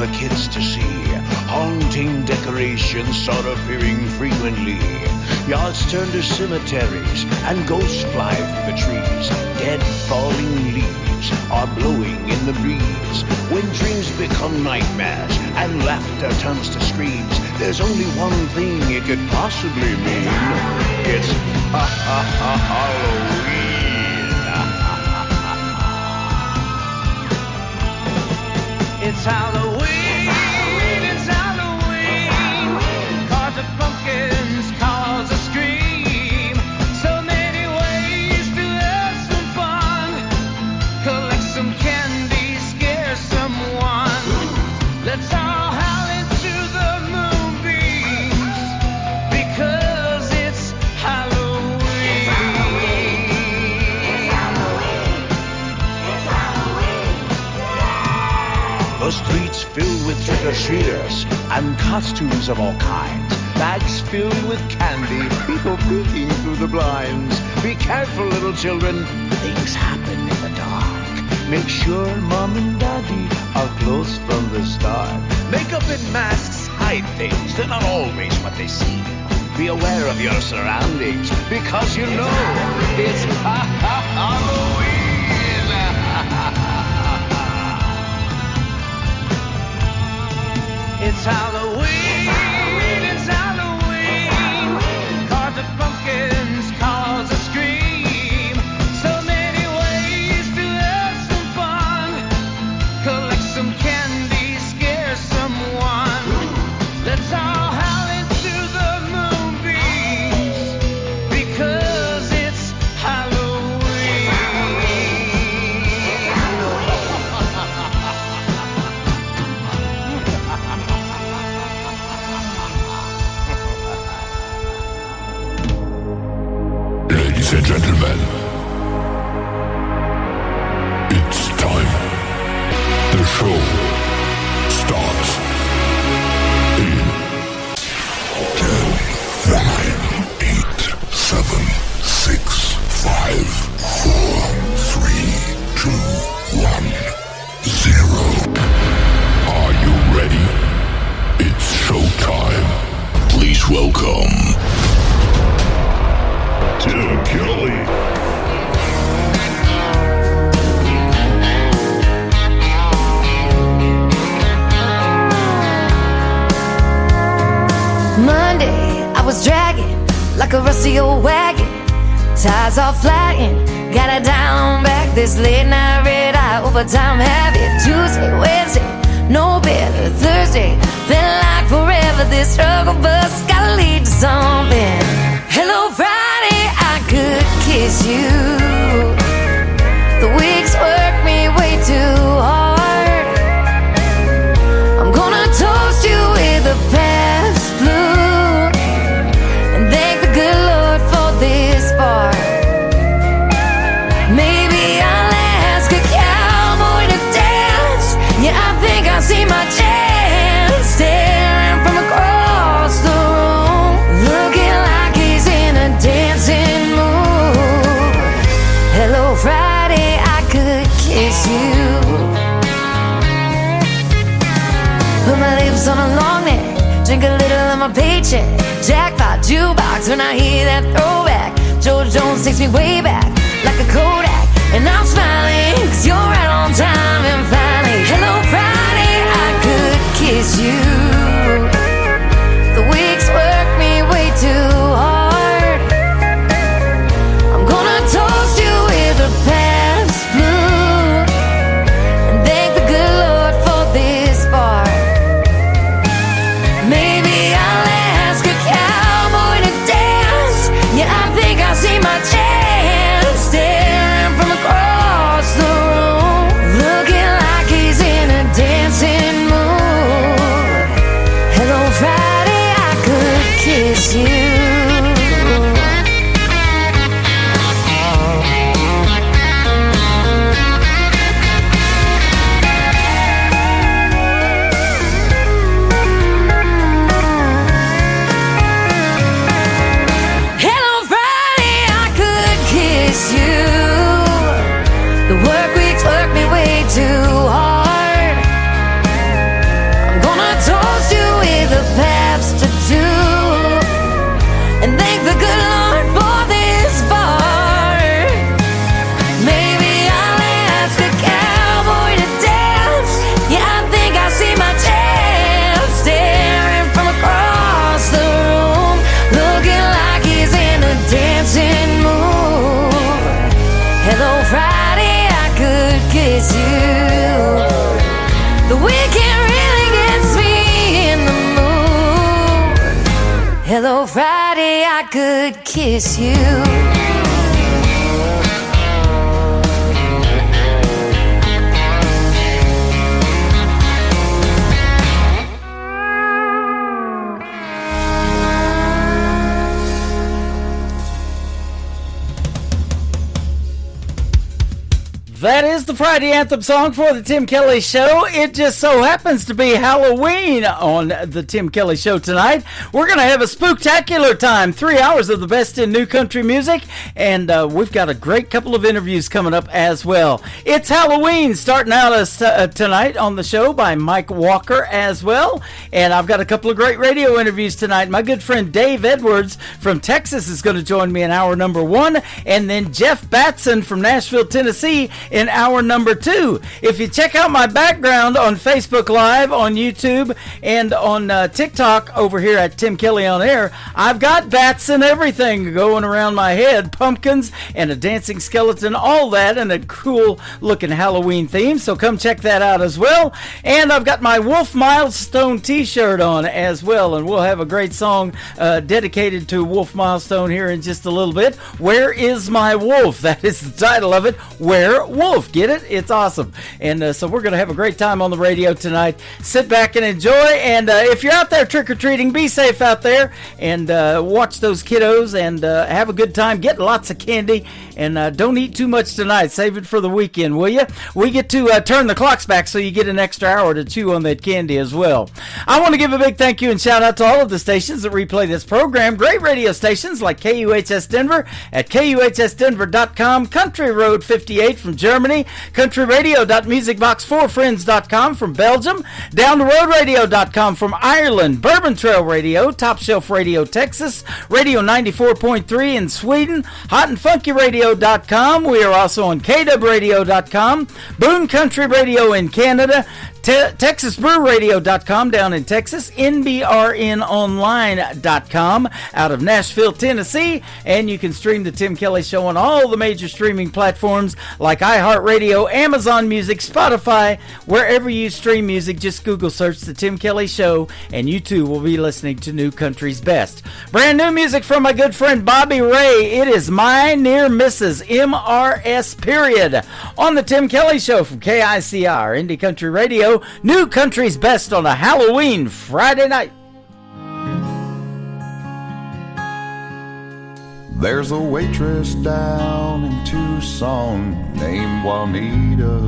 the kids to see. Haunting decorations start appearing frequently. Yards turn to cemeteries and ghosts fly through the trees. Dead falling leaves are blowing in the breeze. When dreams become nightmares and laughter turns to screams, there's only one thing it could possibly mean. It's Halloween. It's Halloween, it's Halloween. Cards of pumpkins cause a scream. So many ways to have some fun. Collect some candy, scare someone. Let's all howl into the moonbeams, because it's Halloween. It's Halloween. It's Halloween. The streets filled with trick-or-treaters and costumes of all kinds. Bags filled with candy, people peeking through the blinds. Be careful, little children, things happen in the dark. Make sure Mom and Daddy are close from the start. Makeup and masks hide things, they're not always what they seem. Be aware of your surroundings, because you know it's Halloween. It's Halloween, it's Halloween. Cards of pumpkins cause a scream. So many ways to have some fun. Collect some candy, scare someone. Let's all howl into the moonbeams, because it's Halloween. Ladies and gentlemen, it's time. The show starts in 10, 9, 8, 7, 6, 5, 4, 3, 2, 1, 0. Are you ready? It's showtime. Please welcome Tim Kelly. Monday, I was dragging like a rusty old wagon. Tires all flying, got it down back. This late night red eye overtime habit. Tuesday, Wednesday, no better. Thursday, felt like forever. This struggle bus gotta lead to something. Hello Friday, I could kiss you. The weeks work me way too hard. I'm gonna toast you with a past blue and thank the good Lord for this bar. Maybe I'll ask a cowboy to dance. Yeah, I think I see my chance, staring from across the room, looking like he's in a dancing mood. Hello Friday, I could kiss you. Put my lips on a long neck, drink a little of my paycheck. Jackpot jukebox when I hear that throwback. George Jones takes me way back like a Kodak, and I'm smiling 'cause you're right on time. And finally, hello Friday, I could kiss you. The weeks work me way too hard. I'm gonna toast you with a past blue and thank the good Lord for this bar. Maybe I'll ask a cowboy to dance. Yeah, I think I see my chance, staring from across the room, looking like he's in a dancing mood. Hello Friday, I could kiss you. Hello Friday, I could kiss you. The work weeks work me way too hard. Hello, Friday, I could kiss you. That is the Friday anthem song for the Tim Kelly Show. It just so happens to be Halloween on the Tim Kelly Show tonight. We're going to have a spooktacular time, 3 hours of the best in new country music, and we've got a great couple of interviews coming up as well. It's Halloween starting out tonight on the show by Mike Walker as well, and I've got a couple of great radio interviews tonight. My good friend Dave Edwards from Texas is going to join me in hour number 1, and then Jeff Batson from Nashville, Tennessee in hour number 2. If you check out my background on Facebook Live, on YouTube, and on TikTok over here at Tim Kelly On Air, I've got bats and everything going around my head, pumpkins and a dancing skeleton, all that, and a cool looking Halloween theme, so come check that out as well. And I've got my Wolf Milestone t-shirt on as well, and we'll have a great song dedicated to Wolf Milestone here in just a little bit. Where is my wolf? That is the title of it. Where Wolf? Get it? It's awesome. And so we're going to have a great time on the radio tonight. Sit back and enjoy. And if you're out there trick-or-treating, be safe out there and watch those kiddos and have a good time. Get lots of candy and don't eat too much tonight. Save it for the weekend, will you? We get to turn the clocks back so you get an extra hour to chew on that candy as well. I want to give a big thank you and shout out to all of the stations that replay this program. Great radio stations like KUHS Denver at KUHSdenver.com, Country Road 58 from Germany, countryradio.musicbox4friends.com from Belgium, downtheroadradio.com from Ireland, Bourbon Trail Radio, Top Shelf Radio Texas, Radio 94.3 in Sweden, hotandfunkyradio.com. We are also on KWradio.com, Boone Country Radio in Canada, TexasBrewRadio.com down in Texas, NBRNOnline.com out of Nashville, Tennessee, and you can stream the Tim Kelly Show on all the major streaming platforms like iHeartRadio, Amazon Music, Spotify, wherever you stream music. Just Google search the Tim Kelly Show, and you too will be listening to New Country's Best. Brand new music from my good friend Bobby Ray. It is My Near Misses, MRS period, on the Tim Kelly Show from KICR, Indie Country Radio. New Country's Best on a Halloween Friday night. There's a waitress down in Tucson named Juanita,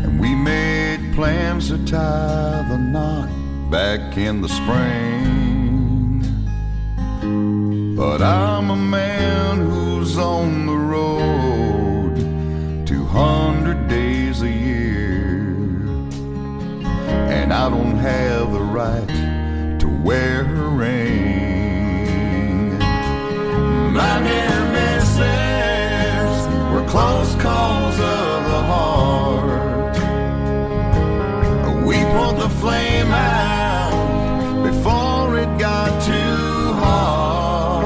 and we made plans to tie the knot back in the spring. But I'm a man who's on the road 200 days a year, and I don't have the right to wear her ring. My near misses were close calls of the heart. We pulled the flame out before it got too hot.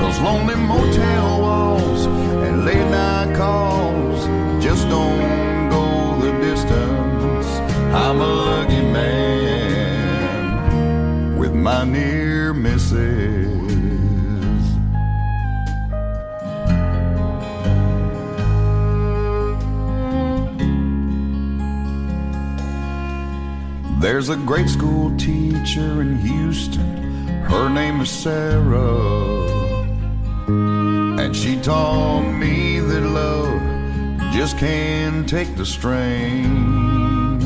'Cause lonely motel walls and late night calls just don't go the distance. I'm a lucky man with my near misses. There's a grade school teacher in Houston, her name is Sarah, and she taught me that love just can't take the strain.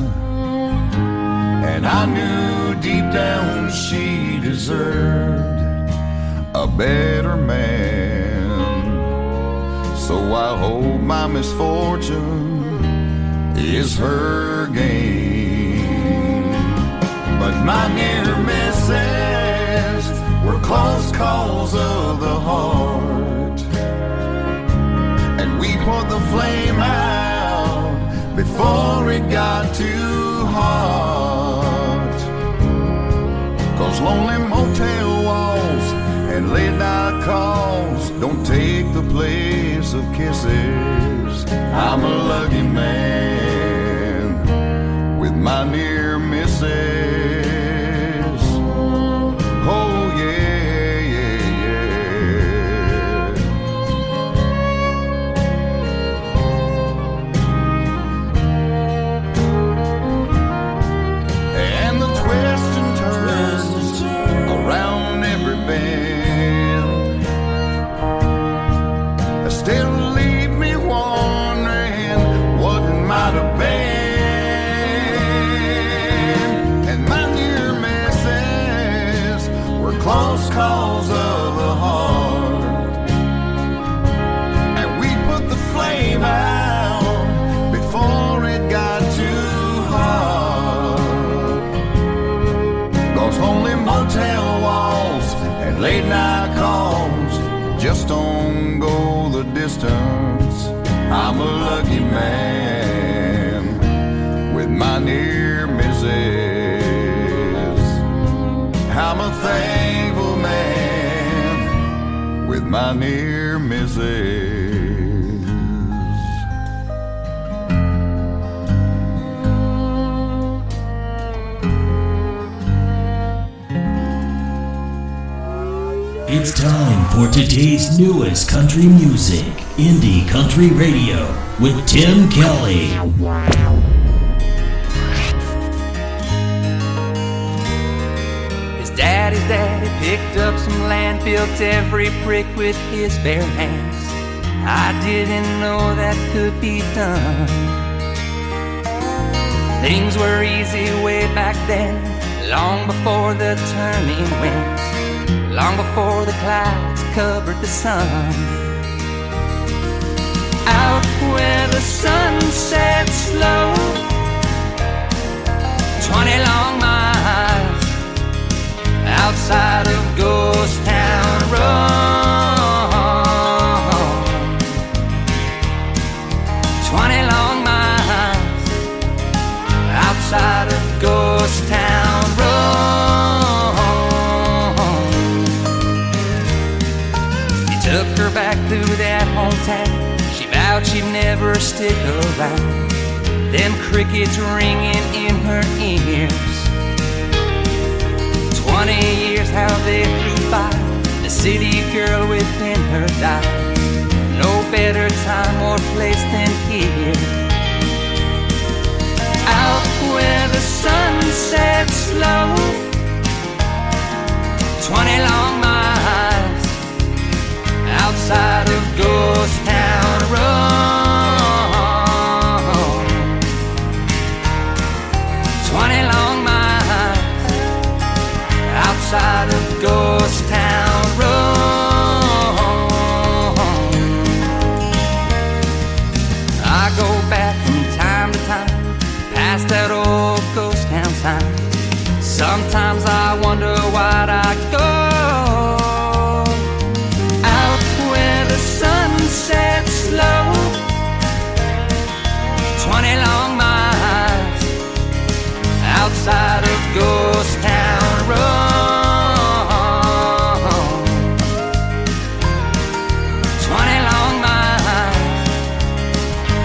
And I knew deep down she deserved a better man. So I hope my misfortune is her gain. But my near misses were close calls of the heart, and we poured the flame out before it got too hot. 'Cause lonely motel walls and late night calls don't take the place of kisses. I'm a lucky man with my near misses. close calls of the heart. And we put the flame out before it got too hard. Those lonely motel walls and late night calls just don't go the distance. I'm a lucky man with my near misses. I'm a thankful man with my near misses. It's time for today's newest country music, Indie Country Radio, with Tim Kelly. His daddy's daddy picked up some land, built every brick with his bare hands. I didn't know that could be done. Things were easy way back then, long before the turning winds, long before the clouds covered the sun. Out where the sun sets slow, 20 long miles outside of Ghost Town Road. 20 long miles outside of Ghost Town Road. He took her back through that hometown. She vowed she'd never stick around. Them crickets ringing in her ears. 20 years how they flew by. The city girl within her died. No better time or place than here. Out where the sun sets slow, 20 long miles outside of Ghost Town Road. 20 long miles outside of Ghost Town Road. I go back from time to time, past that old ghost town sign. Sometimes I wonder why'd I go out where the sun sets slow. 20 long miles outside of Ghost Town Road. 20 long miles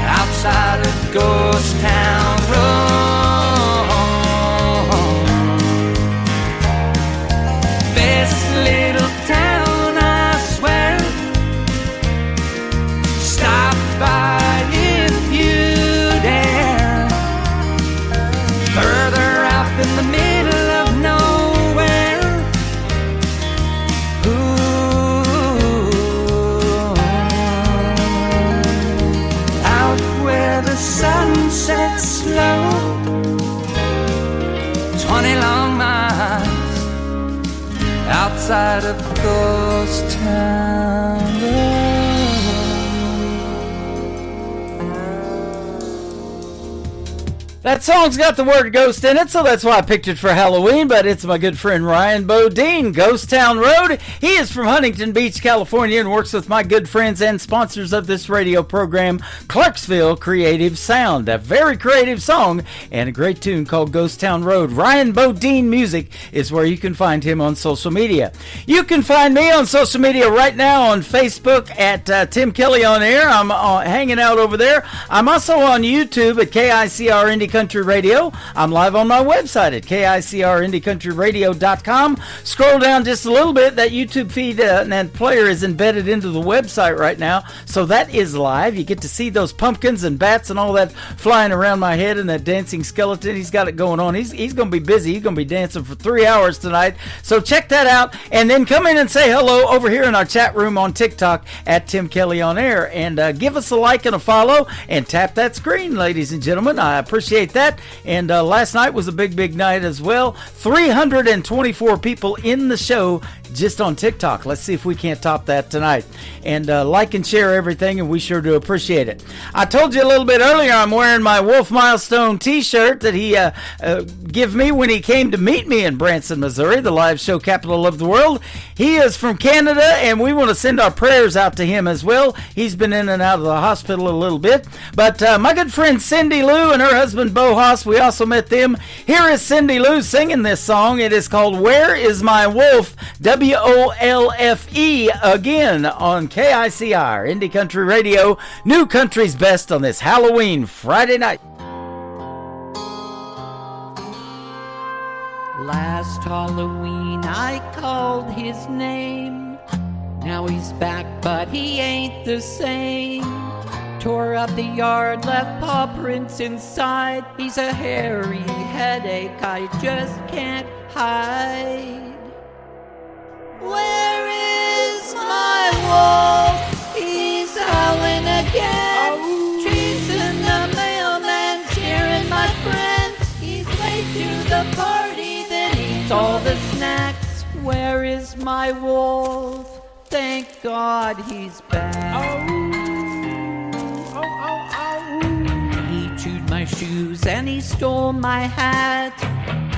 outside of Ghost Town Road. Best little town, I swear. Stop by if you dare. Further out in the middle of nowhere. Ooh. Out where the sun sets slow. 20 long miles outside of Ghost Town Road. That song's got the word ghost in it, so that's why I picked it for Halloween, but it's my good friend Ryan Bodine, Ghost Town Road. He is from Huntington Beach, California, and works with my good friends and sponsors of this radio program, Clarksville Creative Sound. A very creative song and a great tune called Ghost Town Road. Ryan Bodine Music is where you can find him on social media. You can find me on social media right now on Facebook at Tim Kelly On Air. I'm hanging out over there. I'm also on YouTube at KICR Indie Country Radio. I'm live on my website at KICRIndieCountryRadio.com. Scroll down just a little bit. That YouTube feed and player is embedded into the website right now, so that is live. You get to see those pumpkins and bats and all that flying around my head and that dancing skeleton. He's got it going on. He's going to be busy. He's going to be dancing for 3 hours tonight, so check that out, and then come in and say hello over here in our chat room on TikTok at Tim Kelly On Air, and give us a like and a follow, and tap that screen, ladies and gentlemen. I appreciate appreciate that. And last night was a big night as well. 324 people in the show just on TikTok. Let's see if we can't top that tonight. And like and share everything, and we sure do appreciate it. I told you a little bit earlier I'm wearing my Wolf Milestone t-shirt that he gave me when he came to meet me in Branson, Missouri, the live show capital of the world. He is from Canada, and we want to send our prayers out to him as well. He's been in and out of the hospital a little bit. But my good friend Cindy Lou and her husband Bo Haas, we also met them. Here is Cindy Lou singing this song. It is called Where Is My Wolf? WOLFE, again on KICR, Indie Country Radio, New Country's Best on this Halloween Friday night. Last Halloween I called his name. Now he's back, but he ain't the same. Tore up the yard, left paw prints inside. He's a hairy headache I just can't hide. Where is my wolf? He's howling again. Chasing the mailman, scaring my friends. He's late to the party, then eats all the snacks. Where is my wolf? Thank God he's back. He chewed my shoes and he stole my hat.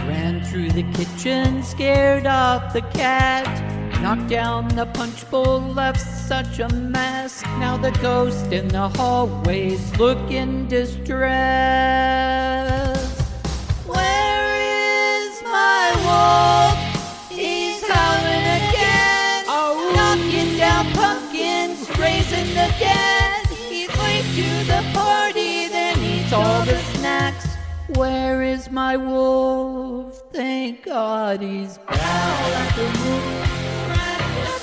Ran through the kitchen, scared off the cat. Knocked down the punch bowl, left such a mess. Now the ghost in the hallways looking distressed. Where is my wolf? He's howling again. Knocking down pumpkins, raising the dead. He's late to the party, then eats all the snacks. Where is my wolf? Thank God he's back. At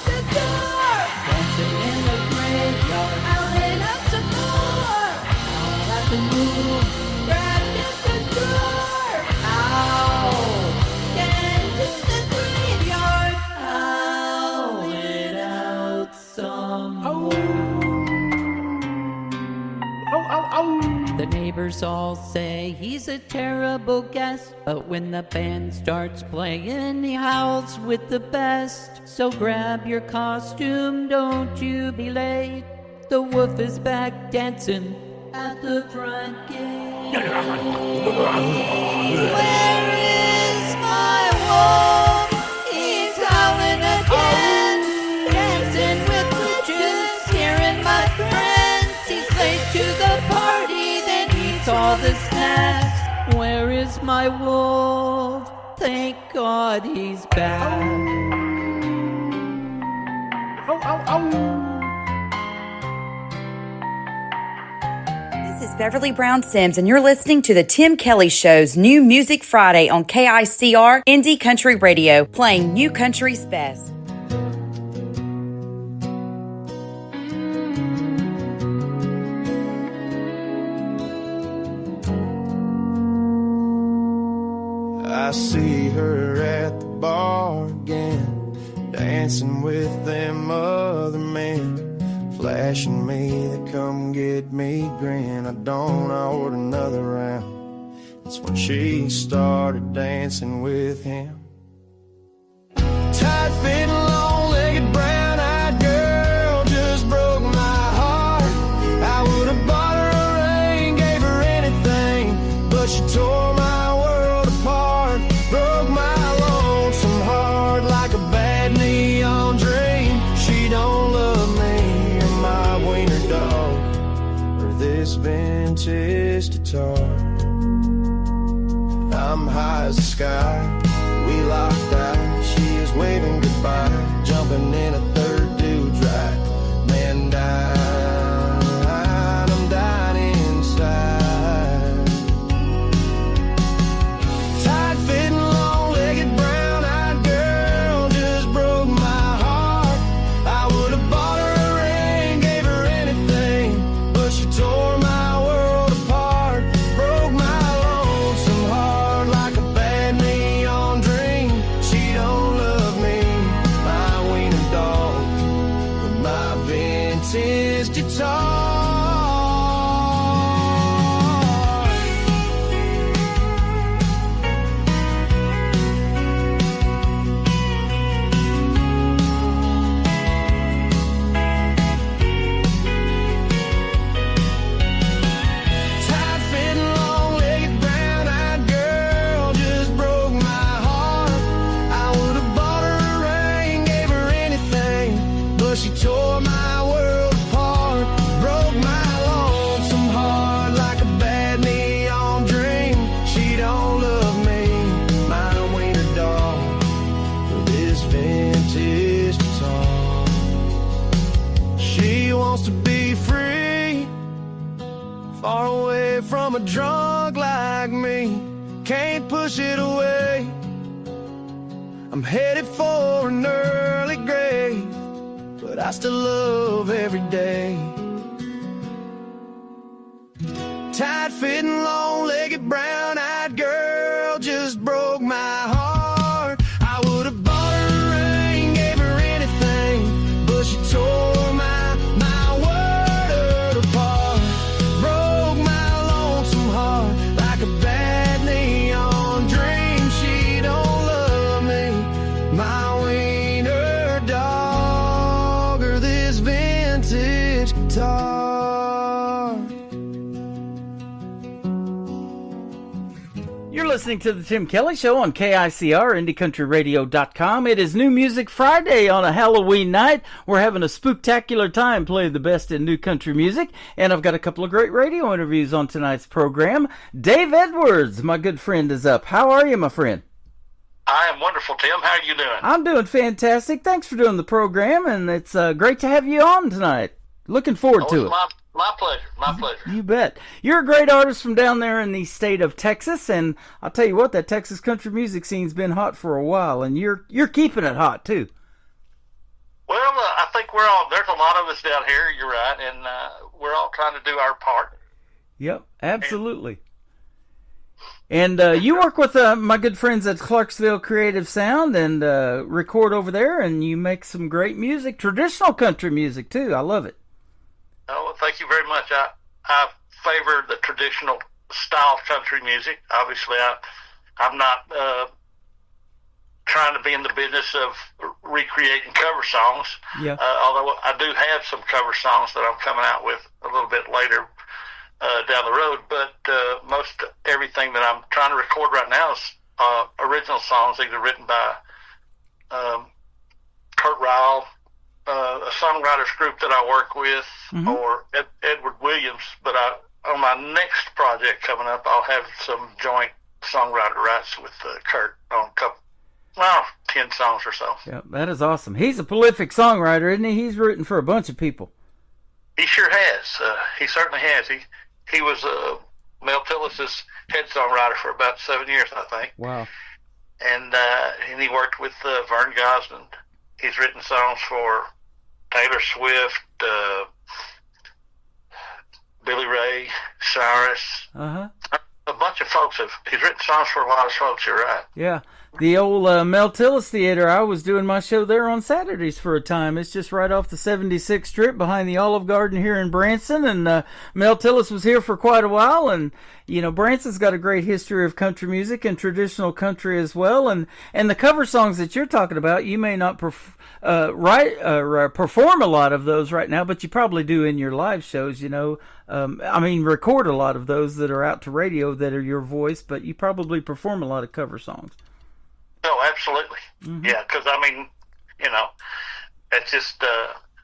the door, dancing in the graveyard, howling up some more. Howl at the moon, wrapped at the door. Ow, dancing in the graveyard, howling out some more. The neighbors all say he's a terrible guest, but when the band starts playing, he howls with the best. So grab your costume, don't you be late. The wolf is back dancing at the front gate. Where is my wolf? He's howling again, dancing with witches, scaring my friends. He's late to the party, then eats all the snacks. Where is my wolf? Thank God he's back. This is Beverly Brown Sims, and you're listening to the Tim Kelly Show's New Music Friday on KICR Indie Country Radio, playing New Country's best. I see her at the bar again, dancing with them other men, flashing me the come get me grin. I order another round. It's when she started dancing with him. Tight-fitting, long-legged, brown-eyed girl just broke my heart. I would have bought her a ring, gave her anything, but she tore my world apart. Broke my lonesome heart like a bad neon dream. She don't love me or my wiener dog or this vintage guitar. I'm high as the sky, we locked eyes. She is waving goodbye from a drunk like me. Can't push it away. I'm headed for an early grave, but I still love every day. Tight-fitting, long-legged, brown-eyed girl just broke my heart. I would have bought her a ring, gave her anything, but she tore my world apart. Broke my lonesome heart like a bad neon dream. She don't love me, my wiener dog, or this vintage guitar. You're listening to the Tim Kelly Show on KICR, IndieCountryRadio.com. It is New Music Friday on a Halloween night. We're having a spooktacular time playing the best in new country music, and I've got a couple of great radio interviews on tonight's program. Dave Edwards, my good friend, is up. How are you, my friend? I am wonderful, Tim. How are you doing? I'm doing fantastic. Thanks for doing the program, and it's great to have you on tonight. Looking forward to it. My pleasure. My pleasure. You bet. You're a great artist from down there in the state of Texas, and I'll tell you what, that Texas country music scene's been hot for a while, and you're keeping it hot too. Well, I think there's a lot of us down here, you're right, and we're all trying to do our part. Yep, absolutely. And you work with my good friends at Clarksville Creative Sound and record over there, and you make some great music, traditional country music too. I love it. Oh, well, thank you very much. I favor the traditional style of country music. Obviously, I'm not trying to be in the business of recreating cover songs. Yeah. Although I do have some cover songs that I'm coming out with a little bit later down the road. But most everything that I'm trying to record right now is original songs, either written by Kurt Ryle, a songwriters group that I work with, or Edward Williams. But on my next project coming up, I'll have some joint songwriter rights with Kurt on 10 songs or so. Yeah, that is awesome. He's a prolific songwriter, isn't he? He's written for a bunch of people. He sure has. He certainly has. He was Mel Tillis's head songwriter for about 7 years, I think. Wow. And he worked with Vern Gosdin. He's written songs for Taylor Swift, Billy Ray, Cyrus. Uh-huh. A bunch of folks he's written songs for a lot of folks, you're right. Yeah. The old Mel Tillis Theater, I was doing my show there on Saturdays for a time. It's just right off the 76th Strip behind the Olive Garden here in Branson. And Mel Tillis was here for quite a while. And, you know, Branson's got a great history of country music and traditional country as well. And the cover songs that you're talking about, you may not perform a lot of those right now, but you probably do in your live shows, you know. Record a lot of those that are out to radio that are your voice, but you probably perform a lot of cover songs. Oh, absolutely. Yeah, because, it's just,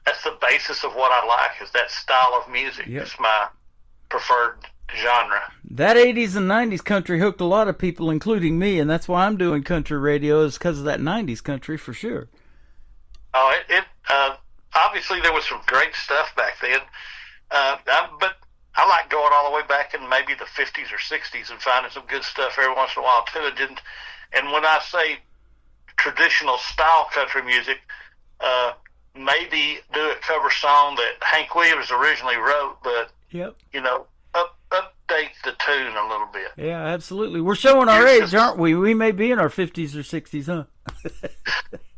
that's the basis of what I like, is that style of music. Yep. It's my preferred genre. That 80s and 90s country hooked a lot of people, including me, and that's why I'm doing country radio, is because of that 90s country for sure. Oh, obviously there was some great stuff back then, but I like going all the way back in maybe the 50s or 60s and finding some good stuff every once in a while, too. And when I say traditional style country music, maybe do a cover song that Hank Williams originally wrote, but, update the tune a little bit. Yeah, absolutely. We're showing our age, aren't we? We may be in our 50s or 60s, huh?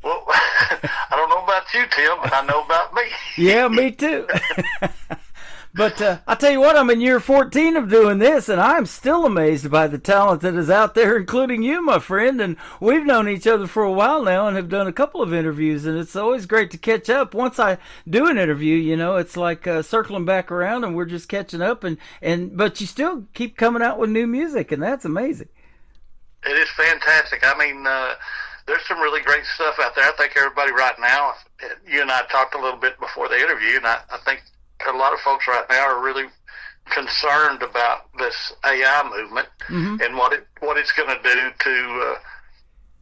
Well, I don't know about you, Tim, but I know about me. Yeah, me too. But I tell you what, I'm in year 14 of doing this, and I'm still amazed by the talent that is out there, including you, my friend. And we've known each other for a while now and have done a couple of interviews, and it's always great to catch up. Once I do an interview, it's like circling back around, and we're just catching up. But you still keep coming out with new music, and that's amazing. It is fantastic. There's some really great stuff out there. I think everybody right now, you and I talked a little bit before the interview, and I think a lot of folks right now are really concerned about this AI movement and what it's going to do to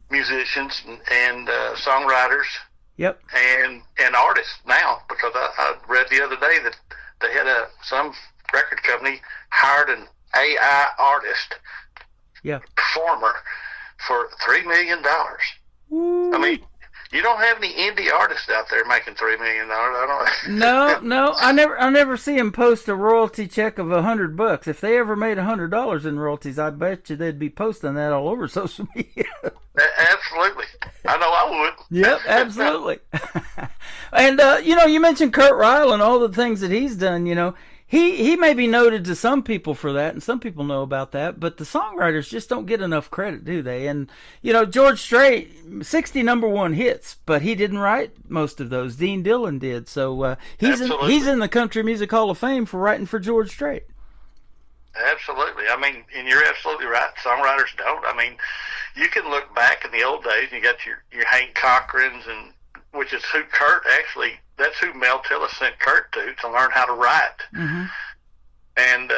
musicians and songwriters, and artists now. Because I read the other day that they had some record company hired an AI artist, Yeah. performer for $3 million. I mean, you don't have any indie artists out there making $3 million. I don't. No, I never see him post a royalty check of $100. If they ever made $100 in royalties, I bet you they'd be posting that all over social media. Absolutely, I know I would. Yep, absolutely. And you mentioned Kurt Ryle and all the things that he's done. He may be noted to some people for that, and some people know about that, but the songwriters just don't get enough credit, do they? And, George Strait, 60 number one hits, but he didn't write most of those. Dean Dillon did. So he's in the Country Music Hall of Fame for writing for George Strait. Absolutely. I mean, and you're absolutely right. Songwriters don't. I mean, you can look back in the old days, and you got your Hank Cochran's, and which is who Kurt actually, that's who Mel Tillis sent Kurt to learn how to write. Mm-hmm. And,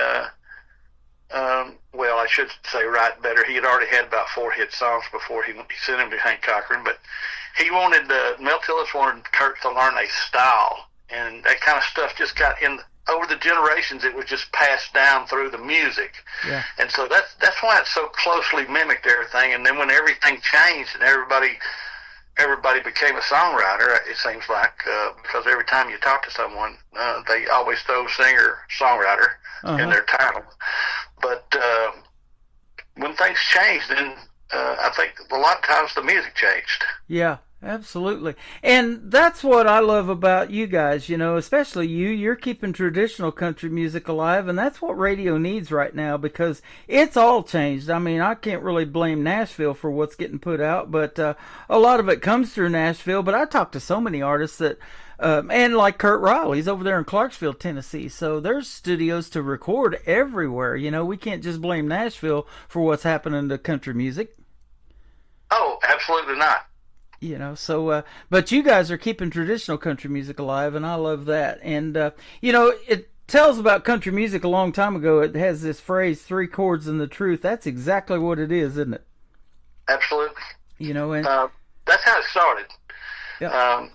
well, I should say write better. He had already had about 4 hit songs before he sent him to Hank Cochran, but he wanted, Mel Tillis wanted Kurt to learn a style, and that kind of stuff just got in, over the generations, it was just passed down through the music. Yeah. And so that's why it's so closely mimicked everything, and then when everything changed and everybody became a songwriter, it seems like, because every time you talk to someone, they always throw singer-songwriter in their title. But when things changed, then I think a lot of times the music changed. Yeah, absolutely. And that's what I love about you guys, especially you. You're keeping traditional country music alive, and that's what radio needs right now, because it's all changed. I mean, I can't really blame Nashville for what's getting put out, but a lot of it comes through Nashville. But I talk to so many artists that, and like Kurt Ryle, he's over there in Clarksville, Tennessee, so there's studios to record everywhere. We can't just blame Nashville for what's happening to country music. Oh, absolutely not. But you guys are keeping traditional country music alive, and I love that. And, it tells about country music a long time ago. It has this phrase, 3 chords and the truth. That's exactly what it is, isn't it? Absolutely. And that's how it started. Yeah.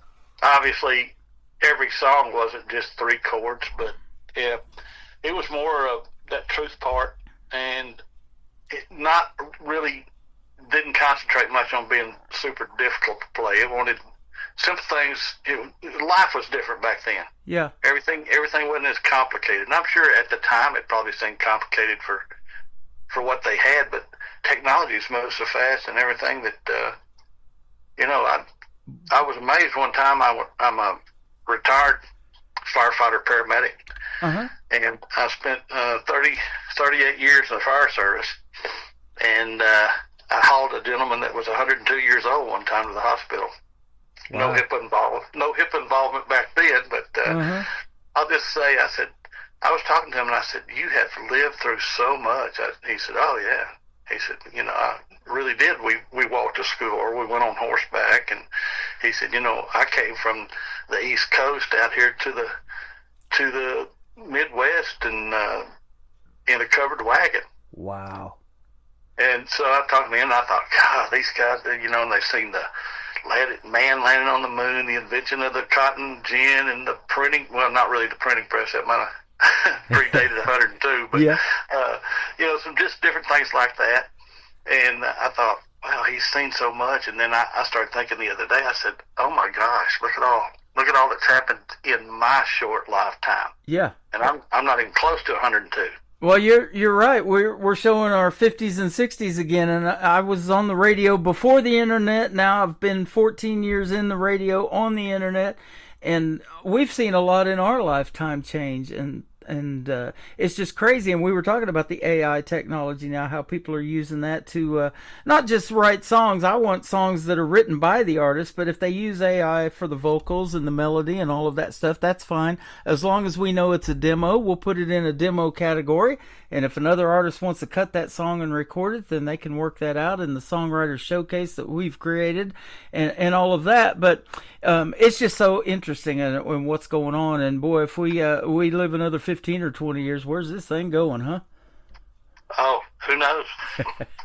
Obviously, every song wasn't just 3 chords, but yeah, it was more of that truth part, and it not really didn't concentrate much on being super difficult to play. It wanted simple things. Life was different back then. Yeah. Everything wasn't as complicated. And I'm sure at the time it probably seemed complicated for what they had, but technology's moved so fast and everything that, I was amazed one time. I'm a retired firefighter paramedic, and I spent 38 years in the fire service, and I hauled a gentleman that was 102 years old one time to the hospital. Wow. No hip involvement back then, but I'll just say, I was talking to him, and I said, "You have lived through so much." He said, "Oh yeah." He said, "I really did. We walked to school, or we went on horseback." And he said, "I came from the East Coast out here to the Midwest, and in a covered wagon." Wow. And so I talked to him, and I thought, God, these guys, and they've seen the man landing on the moon, the invention of the cotton gin, and the printing, well, not really the printing press, that might have predated 102, but, yeah. Some just different things like that. And I thought, wow, he's seen so much. And then I started thinking the other day, I said, oh my gosh, look at all that's happened in my short lifetime. Yeah. And I'm not even close to 102. Well, you're right. We're showing our 50s and 60s again, and I was on the radio before the internet. Now I've been 14 years in the radio on the internet, and we've seen a lot in our lifetime change, and it's just crazy. And we were talking about the AI technology now, how people are using that to not just write songs. I want songs that are written by the artist, but if they use AI for the vocals and the melody and all of that stuff, that's fine. As long as we know it's a demo, we'll put it in a demo category. And if another artist wants to cut that song and record it, then they can work that out in the Songwriter Showcase that we've created and all of that. But it's just so interesting and what's going on. And boy, if we live another 15 or 20 years, where's this thing going, huh? Oh, who knows?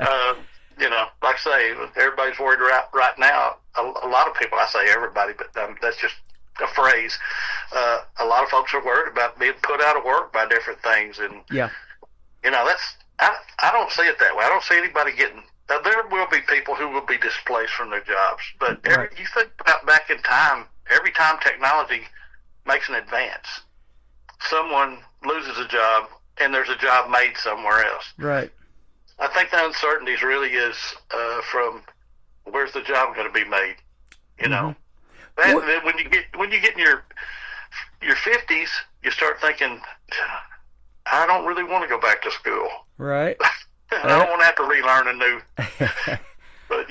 Like I say, everybody's worried right now. A lot of people, I say everybody, but that's just a phrase. A lot of folks are worried about being put out of work by different things, and yeah. I don't see it that way. I don't see anybody getting. Now, there will be people who will be displaced from their jobs, but you think about back in time. Every time technology makes an advance, someone loses a job, and there's a job made somewhere else. Right. I think the uncertainties really is from where's the job going to be made. You know, and then when you get in your 50s, you start thinking, I don't really want to go back to school. Right. I don't want to have to relearn a new. But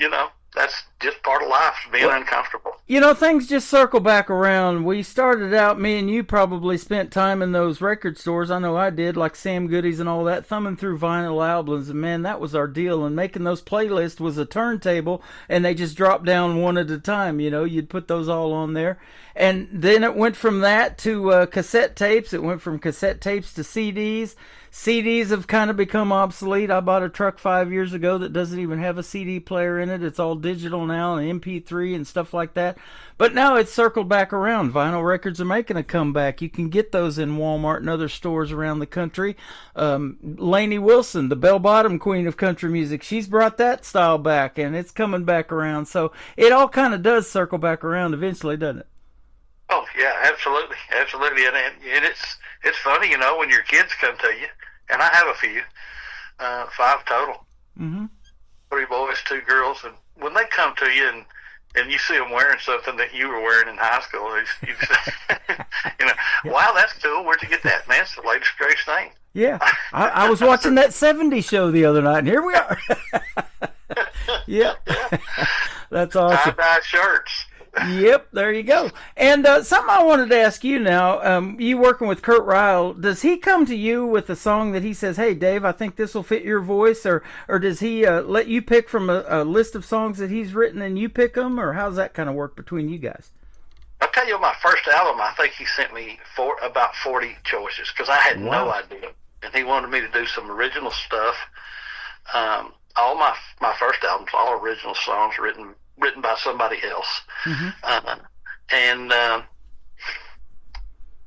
that's just part of life, being uncomfortable. Things just circle back around. We started out, me and you probably spent time in those record stores. I know I did, like Sam Goody's and all that, thumbing through vinyl albums. And, man, that was our deal. And making those playlists was a turntable, and they just dropped down one at a time. You'd put those all on there. And then it went from that to cassette tapes. It went from cassette tapes to CDs. CDs have kind of become obsolete. I bought a truck 5 years ago that doesn't even have a CD player in it. It's all digital now and MP3 and stuff like that. But now it's circled back around. Vinyl records are making a comeback. You can get those in Walmart and other stores around the country. Lainey Wilson, the bell-bottom queen of country music, she's brought that style back, and it's coming back around. So it all kind of does circle back around eventually, doesn't it? Oh, yeah, absolutely. Absolutely. And it's funny, when your kids come to you, and I have a few, 5 total, 3 boys, 2 girls, and when they come to you and you see them wearing something that you were wearing in high school, you say, wow, that's cool. Where'd you get that, man? It's the latest greatest thing. Yeah, I was watching that 70s show the other night, and here we are. Yep. That's awesome. Tie-dye shirts. Yep, there you go. And something I wanted to ask you now, you working with Kurt Ryle, does he come to you with a song that he says, hey, Dave, I think this will fit your voice, or does he let you pick from a list of songs that he's written and you pick them, or how's that kind of work between you guys? I'll tell you, my first album, I think he sent me about 40 choices, because I had no idea, and he wanted me to do some original stuff. All my first albums, all original songs written by somebody else. And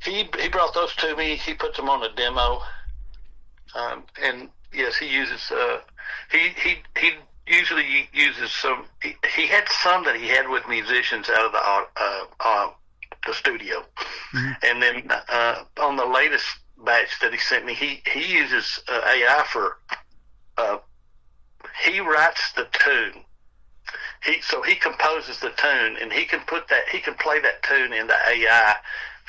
he brought those to me. He puts them on a demo. And yes, he uses he usually uses some. He had some that he had with musicians out of the studio. And then on the latest batch that he sent me, he uses AI for he writes the tune. So he composes the tune, and he can play that tune into AI.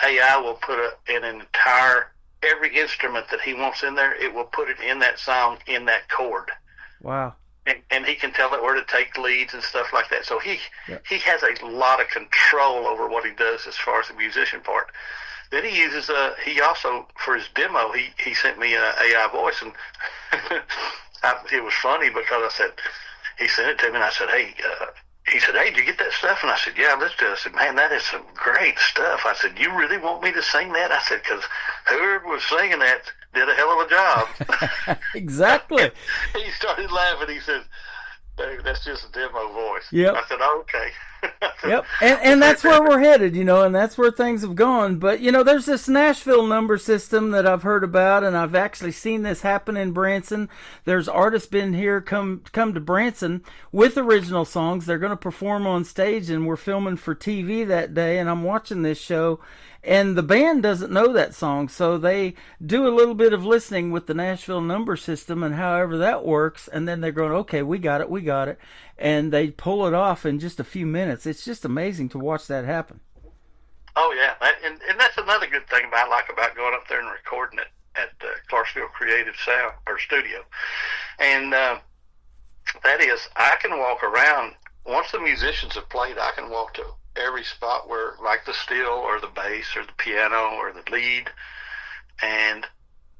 AI will put an entire, every instrument that he wants in there, it will put it in that song in that chord. Wow. And he can tell it where to take leads and stuff like that. So he has a lot of control over what he does as far as the musician part. Then he uses he also, for his demo, he sent me an AI voice, and it was funny because he sent it to me, and I said, hey, he said, hey, did you get that stuff? And I said, yeah, let's do it. I said, man, that is some great stuff. I said, you really want me to sing that? I said, because whoever was singing that did a hell of a job. Exactly. He started laughing. He said, Dave, that's just a demo voice. Yep. I said, oh, okay. Yep, and that's where we're headed, and that's where things have gone. But, there's this Nashville number system that I've heard about, and I've actually seen this happen in Branson. There's artists been here, come to Branson with original songs. They're going to perform on stage, and we're filming for TV that day, and I'm watching this show, and the band doesn't know that song, so they do a little bit of listening with the Nashville number system and however that works, and then they're going, okay, we got it, and they pull it off in just a few minutes. It's just amazing to watch that happen. Oh, yeah, and that's another good thing I like about going up there and recording it at Clarksville Creative Sound, or Studio, and that is, I can walk around, once the musicians have played, I can walk to every spot where, like the steel or the bass or the piano or the lead, and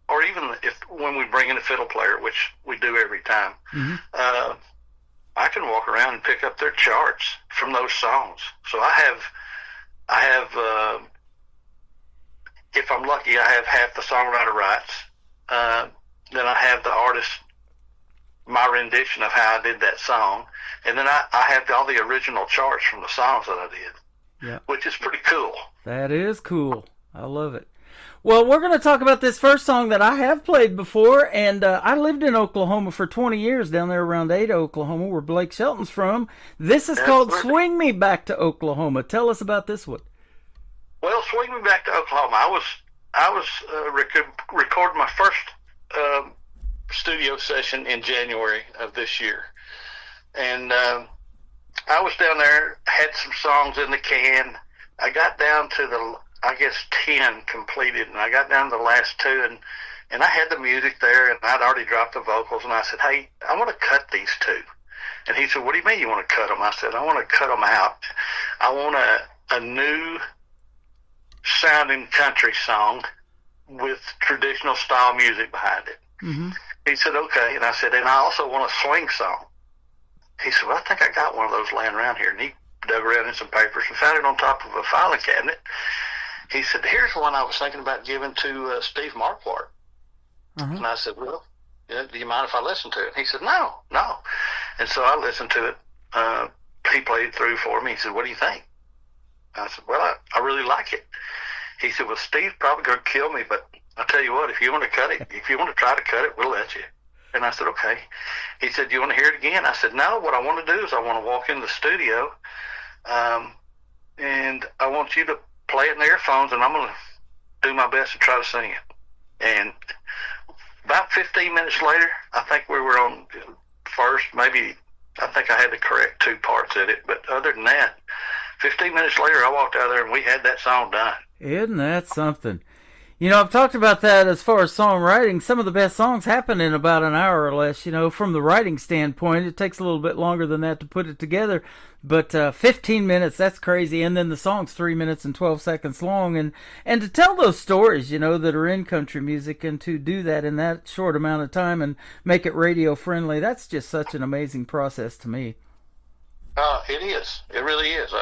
or even when we bring in a fiddle player, which we do every time, I can walk around and pick up their charts from those songs. So I have if I'm lucky, I have half the songwriter rights. Then I have the artist, my rendition of how I did that song, and then I have all the original charts from the songs that I did, which is pretty cool. That is cool. I love it. Well, we're going to talk about this first song that I have played before, and I lived in Oklahoma for 20 years, down there around Ada, Oklahoma, where Blake Shelton's from. This is called Swing Me Back to Oklahoma. Tell us about this one. Well, Swing Me Back to Oklahoma. I was recording my first studio session in January of this year, and I was down there, had some songs in the can. I got down to 10 completed, and I got down to the last 2, and I had the music there, and I'd already dropped the vocals, and I said, hey, I want to cut these 2. And he said, what do you mean you want to cut them? I said, I want to cut them out. I want a new sounding country song with traditional style music behind it. Mm-hmm. He said, okay. And I said, and I also want a swing song. He said, well, I think I got one of those laying around here. And he dug around in some papers and found it on top of a filing cabinet. He said, here's one I was thinking about giving to Steve Marquardt. Uh-huh. And I said, well, do you mind if I listen to it? And he said, no. And so I listened to it. He played it through for me. He said, what do you think? I said, well, I really like it. He said, well, Steve's probably going to kill me, but I'll tell you what, if you want to cut it, if you want to try to cut it, we'll let you. And I said, okay. He said, do you want to hear it again? I said, no, what I want to do is I want to walk in the studio, and I want you to play it in the earphones, and I'm going to do my best to try to sing it. And about 15 minutes later, I think we were on first, maybe I think I had to correct 2 parts in it, but other than that, 15 minutes later, I walked out there and we had that song done. Isn't that something? You know, I've talked about that as far as songwriting. Some of the best songs happen in about an hour or less, you know, from the writing standpoint. It takes a little bit longer than that to put it together. But 15 minutes, that's crazy. And then the song's 3 minutes and 12 seconds long. And to tell those stories, you know, that are in country music, and to do that in that short amount of time and make it radio friendly, that's just such an amazing process to me. It is. It really is.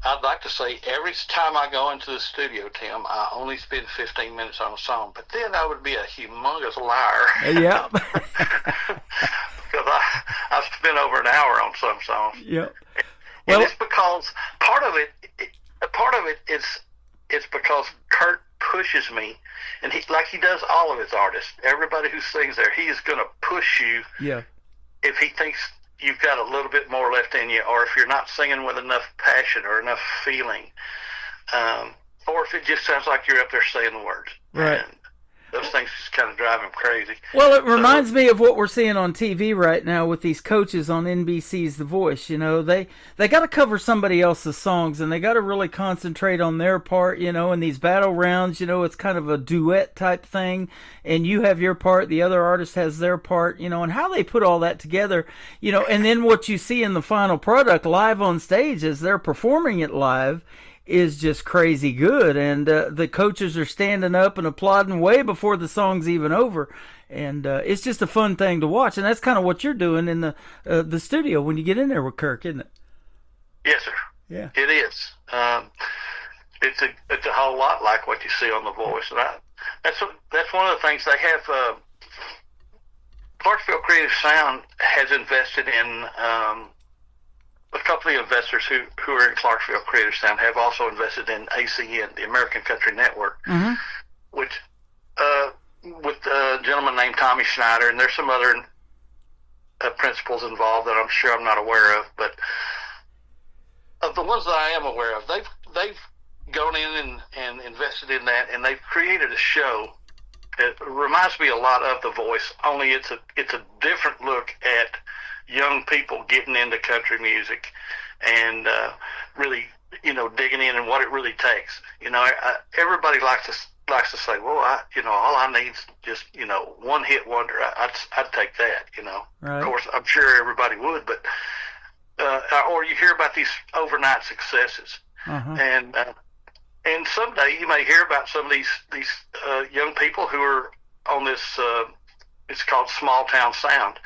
I'd like to say every time I go into the studio, Tim, I only spend 15 minutes on a song, but then I would be a humongous liar. Yeah. Because I've spent over an hour on some songs. Yep. Well, and it's because part of it is it's because Kurt pushes me, and he does all of his artists. Everybody who sings there, he is going to push you. Yeah. If he thinks you've got a little bit more left in you, or if you're not singing with enough passion or enough feeling, or if it just sounds like you're up there saying the words. Right. And those things just kind of drive him crazy. Well, it reminds me of what we're seeing on TV right now with these coaches on NBC's The Voice. You know, they got to cover somebody else's songs, and they got to really concentrate on their part, you know, in these battle rounds. You know, it's kind of a duet type thing, and you have your part, the other artist has their part, you know, and how they put all that together, you know, and then what you see in the final product live on stage as they're performing it live is just crazy good, and the coaches are standing up and applauding way before the song's even over, and it's just a fun thing to watch, and that's kind of what you're doing in the studio when you get in there with Kirk, isn't it? Yes, sir. Yeah, it is. It's a whole lot like what you see on The Voice, and that's one of the things they have. Clarksville Creative Sound has invested in. A couple of investors who are in Clarksville Creative Sound have also invested in ACN, the American Country Network, mm-hmm. which with a gentleman named Tommy Schneider, and there's some other principals involved that I'm sure I'm not aware of, but of the ones that I am aware of, they've gone in and invested in that, and they've created a show. It reminds me a lot of The Voice, only it's a different look at young people getting into country music and really, you know, digging in and what it really takes. You know, everybody likes to say, well, all I need is just, you know, one hit wonder. I'd take that, you know. Right. Of course, I'm sure everybody would, but or you hear about these overnight successes, uh-huh. And someday you may hear about some of these young people who are on this. It's called Small Town Sound.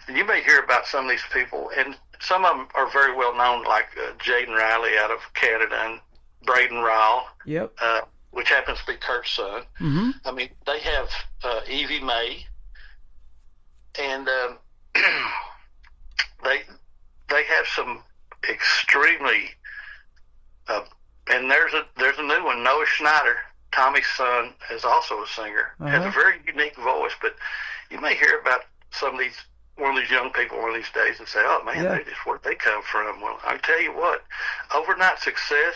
And you may hear about some of these people, and some of them are very well known, like Jaden Riley out of Canada and Braden Ryle, yep. Which happens to be Kurt's son. Mm-hmm. I mean, they have Evie May, and they have some extremely. And there's a new one, Noah Schneider. Tommy's son is also a singer, has a very unique voice, but you may hear about one of these young people one of these days and say, oh, man, where'd they come from? Well, I tell you what, overnight success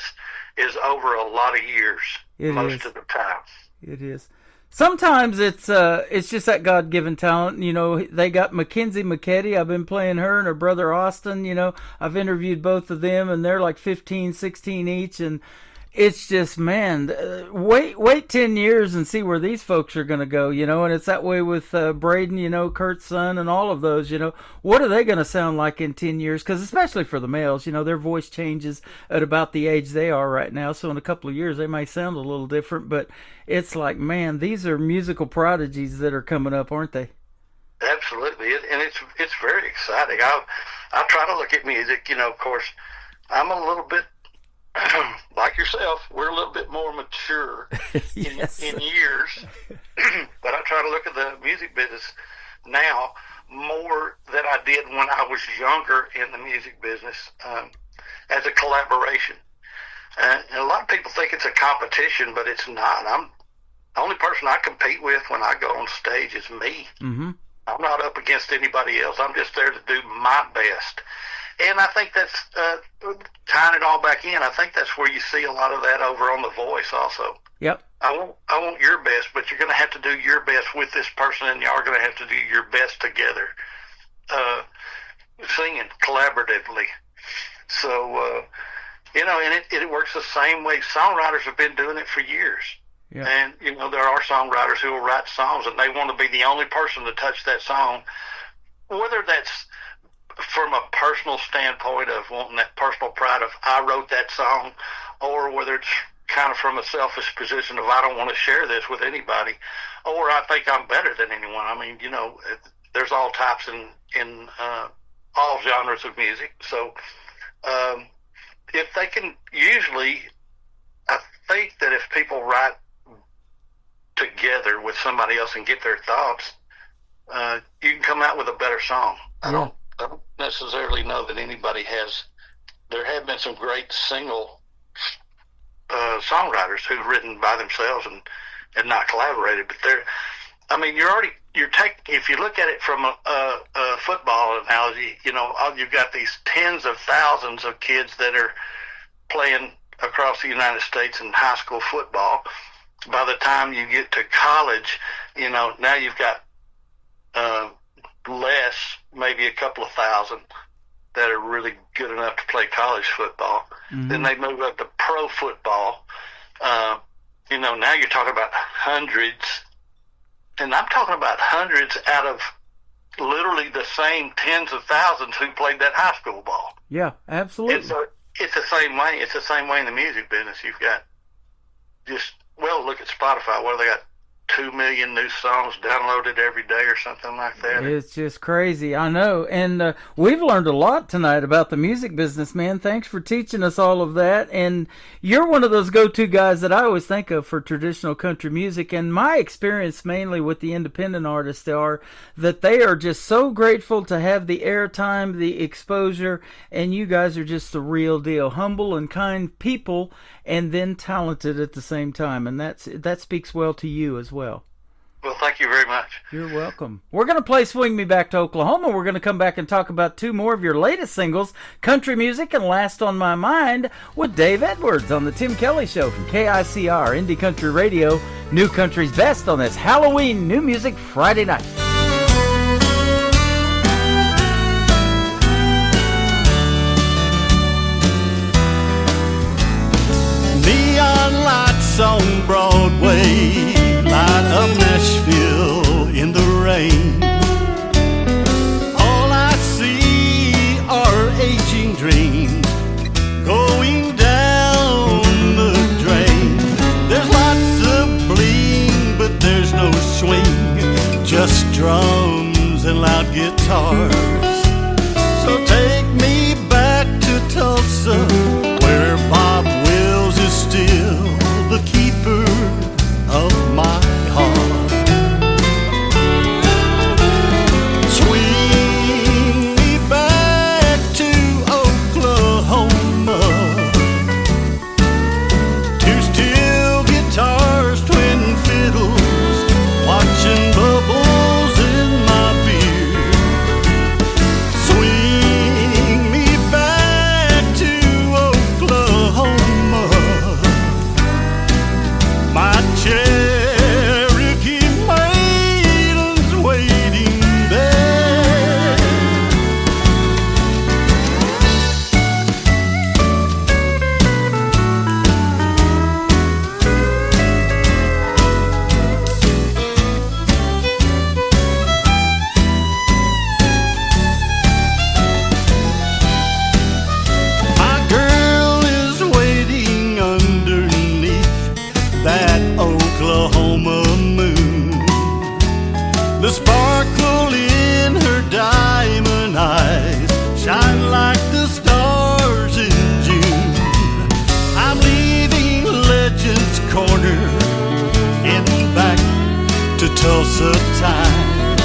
is over a lot of years most of the time. It is. Sometimes it's just that God-given talent. You know, they got Mackenzie McKetty. I've been playing her and her brother Austin. You know, I've interviewed both of them, and they're like 15, 16 each. And it's just, man, wait 10 years and see where these folks are going to go, you know. And it's that way with Braden, you know, Kurt's son, and all of those, you know. What are they going to sound like in 10 years? Because especially for the males, you know, their voice changes at about the age they are right now. So in a couple of years, they may sound a little different, but it's like, man, these are musical prodigies that are coming up, aren't they? Absolutely, and it's very exciting. I try to look at music, you know. Of course, I'm a little bit like yourself. We're a little bit more mature in years, but I try to look at the music business now more than I did when I was younger in the music business, as a collaboration. And a lot of people think it's a competition, but it's not. The only person I compete with when I go on stage is me. Mm-hmm. I'm not up against anybody else. I'm just there to do my best. And I think that's, tying it all back in, I think that's where you see a lot of that over on The Voice also. Yep. I want your best, but you're going to have to do your best with this person, and you are going to have to do your best together, singing collaboratively. So, you know, and it works the same way. Songwriters have been doing it for years. Yeah. And, you know, there are songwriters who will write songs, and they want to be the only person to touch that song, whether that's from a personal standpoint of wanting that personal pride of I wrote that song, or whether it's kind of from a selfish position of I don't want to share this with anybody, or I think I'm better than anyone. I mean, you know, there's all types in all genres of music. So if they can, usually, I think that if people write together with somebody else and get their thoughts, you can come out with a better song. I don't necessarily know that anybody has. There have been some great single songwriters who've written by themselves and not collaborated, but if you look at it from a football analogy, you know, you've got these tens of thousands of kids that are playing across the United States in high school football. By the time you get to college, you know, now you've got less, maybe a couple of thousand that are really good enough to play college football. Mm-hmm. Then they move up to pro football. You know, now you're talking about hundreds, and I'm talking about hundreds out of literally the same tens of thousands who played that high school ball. Yeah, absolutely. And so it's the same way. It's the same way in the music business. You've got look at Spotify. What do they got? 2 million new songs downloaded every day or something like that. It's just crazy. I know. And we've learned a lot tonight about the music business, man. Thanks for teaching us all of that. And you're one of those go-to guys that I always think of for traditional country music. And my experience mainly with the independent artists are that they are just so grateful to have the airtime, the exposure, and you guys are just the real deal. Humble and kind people, and then talented at the same time. And that speaks well to you as well. Well, thank you very much. You're welcome. We're going to play Swing Me Back to Oklahoma. We're going to come back and talk about 2 more of your latest singles, Country Music and Last on My Mind, with Dave Edwards on the Tim Kelly Show from KICR, Indie Country Radio, New Country's Best on this Halloween New Music Friday night. Neon lights on Broadway light up Nashville in the rain. All I see are aging dreams going down the drain. There's lots of bling, but there's no swing, just drums and loud guitars. So take me back to Tulsa, where Bob Wills is still the keeper of my heart. Tulsa time.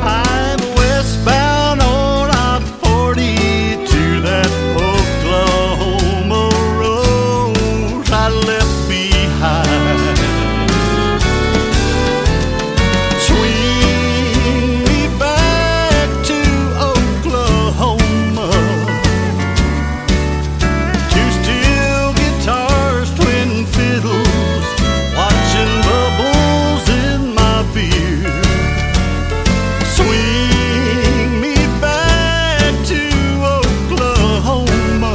I'm westbound on I-40 to that Oklahoma road I left behind. Swing me back to Oklahoma, two steel guitars, twin fiddles, watching bubbles in my beer. Swing me back to Oklahoma,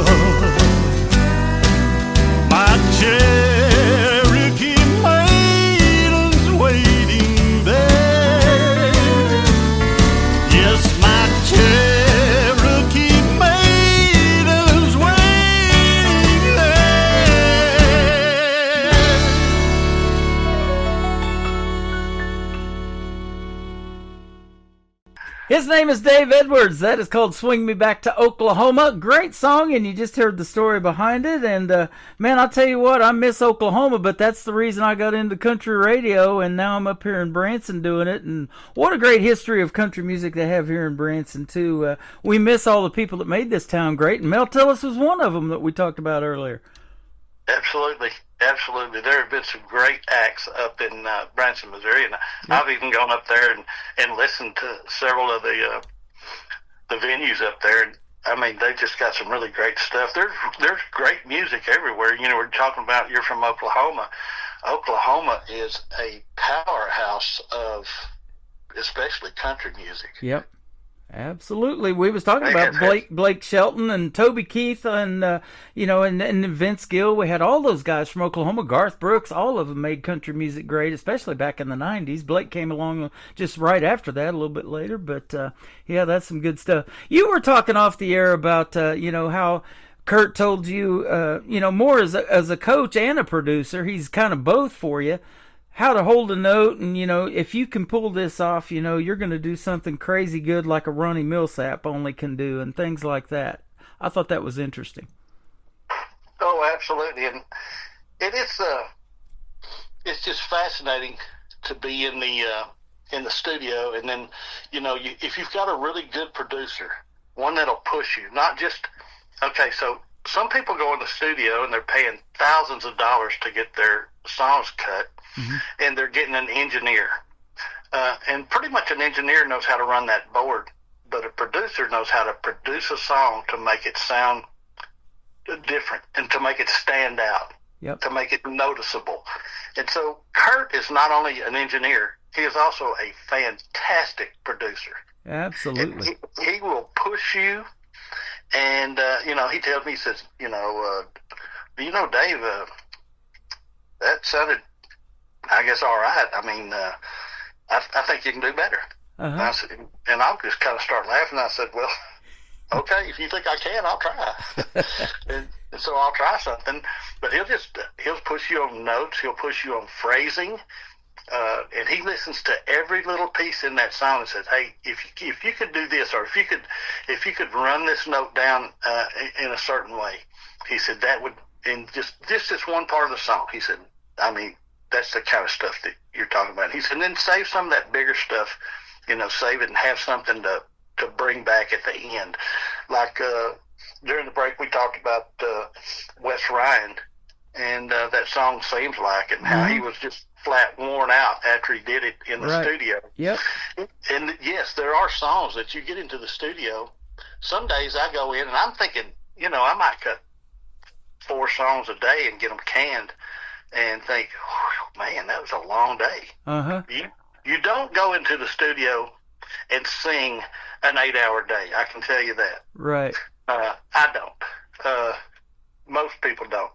my Cherokee maiden's waiting there. Yes, my Cherokee maiden's waiting there. His name is Dave Edwards. That is called Swing Me Back to Oklahoma. Great song, and you just heard the story behind it. And, man, I'll tell you what, I miss Oklahoma, but that's the reason I got into country radio, and now I'm up here in Branson doing it. And what a great history of country music they have here in Branson, too. We miss all the people that made this town great, and Mel Tillis was one of them that we talked about earlier. Absolutely. Absolutely. There have been some great acts up in Branson, Missouri, and I've even gone up there and listened to several of the venues up there. And I mean, they just got some really great stuff. There's great music everywhere. You know, we're talking about you're from Oklahoma. Oklahoma is a powerhouse of especially country music. Yep. Absolutely. We was talking about Blake Shelton and Toby Keith and, you know, and Vince Gill. We had all those guys from Oklahoma. Garth Brooks, all of them made country music great, especially back in the 90s. Blake came along just right after that, a little bit later. But, yeah, that's some good stuff. You were talking off the air about, you know, how Kurt told you, you know, more as a coach and a producer. He's kind of both for you. How to hold a note, and, you know, if you can pull this off, you know, you're going to do something crazy good like a Ronnie Millsap only can do, and things like that. I thought that was interesting. Oh, absolutely. And it's just fascinating to be in the studio, and then, you know, if you've got a really good producer, one that'll push you, not just, okay, so some people go in the studio and they're paying thousands of dollars to get their songs cut. Mm-hmm. And they're getting an engineer. And pretty much an engineer knows how to run that board, but a producer knows how to produce a song to make it sound different and to make it stand out, to make it noticeable. And so Kurt is not only an engineer, he is also a fantastic producer. Absolutely. He will push you. And, you know, he tells me, he says, you know, Dave, that sounded, I guess, all right. I mean, I think you can do better. Uh-huh. I said, and I'll just kind of start laughing. I said, well, okay, if you think I can, I'll try. and so I'll try something. But he'll push you on notes. He'll push you on phrasing. And he listens to every little piece in that song and says, hey, if you could do this, or if you could run this note down in a certain way, he said that would, and just this one part of the song, he said, I mean, that's the kind of stuff that you're talking about. He said, and then save some of that bigger stuff, you know, save it and have something to bring back at the end. Like during the break, we talked about Wes Ryan and that song Seems Like, and how he was just flat worn out after he did it in the studio. Yep. And yes, there are songs that you get into the studio. Some days I go in and I'm thinking, you know, I might cut 4 songs a day and get them canned, and think, man, that was a long day. Uh-huh. You don't go into the studio and sing an 8-hour day. I can tell you that. Right. I don't. Most people don't.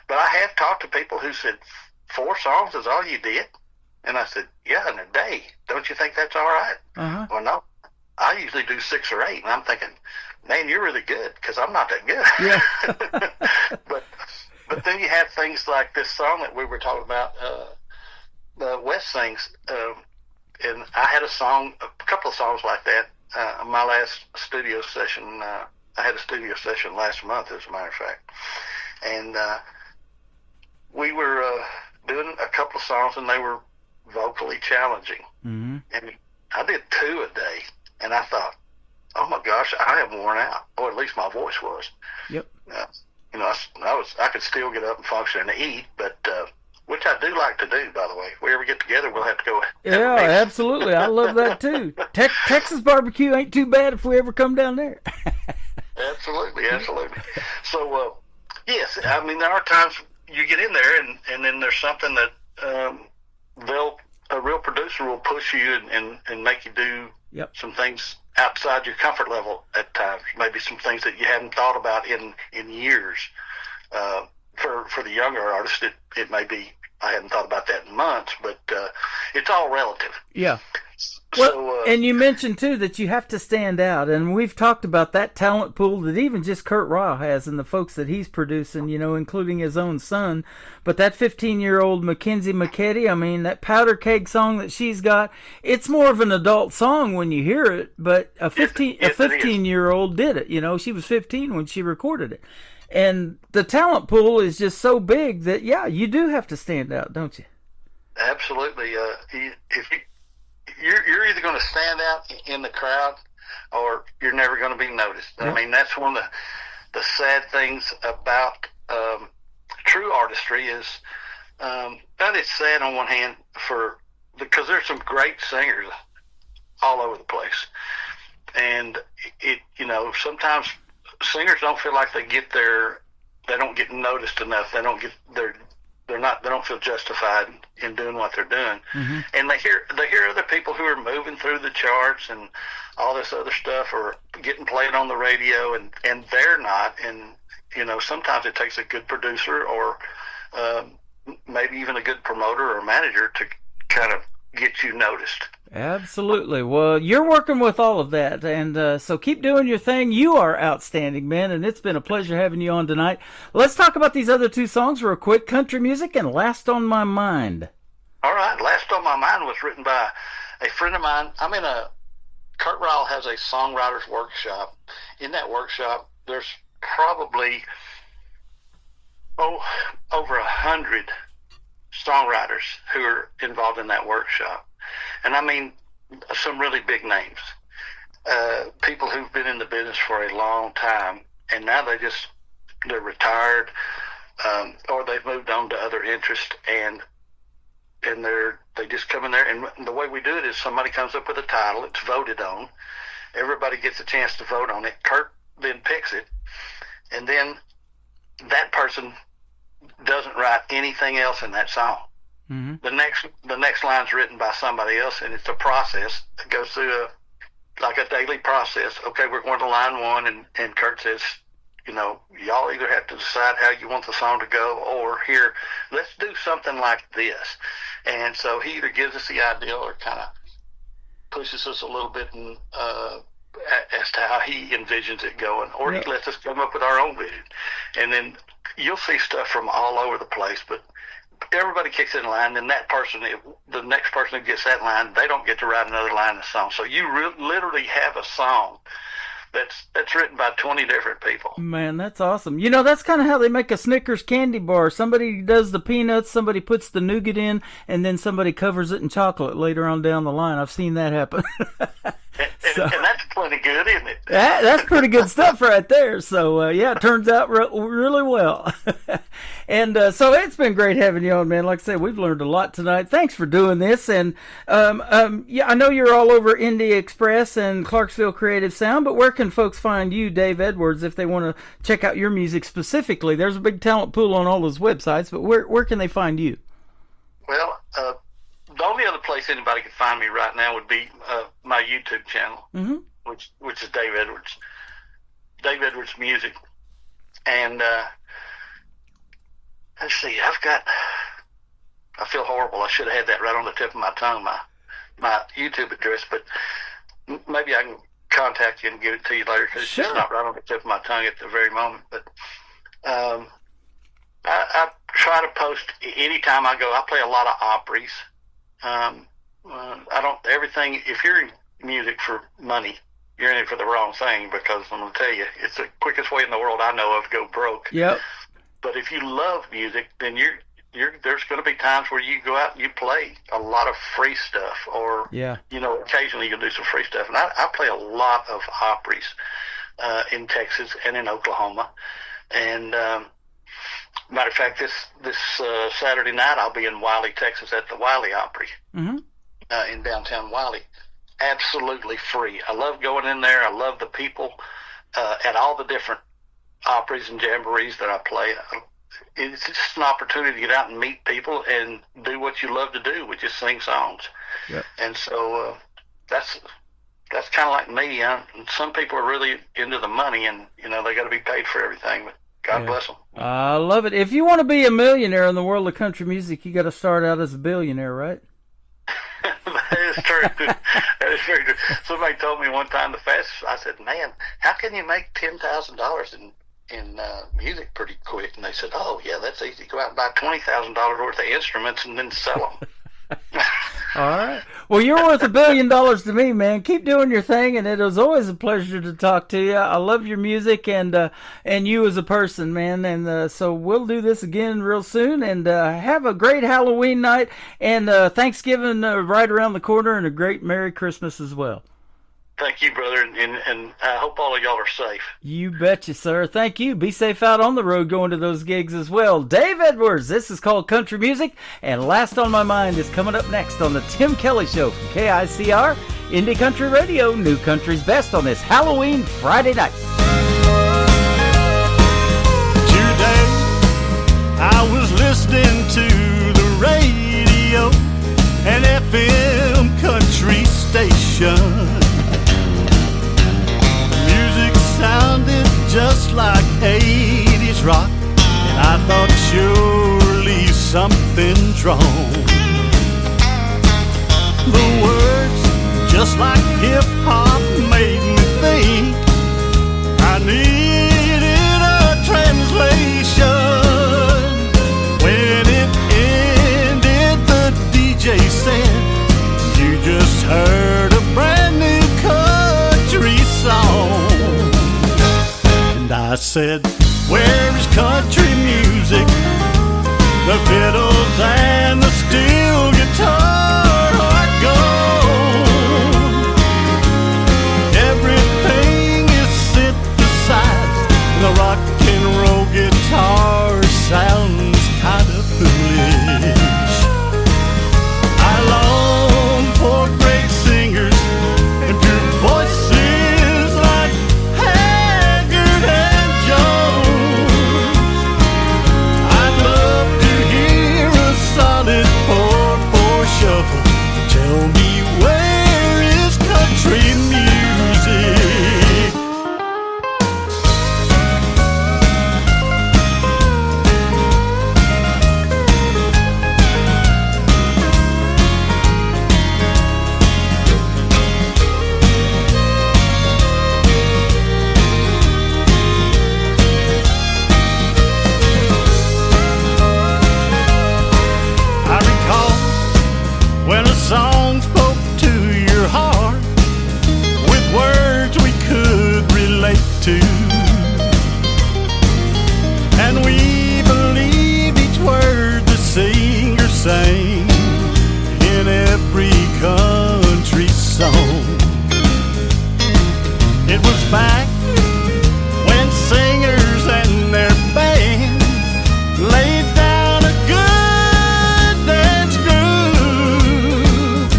But I have talked to people who said 4 songs is all you did, and I said, yeah, in a day. Don't you think that's all right? Uh-huh. Well, no. I usually do 6 or 8, and I'm thinking, man, you're really good, because I'm not that good. Yeah. But then you have things like this song that we were talking about, Wes sings, and I had a couple of songs like that. My last studio session, I had a studio session last month, as a matter of fact, and we were doing a couple of songs, and they were vocally challenging. Mm-hmm. And I did 2 a day, and I thought, oh my gosh, I am worn out, or at least my voice was. Yep. You know, I could still get up and function and eat, but which I do like to do, by the way. If we ever get together, we'll have to go. Yeah, absolutely. I love that too. Texas barbecue ain't too bad if we ever come down there. Absolutely. So, yes, I mean, there are times you get in there, and then there's something that a real producer will push you and make you do some things outside your comfort level at times. Maybe some things that you hadn't thought about in years. For the younger artists, it may be, I hadn't thought about that in months, but it's all relative. Yeah. Well, and you mentioned, too, that you have to stand out, and we've talked about that talent pool that even just Kurt Ryle has and the folks that he's producing, you know, including his own son. But that 15-year-old Mackenzie McKetty, I mean, that Powder Keg song that she's got, it's more of an adult song when you hear it, but a 15-year-old did it, you know. She was 15 when she recorded it. And the talent pool is just so big that, yeah, you do have to stand out, don't you? Absolutely. You're either going to stand out in the crowd or you're never going to be noticed. Yeah. I mean, that's one of the sad things about true artistry is that it's sad on one hand because there's some great singers all over the place. And sometimes singers don't feel like they don't get noticed enough. They don't feel justified in doing what they're doing. Mm-hmm. And they hear other people who are moving through the charts and all this other stuff or getting played on the radio and they're not. And, sometimes it takes a good producer or maybe even a good promoter or manager to kind of get you noticed. Absolutely. Well, you're working with all of that, and so keep doing your thing. You are outstanding, man, and it's been a pleasure having you on tonight. Let's talk about these other 2 songs real quick, Country Music and Last on My Mind. All right. Last on My Mind was written by a friend of mine. Kurt Ryle has a songwriter's workshop. In that workshop, there's probably over 100 songwriters who are involved in that workshop. And I mean, some really big names, people who've been in the business for a long time, and now they're retired, or they've moved on to other interests, and they just come in there. And the way we do it is somebody comes up with a title, it's voted on, everybody gets a chance to vote on it. Kurt then picks it, and then that person doesn't write anything else in that song. Mm-hmm. The next line's written by somebody else, and it's a process. It goes through a daily process. Okay, we're going to line 1, and Kurt says, y'all either have to decide how you want the song to go, or here, let's do something like this. And so he either gives us the idea or kind of pushes us a little bit as to how he envisions it going, or he lets us come up with our own vision. And then you'll see stuff from all over the place, but everybody kicks in line, and the next person who gets that line, they don't get to write another line in the song. So you literally have a song that's written by 20 different people. Man, that's awesome. That's kind of how they make a Snickers candy bar. Somebody does the peanuts, somebody puts the nougat in, and then somebody covers it in chocolate later on down the line. I've seen that happen. And that's plenty good, isn't it? That's pretty good stuff right there. So, it turns out really well. And so it's been great having you on, man. Like I said, we've learned a lot tonight. Thanks for doing this. And, I know you're all over Indie Express and Clarksville Creative Sound, but where can folks find you, Dave Edwards, if they want to check out your music specifically? There's a big talent pool on all those websites, but where can they find you? Well, the only other place anybody can find me right now would be my YouTube channel, mm-hmm. which is Dave Edwards. Dave Edwards Music. And let's see, I feel horrible. I should have had that right on the tip of my tongue, my YouTube address, but maybe I can contact you and give it to you later, because Sure. It's not right on the tip of my tongue at the very moment. But I try to post anytime I go. I play a lot of Opries. If you're in music for money, you're in it for the wrong thing, because I'm going to tell you, it's the quickest way in the world I know of to go broke. Yep. But if you love music, then there's going to be times where you go out and you play a lot of free stuff, or Yeah. occasionally you'll do some free stuff. And I play a lot of Opries in Texas and in Oklahoma. And matter of fact, this Saturday night I'll be in Wiley, Texas, at the Wiley Opry in downtown Wiley. Absolutely free. I love going in there. I love the people at all the different Opries and jamborees that I play. It's just an opportunity to get out and meet people and do what you love to do, which is sing songs. Yep. And so that's kind of like me. Some people are really into the money, and they got to be paid for everything. But God bless them. I love it. If you want to be a millionaire in the world of country music, you got to start out as a billionaire, right? That is true. That is very true. Somebody told me one time the fastest. I said, "Man, how can you make $10,000 in music pretty quick?" And they said, "Oh yeah, that's easy. Go out and buy $20,000 worth of instruments and then sell them." All right. Well, you're worth $1 billion to me, man. Keep doing your thing, and it was always a pleasure to talk to you. I love your music and you as a person, man. And so we'll do this again real soon. And have a great Halloween night and Thanksgiving right around the corner, and a great Merry Christmas as well. Thank you, brother, and I hope all of y'all are safe. You betcha, sir. Thank you. Be safe out on the road going to those gigs as well. Dave Edwards, this is called Country Music, and Last on My Mind is coming up next on the Tim Kelly Show from KICR, Indie Country Radio, New Country's Best on this Halloween Friday night. Today, I was listening to the radio, an FM country station. Sounded just like 80s rock, and I thought surely something's wrong. The words, just like hip-hop, made me think I needed a translation. When it ended, the DJ said, "You just heard a brand new country song." I said, "Where is country music? The fiddles and the steel guitar are gone. Everything is synthesized. The rock and roll guitar sounds kind of foolish. I long for great singers and pure voices like Haggard and Jones. I'd love to hear a solid 4/4 shuffle. Tell me, where is country music?" I recall when a song spoke to your heart with words we could relate to, and we believed each word the singer sang in every country song. It was back when singers and their band laid down a good dance groove.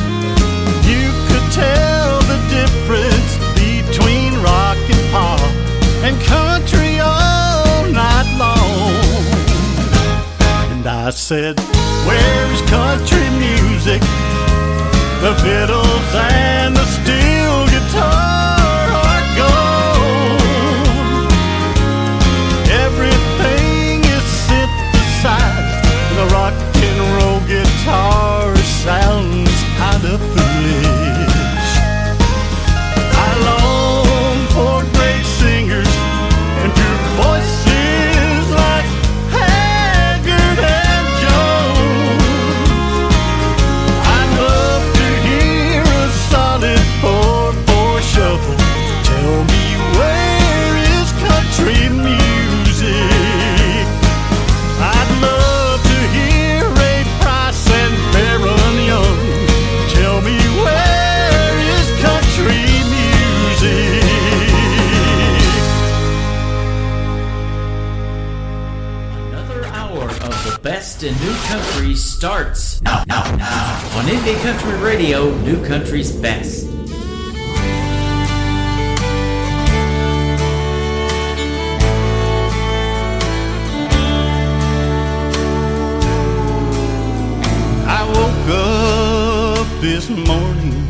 You could tell the difference between rock and pop and country all night long. And I said, "Where is country music? The fiddles and the steel guitar are gone. Everything is synthesized. The rock and roll guitar sounds kind of foolish. I long for great singers and pure voices like Haggard and Jones. I'd love to hear a solid 4/4 shuffle. The best in new country starts now. On Indie Country Radio, New Country's Best. I woke up this morning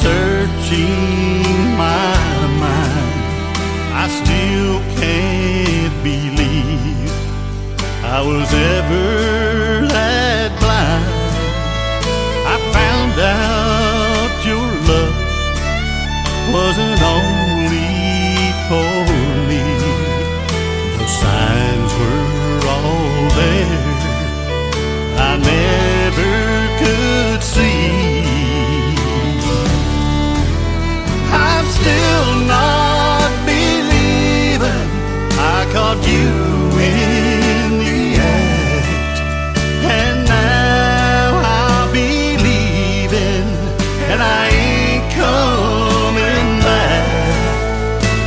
searching my mind. I still can't believe I was ever that blind. I found out your love wasn't only for me. The signs were all there I never could see. I'm still not believing I caught you in the act, and now I'm believing, and I ain't coming back.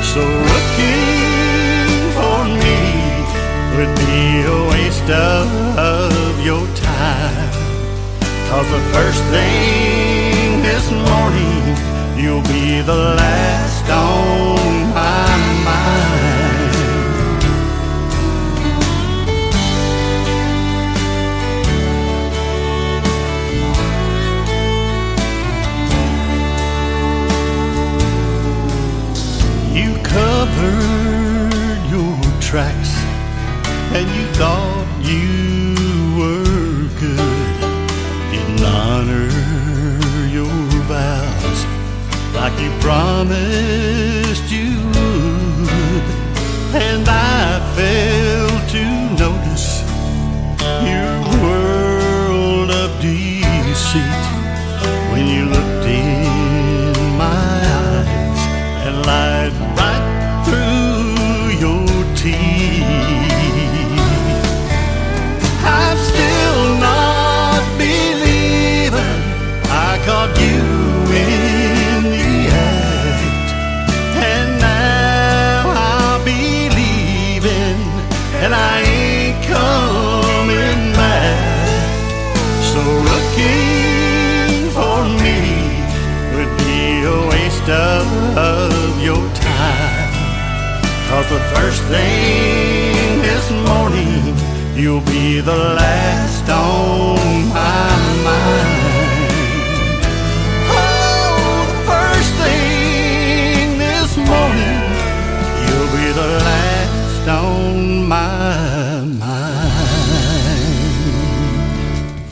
So looking for me would be a waste of your time, 'cause the first thing this morning you'll be the last on my mind. You covered your tracks and you thought you were good, didn't honor your vows like you promised you would. And I failed to notice your world of deceit when you looked in my eyes and lied right through your teeth. I'm still not believing I caught you in the act, and now I'm believing, and I ain't coming back. So looking for me would be a waste of your time, 'cause the first thing this morning you'll be the last on my mind. Oh, the first thing this morning you'll be the last on my mind.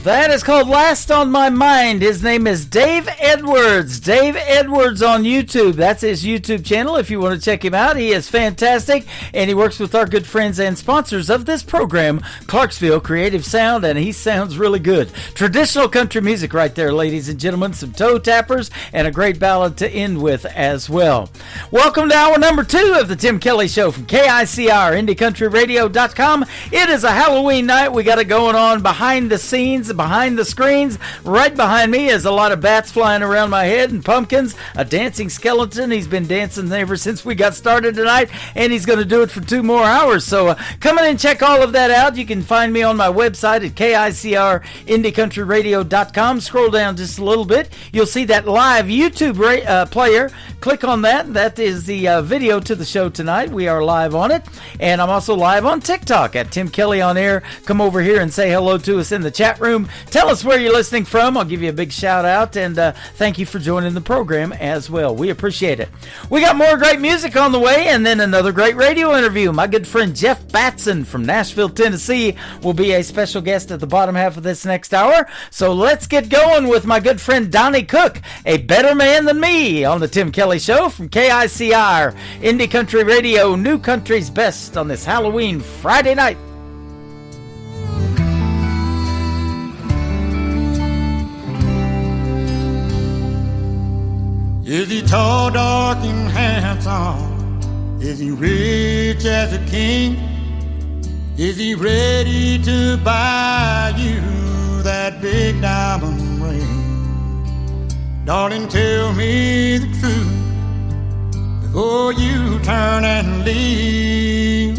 That is called Last on My Mind. His name is Dave Edwards. Dave Edwards on YouTube. That's his YouTube channel if you want to check him out. He is fantastic, and he works with our good friends and sponsors of this program, Clarksville Creative Sound, and he sounds really good. Traditional country music right there, ladies and gentlemen. Some toe tappers and a great ballad to end with as well. Welcome to hour number 2 of the Tim Kelly Show from KICR, IndieCountryRadio.com. It is a Halloween night. We got it going on behind the scenes, behind the screens. Right behind me is a lot of bats flying around my head and pumpkins, a dancing skeleton. He's been dancing ever since we got started tonight, and he's going to do it for 2 more hours. So come in and check all of that out. You can find me on my website at KICR, IndieCountryRadio.com. Scroll down just a little bit. You'll see that live YouTube player. Click on that. That is the video to the show tonight. We are live on it, and I'm also live on TikTok at Tim Kelly on Air. Come over here and say hello to us in the chat room. Tell us where you're listening from. I'll give you a big shout out, and thank you for joining the program as well. We appreciate it. We got more great music on the way, and then another great radio interview. My good friend Jeff Batson from Nashville, Tennessee will be a special guest at the bottom half of this next hour. So let's get going with my good friend Donnie Cook, a better man than me, on the Tim Kelly Show from KICR, Indie Country Radio, New Country's Best, on this Halloween Friday night. Is he tall, dark, and handsome? Is he rich as a king? Is he ready to buy you that big diamond ring? Darling, tell me the truth before you turn and leave.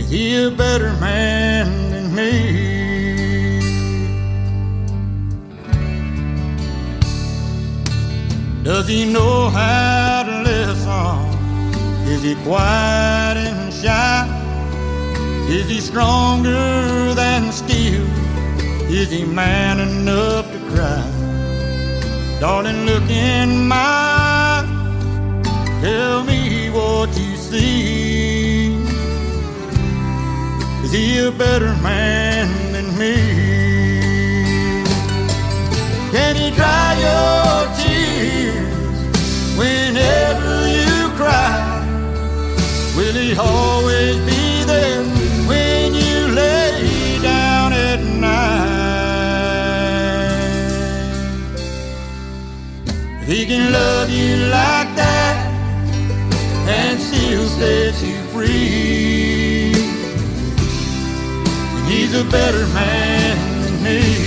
Is he a better man than me? Does he know how to listen? Is he quiet and shy? Is he stronger than steel? Is he man enough to cry? Darling, look in my eyes. Tell me what you see. Is he a better man than me? Can he dry your tears whenever you cry? Will he always be there when you lay down at night? If he can love you like that and still set you free, then he's a better man than me.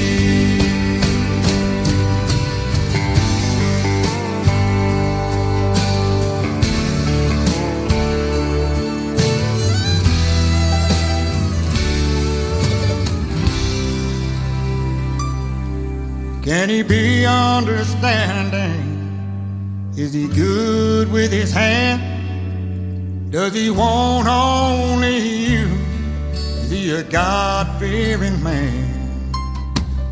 Can he be understanding? Is he good with his hand? Does he want only you? Is he a God-fearing man?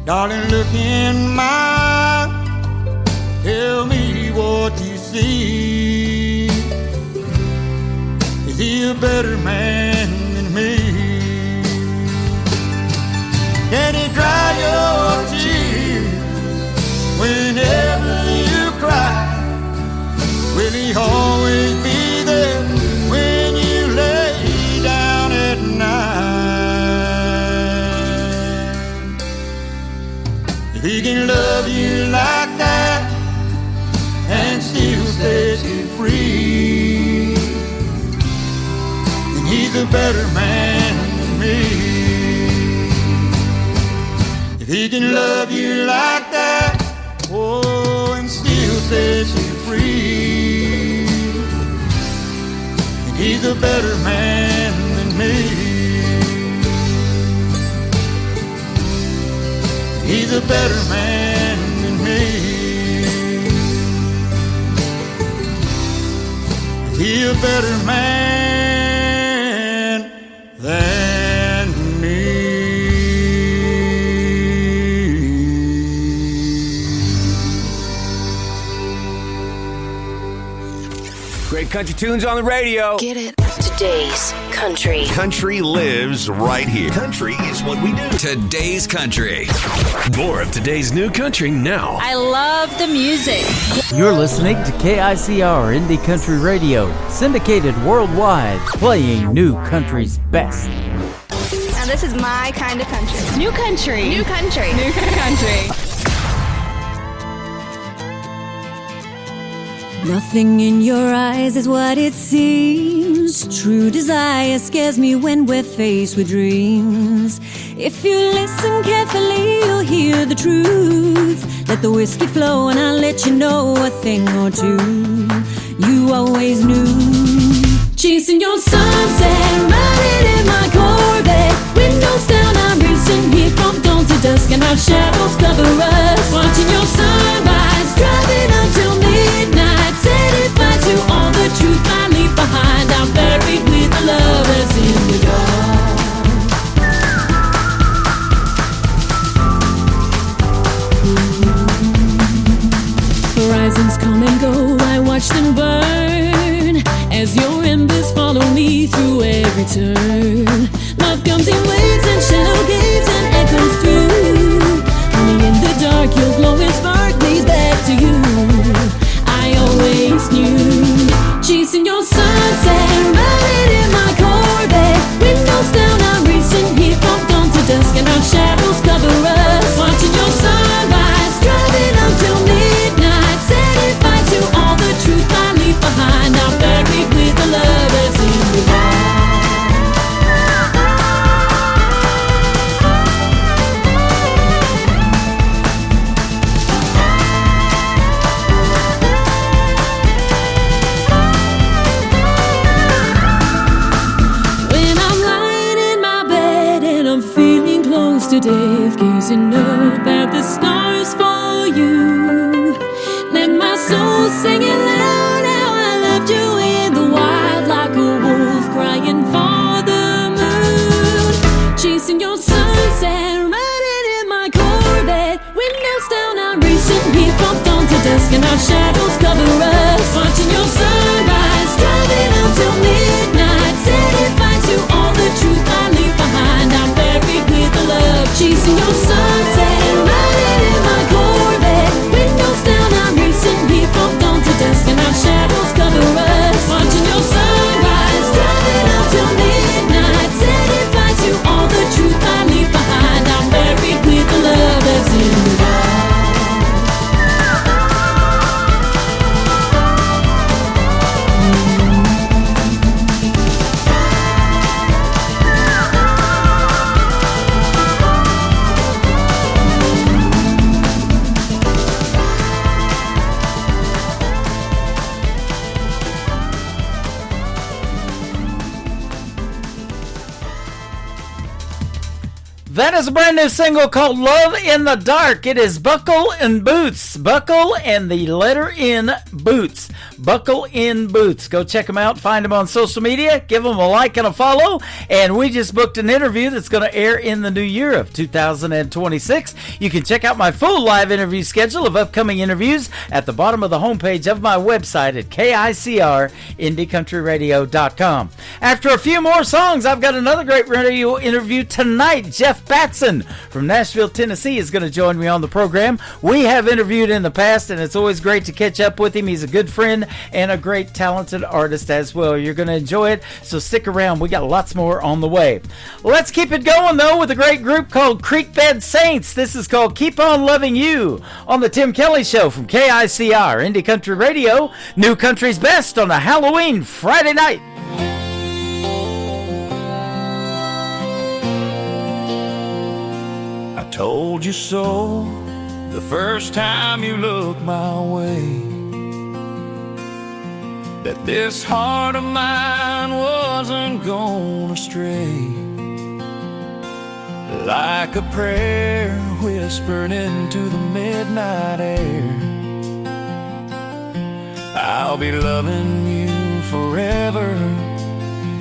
Darling, look in my eyes. Tell me what you see. Is he a better man than me? Can he dry your tears whenever you cry? Will he always be there when you lay down at night? If he can love you like that and still set you free, then he's a better man than me. If he can love you like that, oh, and still set you free, and he's a better man than me. He's a better man than me. He's a better man than me. Great country tunes on the radio. Get it? Today's country. Country lives right here. Country is what we do. Today's country. More of today's new country now. I love the music. You're listening to KICR Indie Country Radio, syndicated worldwide, playing new country's best. Now this is my kind of country. New country. New country. New country. Nothing in your eyes is what it seems. True desire scares me when we're faced with dreams. If you listen carefully, you'll hear the truth. Let the whiskey flow and I'll let you know a thing or two you always knew. Chasing your sunset, riding in my Corvette. Windows down, I'm racing here from dawn to dusk, and our shadows cover us. Watching your sunrise, driving until midnight. Setting fire to all the truth I leave behind. I'm buried with the lovers in the dark. Horizons come and go, I watch them burn as your embers follow me through every turn. Love comes in waves and shallow gates and echoes through. Only in the dark your glowing spark leads back to you. I always knew. Chasing your sunset, riding in my Corvette. Windows down, I'm racing here from dawn to dusk, and our shadows cover us. Watching your sunrise, driving until midnight. Setting fire to all the truth I leave behind. I'm buried with the lovers in the dark. close to death, gazing up at the stars for you. Let my soul sing it loud how I loved you in the wild, like a wolf crying for the moon. Chasing your sunset, riding in my Corvette, windows down, I'm racing here from dawn to dusk, and our shadows cover us. Watching your sunrise, driving until midnight, setting fire to all the truth I leave behind. I'm buried with the love, chasing your sunset, riding in my Corvette, windows down, I'm racing here from dawn to dusk, and our shadows cover us. Watching your sunrise, driving until midnight, setting fire to all the truth I leave behind. I'm buried with the love that's in the dark. That is a brand new single called Love in the Dark. It is Buckle and Boots. Buckle and the letter N, Boots. Buckle in Boots. Go check them out. Find them on social media. Give them a like and a follow. And we just booked an interview that's going to air in the new year of 2026. You can check out my full live interview schedule of upcoming interviews at the bottom of the homepage of my website at KICR-IndieCountryRadio.com. After a few more songs, I've got another great radio interview tonight. Jeff Batson from Nashville, Tennessee is going to join me on the program. We have interviewed in the past, and it's always great to catch up with him. He's a good friend and a great talented artist as well. You're going to enjoy it, so stick around. We got lots more on the way. Let's keep it going, though, with a great group called Creekbed Saints. This is called Keep On Loving You on the Tim Kelly Show from KICR, Indie Country Radio, New Country's Best on a Halloween Friday night. Told you so the first time you looked my way, that this heart of mine wasn't gonna stray. Like a prayer whispered into the midnight air, I'll be loving you forever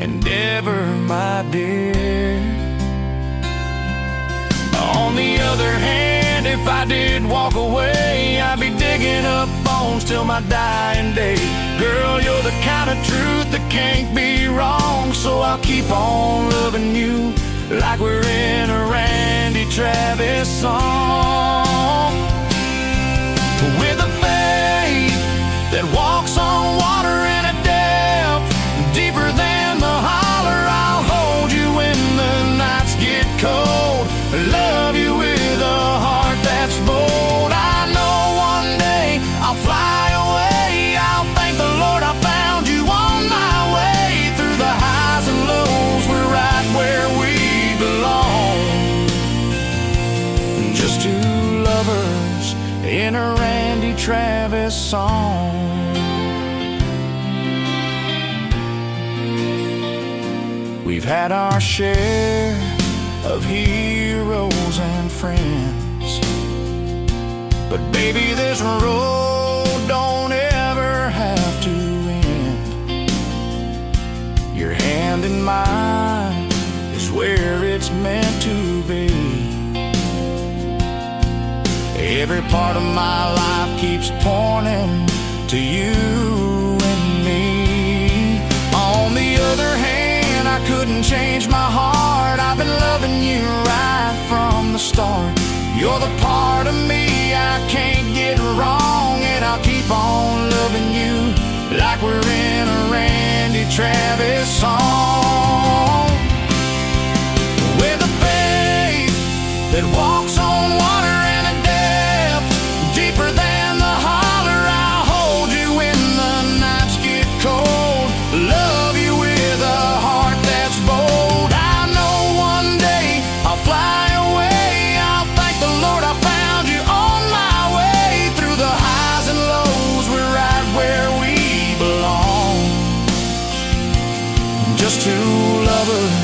and ever, my dear. On the other hand, if I did walk away, I'd be digging up bones till my dying day. Girl, you're the kind of truth that can't be wrong, so I'll keep on loving you like we're in a Randy Travis song. With a faith that walks on water in a depth deeper than the holler, I'll hold you when the nights get cold. Love you with a heart that's bold. I know one day I'll fly away. I'll thank the Lord I found you on my way. Through the highs and lows, we're right where we belong. Just two lovers in a Randy Travis song. We've had our share of heroes and friends, but baby, this road don't ever have to end. Your hand in mine is where it's meant to be. Every part of my life keeps pointing to you and me. On the other hand, I couldn't change my heart. I've been loving you right from the start. You're the part of me I can't get wrong, and I'll keep on loving you like we're in a Randy Travis song. With a faith that walks on water in a depth deeper than the holler, I'll hold you when the nights get cold. Love you with a heart that's bold. I know one day I'll fly away. I'll thank the Lord I found you on my way. Through the highs and lows, we're right where we belong. Just two lovers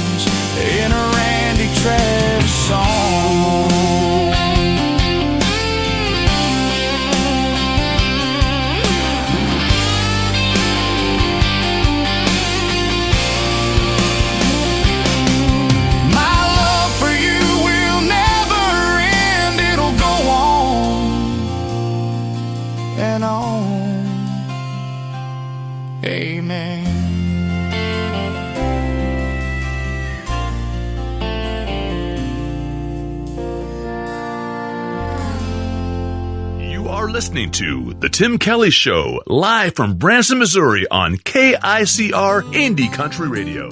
are listening to The Tim Kelly Show, live from Branson, Missouri on KICR Indie Country Radio.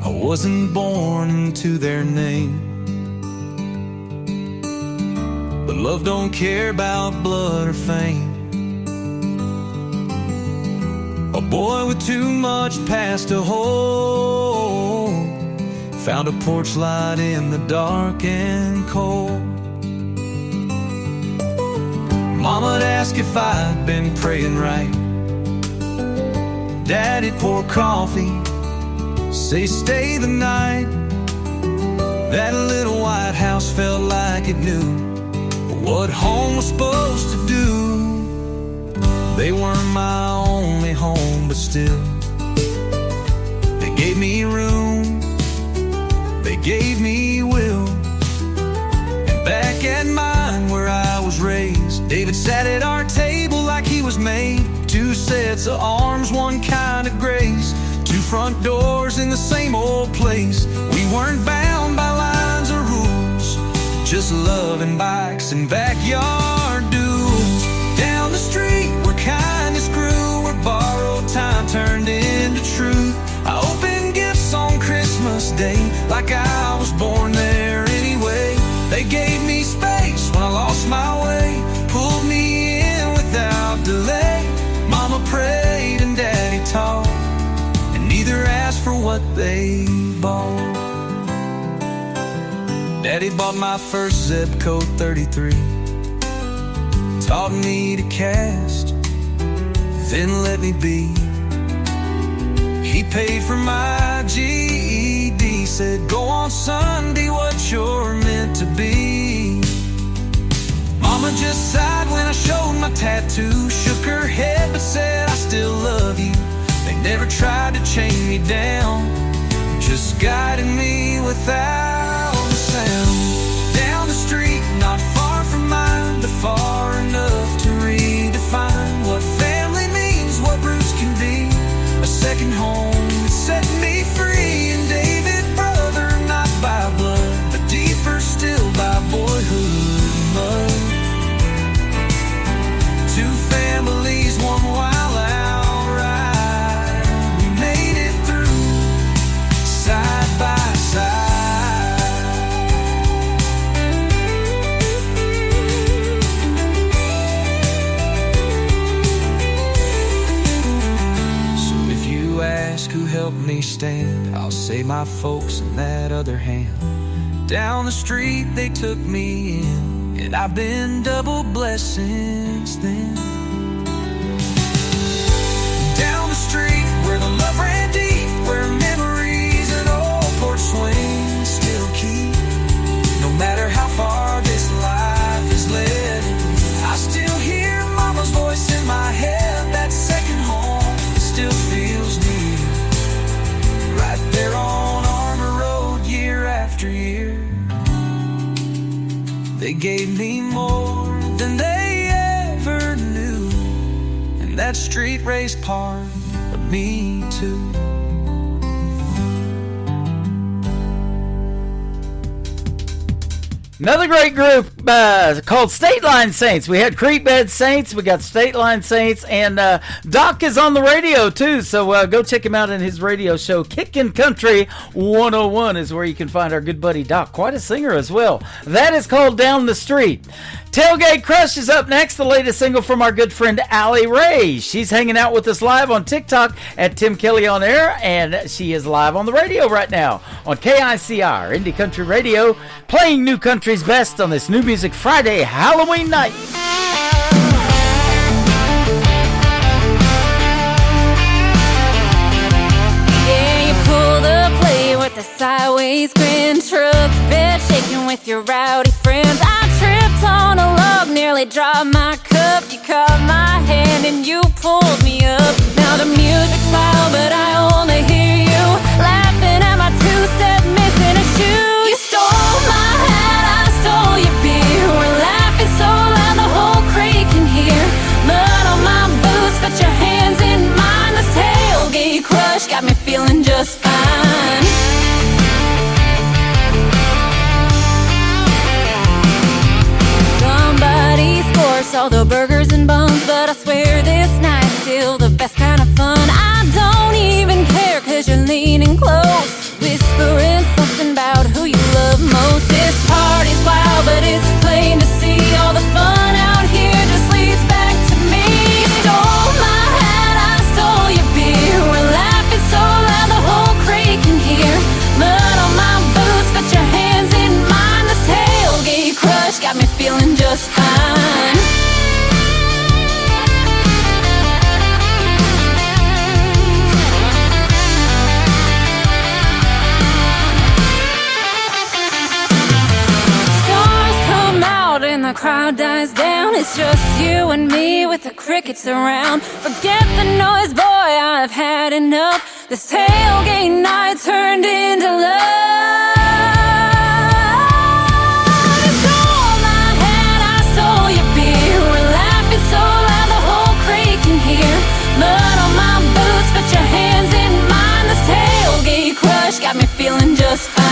I wasn't born into their name, but love don't care about blood or fame. A boy with too much past to hold found a porch light in the dark and cold. Mama'd ask if I'd been praying right. Daddy'd pour coffee, say stay the night. That little white house felt like it knew what home was supposed to do. They weren't my only home, but still they gave me room, they gave me will. And back at mine where I was raised, David sat at our table like he was made. Two sets of arms, one kind of grace. Two front doors in the same old place. We weren't bound by lines or rules, just love and bikes and backyard duels. Down the street where kindness grew, where borrowed time turned into truth. I opened gifts on Christmas Day like I was born there anyway. They gave me space when I lost my way, pulled me in without delay. Mama prayed and Daddy taught, and neither asked for what they bought. Daddy bought my first Zebco 33, taught me to cast, then let me be. He paid for my GED, said go on son, be what you're meant to be. Mama just sighed when I showed my tattoo, shook her head but said I still love you. They never tried to chain me down, just guided me without a sound. Down the street, not far from mine, but far enough to redefine what family means, what roots can be. A second home that set me free. And David, brother, not by blood, but deeper still by boyhood mud. Two families, one wild out ride. We made it through, side by side. Who helped me stand? I'll say my folks and that other hand. Down the street they took me in, and I've been double blessed since then. Down the street where the love ran deep, where memories and old porch swings still keep. No matter how far this life has led, I still hear Mama's voice in my head. That second home, it still feels near. Right there on Armour Road, year after year. They gave me more than they ever knew, and that street raised part of me too. Another great group called State Line Saints. We had Creek Bed Saints, we got State Line Saints, and Doc is on the radio too, so go check him out in his radio show. Kickin' Country 101 is where you can find our good buddy Doc, quite a singer as well. That is called Down the Street. Tailgate Crush is up next, the latest single from our good friend Allie Ray. She's hanging out with us live on TikTok at Tim Kelly On Air, and she is live on the radio right now on KICR, Indie Country Radio, playing new country's best on this New Music Friday Halloween night. Yeah, you pull the plate with the sideways grin, truck bed shaking with your rowdy friends. I tripped on a log, nearly dropped my cup. You caught my hand and you pulled me up. Now the music's loud, but I only hear you laughing at my two-step, missing a shoe. You stole my hat, I stole your beer. We're laughing so loud the whole crate can hear. Mud on my boots, got your hands in mine. This tailgate crush got me feeling just miss all the burgers and buns, but I swear this night's still the best kind of fun. I don't even care, cause you're leaning close, whispering something about who you love most. This party's wild, but it's plain to see all the fun out here just leads back to me. You stole my hat, I stole your beer. We're laughing so loud the whole crate can hear. Mud on my boots, put your hands in mine. This tailgate crush got me feeling just fine. The crowd dies down, it's just you and me with the crickets around. Forget the noise, boy, I've had enough. This tailgate night turned into love. You stole my hat, I stole your beer. We're laughing so loud the whole crate can hear. Mud on my boots, put your hands in mine. This tailgate crush got me feeling just fine.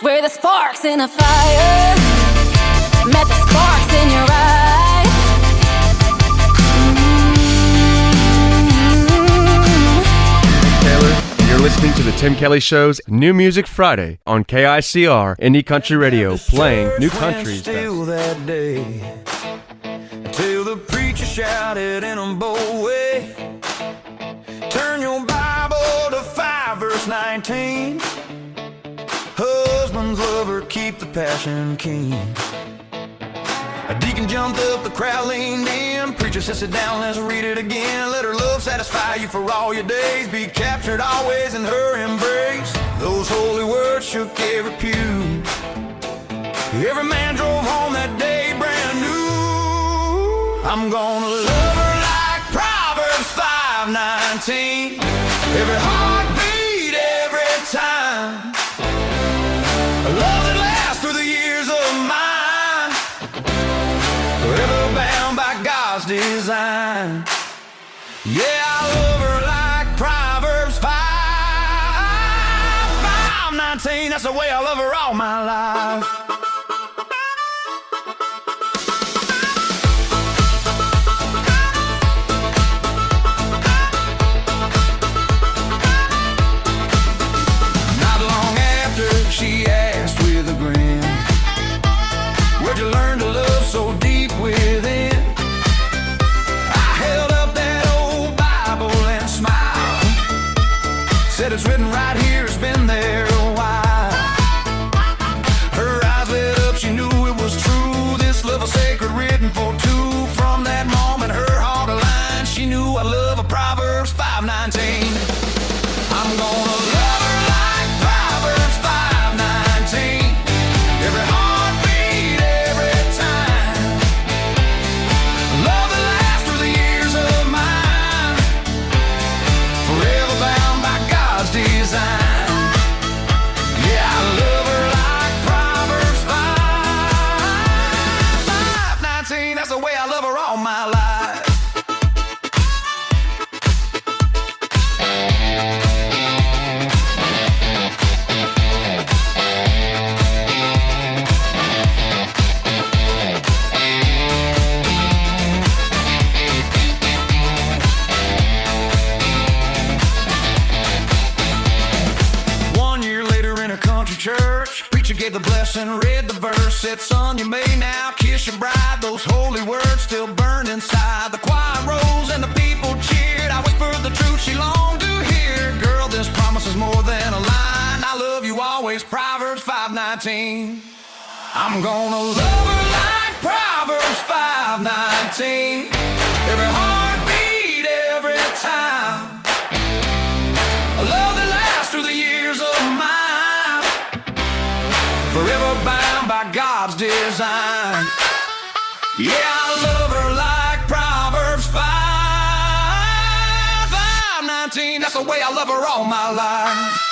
Where the sparks in a fire met the sparks in your eyes. Taylor, you're listening to the Tim Kelly Show's New Music Friday on KICR Indie Country Radio, playing new countries. Still that day, till the preacher shouted in a bold way, turn your Bible to 5 verse 19. Husbands love her, keep the passion keen. A deacon jumped up, the crowd leaned in. Preacher said, sit down, let's read it again. Let her love satisfy you for all your days. Be captured always in her embrace. Those holy words shook every pew. Every man drove home that day brand new. I'm gonna love her like Proverbs 5:19. Every heartbeat, every time. A love that lasts through the years of mine, forever bound by God's design. Yeah, I love her like Proverbs 5:19. That's the way I love her all my life. Not long after she asked with a grin, where'd you learn to love so deep within? I held up that old Bible and smiled, said it's written right here, it's been there a while. Her eyes lit up, she knew it was true. This love was sacred, written for two. From that moment, her heart aligned. She knew I love a Proverbs 5:19. I'm gonna love her like Proverbs 5:19. Every heartbeat, every time. Love that lasts through the years of mine, forever bound by God's design. Yeah, I love her like Proverbs 5:19. That's the way I love her all my life. Church, preacher gave the blessing, read the verse, said, son, you may now kiss your bride. Those holy words still burned inside. The choir rose and the people cheered. I whispered the truth she longed to hear. Girl, this promise is more than a line. I love you always, Proverbs 5:19. I'm gonna love her like Proverbs 5:19. Every heartbeat, every time. A love that lasts through the years of mine, forever bound by God's design. Yeah, I love her like Proverbs 5:19. That's the way I love her all my life.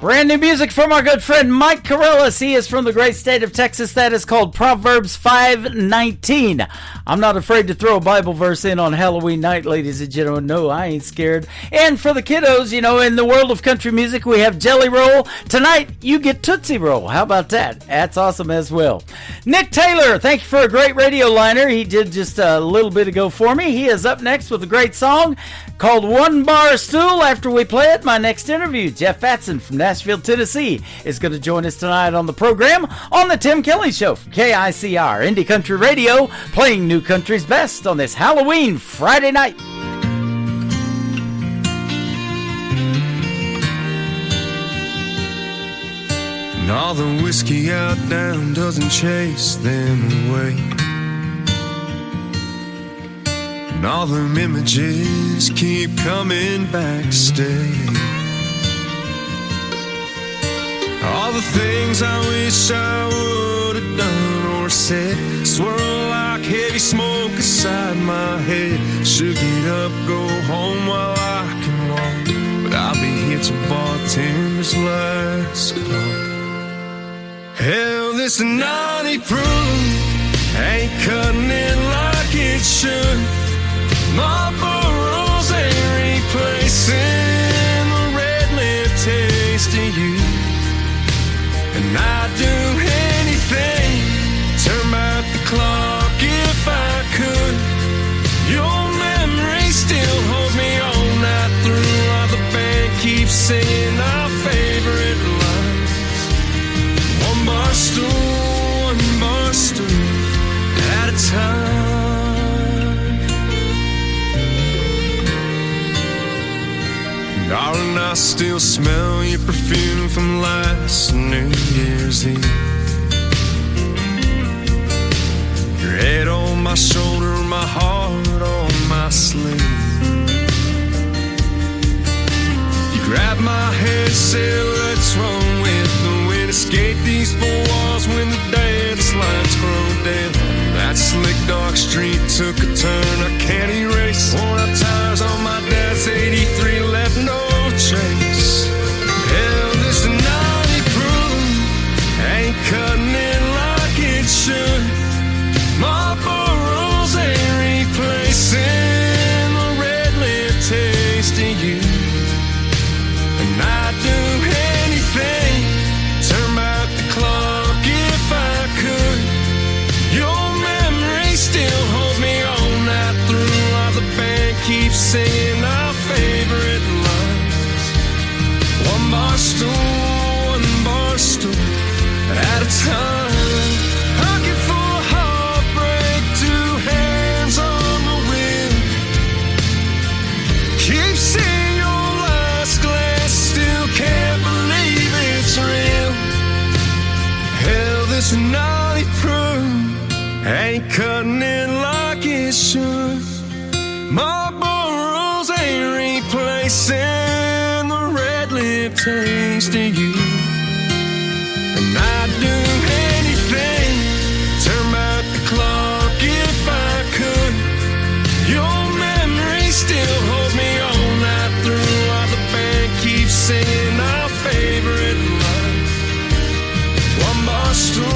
Brand new music from our good friend Mike Corellis. He is from the great state of Texas. That is called Proverbs 5:19. I'm not afraid to throw a Bible verse in on Halloween night, ladies and gentlemen. No, I ain't scared. And for the kiddos, you know, in the world of country music, we have Jelly Roll. Tonight, you get Tootsie Roll. How about that? That's awesome as well. Nick Taylor, thank you for a great radio liner. He did just a little bit ago for me. He is up next with a great song called One Bar Stool. After we play it, my next interview, Jeff Batson from Nashville, Tennessee, is going to join us tonight on the program on the Tim Kelly Show from KICR Indie Country Radio, playing new country's best on this Halloween Friday night. And all the whiskey out down doesn't chase them away. And all them images keep coming back to stay. All the things I wish I would have done or said swirl like heavy smoke inside my head. Should get up, go home while I can walk, but I'll be here till bartender's last call. Hell, this naughty proof ain't cutting it like it should. Marlboro's ain't replacing the red lip taste of you. And I'd do anything, turn back the clock if I could. Your memory still holds me all night through, while the band keeps singing our favorite lines. One bar stool at a time. Darling, I still smell your perfume from last New Year's Eve. Your head on my shoulder, my heart on my sleeve. You grabbed my head, said let's run with the wind. Escape these four walls when the dance lights grow dim. That slick dark street took a turn I can't erase. Worn out tires on my dad's 83 left no trace. Hell, this naughty proof ain't cutting it like it should. Marlboro's ain't replacing the red lip taste of you. And I'd do anything, turn back the clock if I could. Your memory still holds me all night through, while the band keeps singing our favorite lines. One bar stool at a time. Hugging for heartbreak, two hands on the wheel. Keep seeing your last glass, still can't believe it's real. Hell, this naughty proof ain't cutting it like it should. Marlboro's ain't replacing the red lip taste of you. And I'd do anything, turn back the clock if I could. Your memory still holds me all night through, while the band keeps singing our favorite line. One bar stool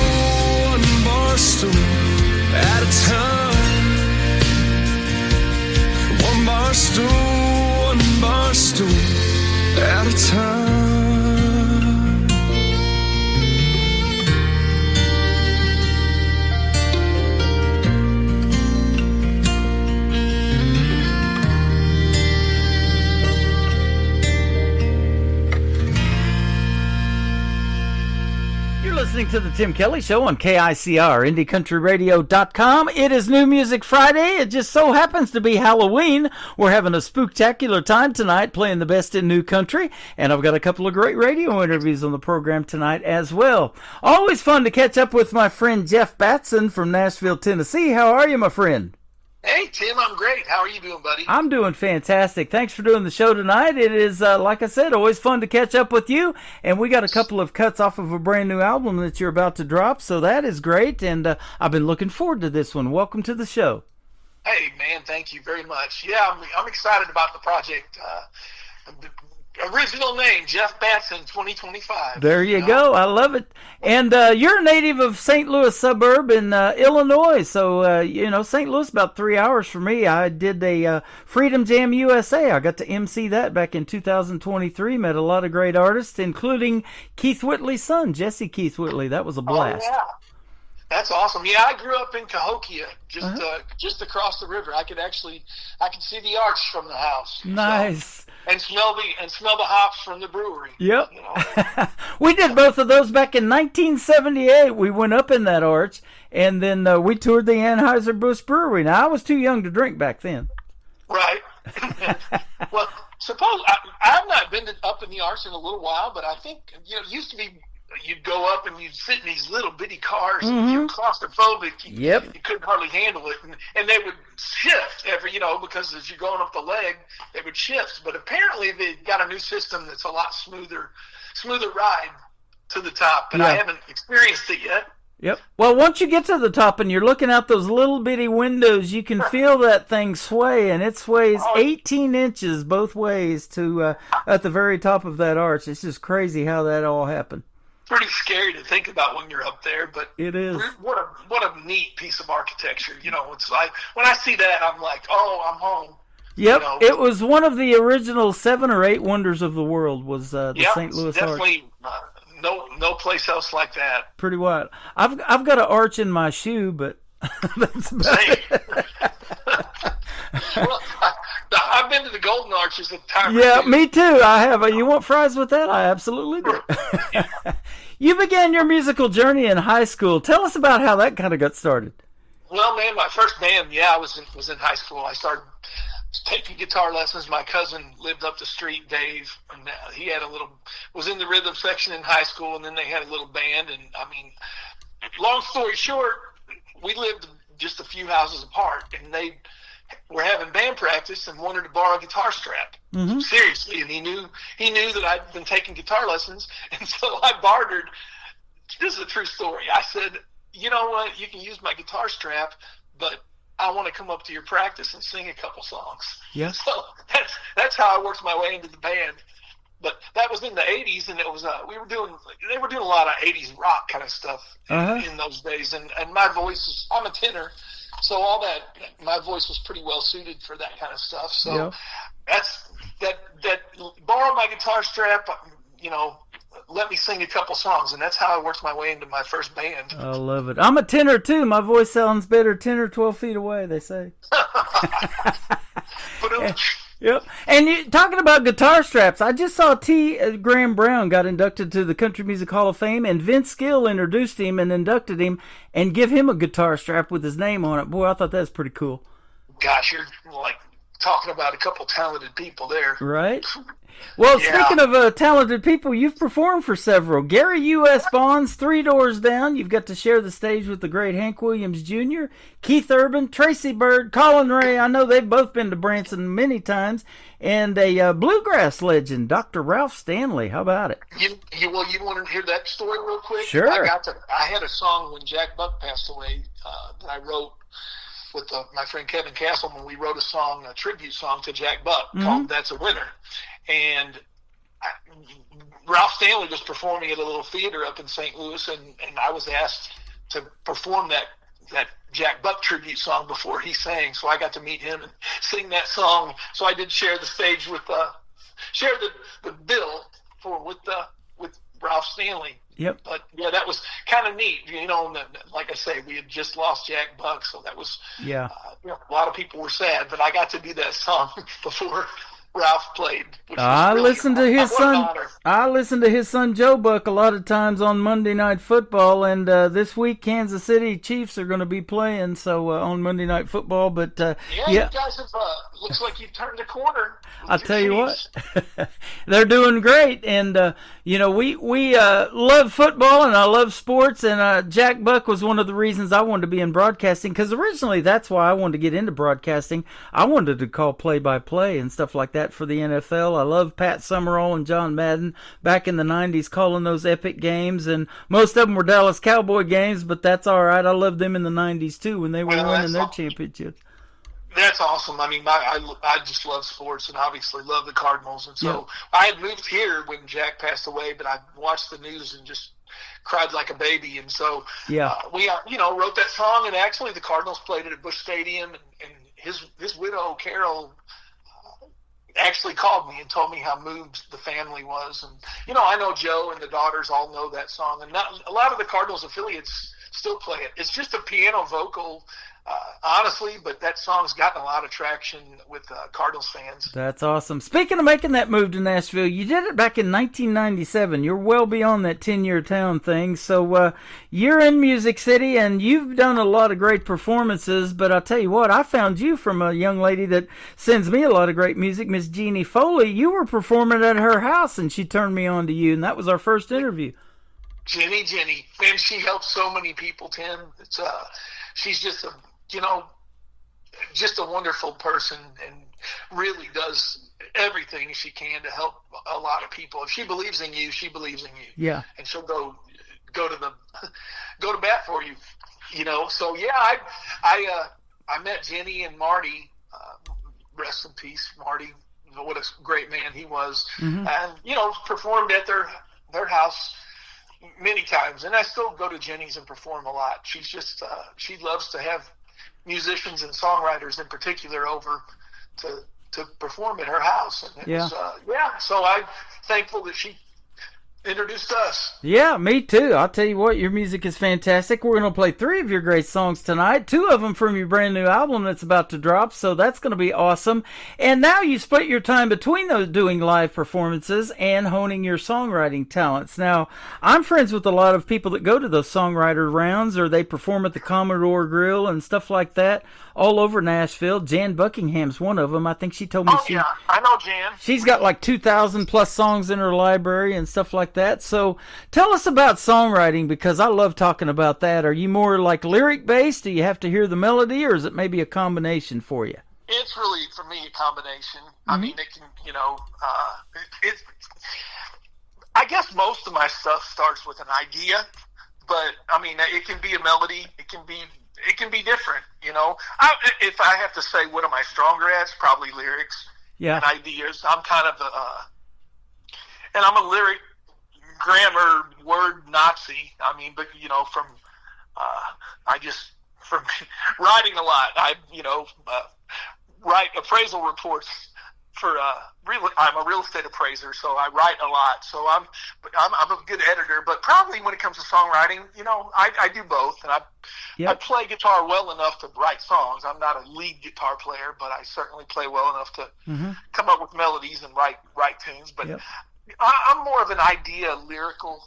at a time. One bar stool at a time. Listening to the Tim Kelly Show on KICR, IndieCountryRadio.com. It is New Music Friday. It just so happens to be Halloween. We're having a spooktacular time tonight playing the best in new country, and I've got a couple of great radio interviews on the program tonight as well. Always fun to catch up with my friend Jeff Batson from Nashville, Tennessee. How are you, my friend? Hey, Tim, I'm great. How are you doing, buddy? I'm doing fantastic. Thanks for doing the show tonight. It is, like I said, always fun to catch up with you. And we got a couple of cuts off of a brand new album that you're about to drop, so that is great. And I've been looking forward to this one. Welcome to the show. Hey, man, thank you very much. Yeah, I'm excited about the project. original name, Jeff Batson, 2025. There you go. I love it. And you're a native of St. Louis suburb in Illinois. So, St. Louis about 3 hours from me. I did a Freedom Jam USA. I got to MC that back in 2023. Met a lot of great artists, including Keith Whitley's son, Jesse Keith Whitley. That was a blast. Oh, yeah. That's awesome. Yeah, I grew up in Cahokia, just across the river. I could see the arch from the house. Nice. So, and smell the hops from the brewery. Yep. We did both of those back in 1978. We went up in that arch, and then we toured the Anheuser-Busch Brewery. Now, I was too young to drink back then. Right. Well, suppose I've not been up in the arch in a little while, but I think it used to be. You'd go up and you'd sit in these little bitty cars and you're claustrophobic. You couldn't hardly handle it. And they would shift because as you're going up the leg, they would shift. But apparently they've got a new system that's a lot smoother ride to the top. But I haven't experienced it yet. Yep. Well, once you get to the top and you're looking out those little bitty windows, you can feel that thing sway, and it sways 18 inches both ways to at the very top of that arch. It's just crazy how that all happened. Pretty scary to think about when you're up there, but it is. What a neat piece of architecture. It's like when I see that, I'm like, oh, I'm home. Yep, it was one of the original 7 or 8 wonders of the world. Was the St. Louis definitely, Arch. No place else like that. Pretty wild. I've got an arch in my shoe, but that's about it. Well, I've been to the Golden Arches at time. Yeah, me too. I have. You want fries with that? I absolutely do. You began your musical journey in high school. Tell us about how that kind of got started. Well, man, my first band, I was in high school. I started taking guitar lessons. My cousin lived up the street, Dave, and he was in the rhythm section in high school, and then they had a little band. And I mean, long story short, we lived just a few houses apart, and they were having band practice and wanted to borrow a guitar strap. Mm-hmm. Seriously, and he knew that I'd been taking guitar lessons, and so I bartered. This is a true story. I said, you know what, you can use my guitar strap, but I want to come up to your practice and sing a couple songs. Yeah. So that's how I worked my way into the band. But that was in the 80s, and it was they were doing a lot of 80s rock kind of stuff in those days, and my voice I'm a tenor. So all that, my voice was pretty well suited for that kind of stuff. So that's borrow my guitar strap, let me sing a couple songs, and that's how I worked my way into my first band. I love it. I'm a tenor too. My voice sounds better tenor 12 feet away, they say. Yep. And talking about guitar straps, I just saw T. Graham Brown got inducted to the Country Music Hall of Fame, and Vince Gill introduced him and inducted him and give him a guitar strap with his name on it. Boy, I thought that was pretty cool. Gosh, you're like talking about a couple talented people there. Right? Well, speaking of talented people, you've performed for several. Gary U.S. Bonds, Three Doors Down. You've got to share the stage with the great Hank Williams Jr., Keith Urban, Tracy Byrd, Colin Ray. I know they've both been to Branson many times. And a bluegrass legend, Dr. Ralph Stanley. How about it? You want to hear that story real quick? Sure. I had a song when Jack Buck passed away that I wrote with my friend Kevin Castleman. We wrote a tribute song to Jack Buck called That's a Winner. And Ralph Stanley was performing at a little theater up in St. Louis, and I was asked to perform that Jack Buck tribute song before he sang. So I got to meet him and sing that song. So I did share the stage with the bill with Ralph Stanley. Yep. But yeah, that was kind of neat. Like I say, we had just lost Jack Buck, so that was a lot of people were sad. But I got to do that song before Ralph played. I listened to his son Joe Buck a lot of times on Monday Night Football, and this week Kansas City Chiefs are going to be playing on Monday Night Football. But you guys have looks like you've turned a corner. I'll tell you what, they're doing great, and we love football and I love sports, and Jack Buck was one of the reasons I wanted to be in broadcasting, because originally that's why I wanted to get into broadcasting. I wanted to call play-by-play and stuff like that for the NFL. I love Pat Summerall and John Madden back in the 90s calling those epic games, and most of them were Dallas Cowboy games, but that's all right. I loved them in the 90s too when they were winning their championships. That's awesome. I mean, I just love sports and obviously love the Cardinals. And so I had moved here when Jack passed away, but I watched the news and just cried like a baby. And so we wrote that song, and actually the Cardinals played it at Busch Stadium, and his widow, Carol, actually called me and told me how moved the family was. And, I know Joe and the daughters all know that song, and a lot of the Cardinals affiliates still play it. It's just a piano vocal, honestly, but that song's gotten a lot of traction with Cardinals fans. That's awesome. Speaking of making that move to Nashville, you did it back in 1997. You're well beyond that 10-year town thing. So you're in Music City, and you've done a lot of great performances, but I'll tell you what, I found you from a young lady that sends me a lot of great music, Miss Jeannie Foley. You were performing at her house, and she turned me on to you, and that was our first interview. Jenny, man, she helps so many people, Tim. It's she's just just a wonderful person, and really does everything she can to help a lot of people. If she believes in you, she believes in you. Yeah. And she'll go to bat for you. So I met Jenny and Marty. Rest in peace, Marty. What a great man he was. Mm-hmm. And performed at their house many times, and I still go to Jenny's and perform a lot. She's just she loves to have musicians and songwriters in particular over to perform at her house, and it was, so I'm thankful that she introduced us. Yeah, me too. I'll tell you what, your music is fantastic. We're going to play 3 of your great songs tonight, 2 of them from your brand new album that's about to drop, so that's going to be awesome. And now you split your time between those doing live performances and honing your songwriting talents. Now, I'm friends with a lot of people that go to those songwriter rounds, or they perform at the Commodore Grill and stuff like that all over Nashville. Jan Buckingham's one of them. I think she told me I know Jan. She's got like 2,000 plus songs in her library and stuff like that. So tell us about songwriting, because I love talking about that. Are you more like lyric based? Do you have to hear the melody, or is it maybe a combination for you? It's really, for me, a combination. Mm-hmm. I mean, it can, I guess most of my stuff starts with an idea, but I mean, it can be a melody. It can be different, if I have to say what am I stronger at, it's probably lyrics and ideas. I'm kind of and I'm a lyric grammar word Nazi. I mean, but from writing a lot. I write appraisal reports for I'm a real estate appraiser, so I write a lot. So I'm a good editor, but probably when it comes to songwriting, I do both, and I play guitar well enough to write songs. I'm not a lead guitar player, but I certainly play well enough to come up with melodies and write tunes. But I'm more of an idea lyrical.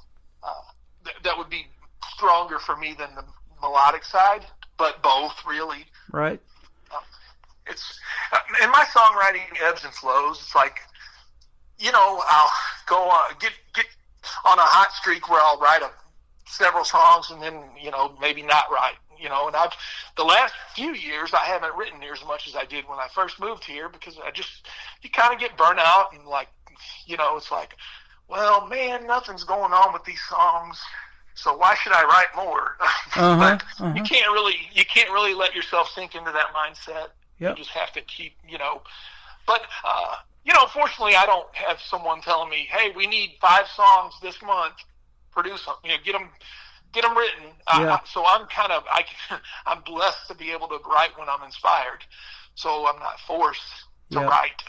That would be stronger for me than the melodic side, but both really. Right. It's in my songwriting ebbs and flows. It's like, I'll go on, get on a hot streak where I'll write several songs and then, maybe not write, and the last few years I haven't written near as much as I did when I first moved here, because you kind of get burnt out and it's like, well, man, nothing's going on with these songs, so why should I write more? But you can't really let yourself sink into that mindset. You just have to keep, but, fortunately I don't have someone telling me, hey, we need 5 songs this month, produce them, get them written. So I'm I'm blessed to be able to write when I'm inspired. So I'm not forced to write.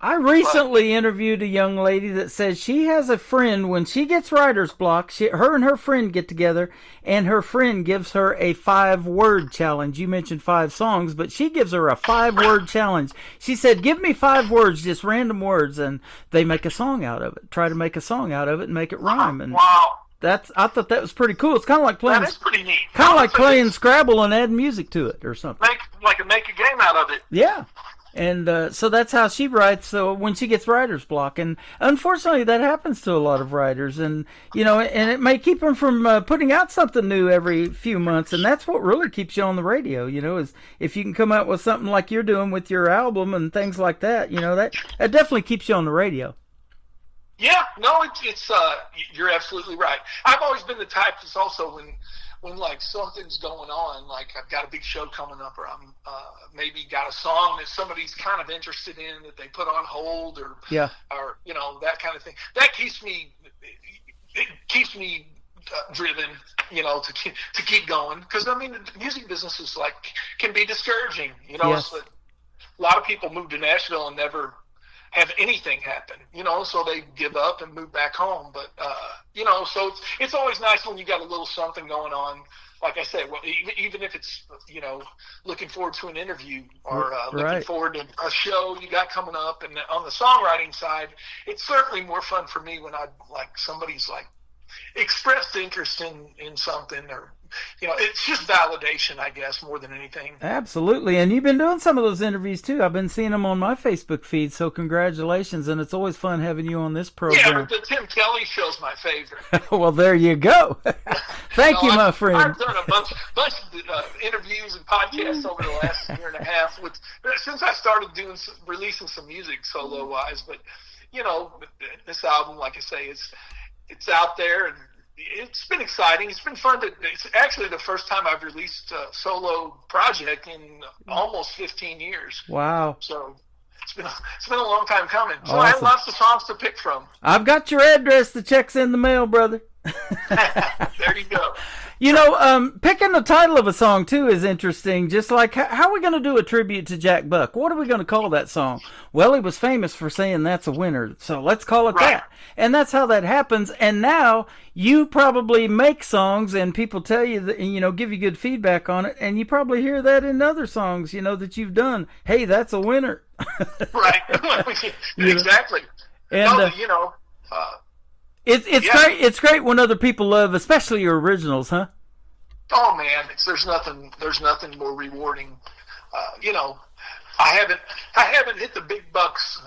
I recently interviewed a young lady that says she has a friend, when she gets writer's block, her and her friend get together, and her friend gives her a 5-word challenge. You mentioned 5 songs, but she gives her a 5-word challenge. She said, give me 5 words, just random words, and they make a song out of it. Try to make a song out of it and make it rhyme. And wow. I thought that was pretty cool. It's kind of like playing. That is pretty neat. Kind of like playing Scrabble and adding music to it or something. Make a game out of it. Yeah. And so that's how she writes. So when she gets writer's block, and unfortunately that happens to a lot of writers, and and it may keep them from putting out something new every few months. And that's what really keeps you on the radio. Is if you can come out with something like you're doing with your album and things like that. That definitely keeps you on the radio. Yeah, no, it's you're absolutely right. I've always been the type that's also when like something's going on, like I've got a big show coming up, or I'm maybe got a song that somebody's kind of interested in that they put on hold, or you know, that kind of thing. That keeps me driven, you know, to keep going, because I mean the music business is like can be discouraging, you know. Yes. A lot of people move to Nashville and never have anything happen, you know, so they give up and move back home. But you know, so it's always nice when you got a little something going on. Like I said, well, even if it's, you know, looking forward to an interview or looking forward to a show you got coming up. And on the songwriting side, it's certainly more fun for me when somebody's like expressed interest in something, or, you know, it's just validation, I guess, more than anything. Absolutely. And you've been doing some of those interviews too. I've been seeing them on my Facebook feed, so congratulations. And it's always fun having you on this program. Yeah, but the Tim Kelly show's my favorite. Well, there you go. Thank you, my friend. I've done a bunch of interviews and podcasts over the last year and a half since I started releasing some music solo wise. But, you know, this album, like I say, it's out there, and it's been exciting. It's been fun. It's actually the first time I've released a solo project in almost 15 years. Wow. So it's been a long time coming. So Awesome. I have lots of songs to pick from. I've got your address. The check's in the mail, brother. There you go. You know, picking the title of a song, too, is interesting. Just like, how are we going to do a tribute to Jack Buck? What are we going to call that song? Well, he was famous for saying that's a winner, so let's call it that. And that's how that happens. And now you probably make songs and people tell you that, you know, give you good feedback on it. And you probably hear that in other songs, you know, that you've done. Hey, that's a winner. Right. Exactly. And, you know, It's great. It's great when other people love, especially your originals, huh? Oh man, there's nothing more rewarding. You know, I haven't hit the big bucks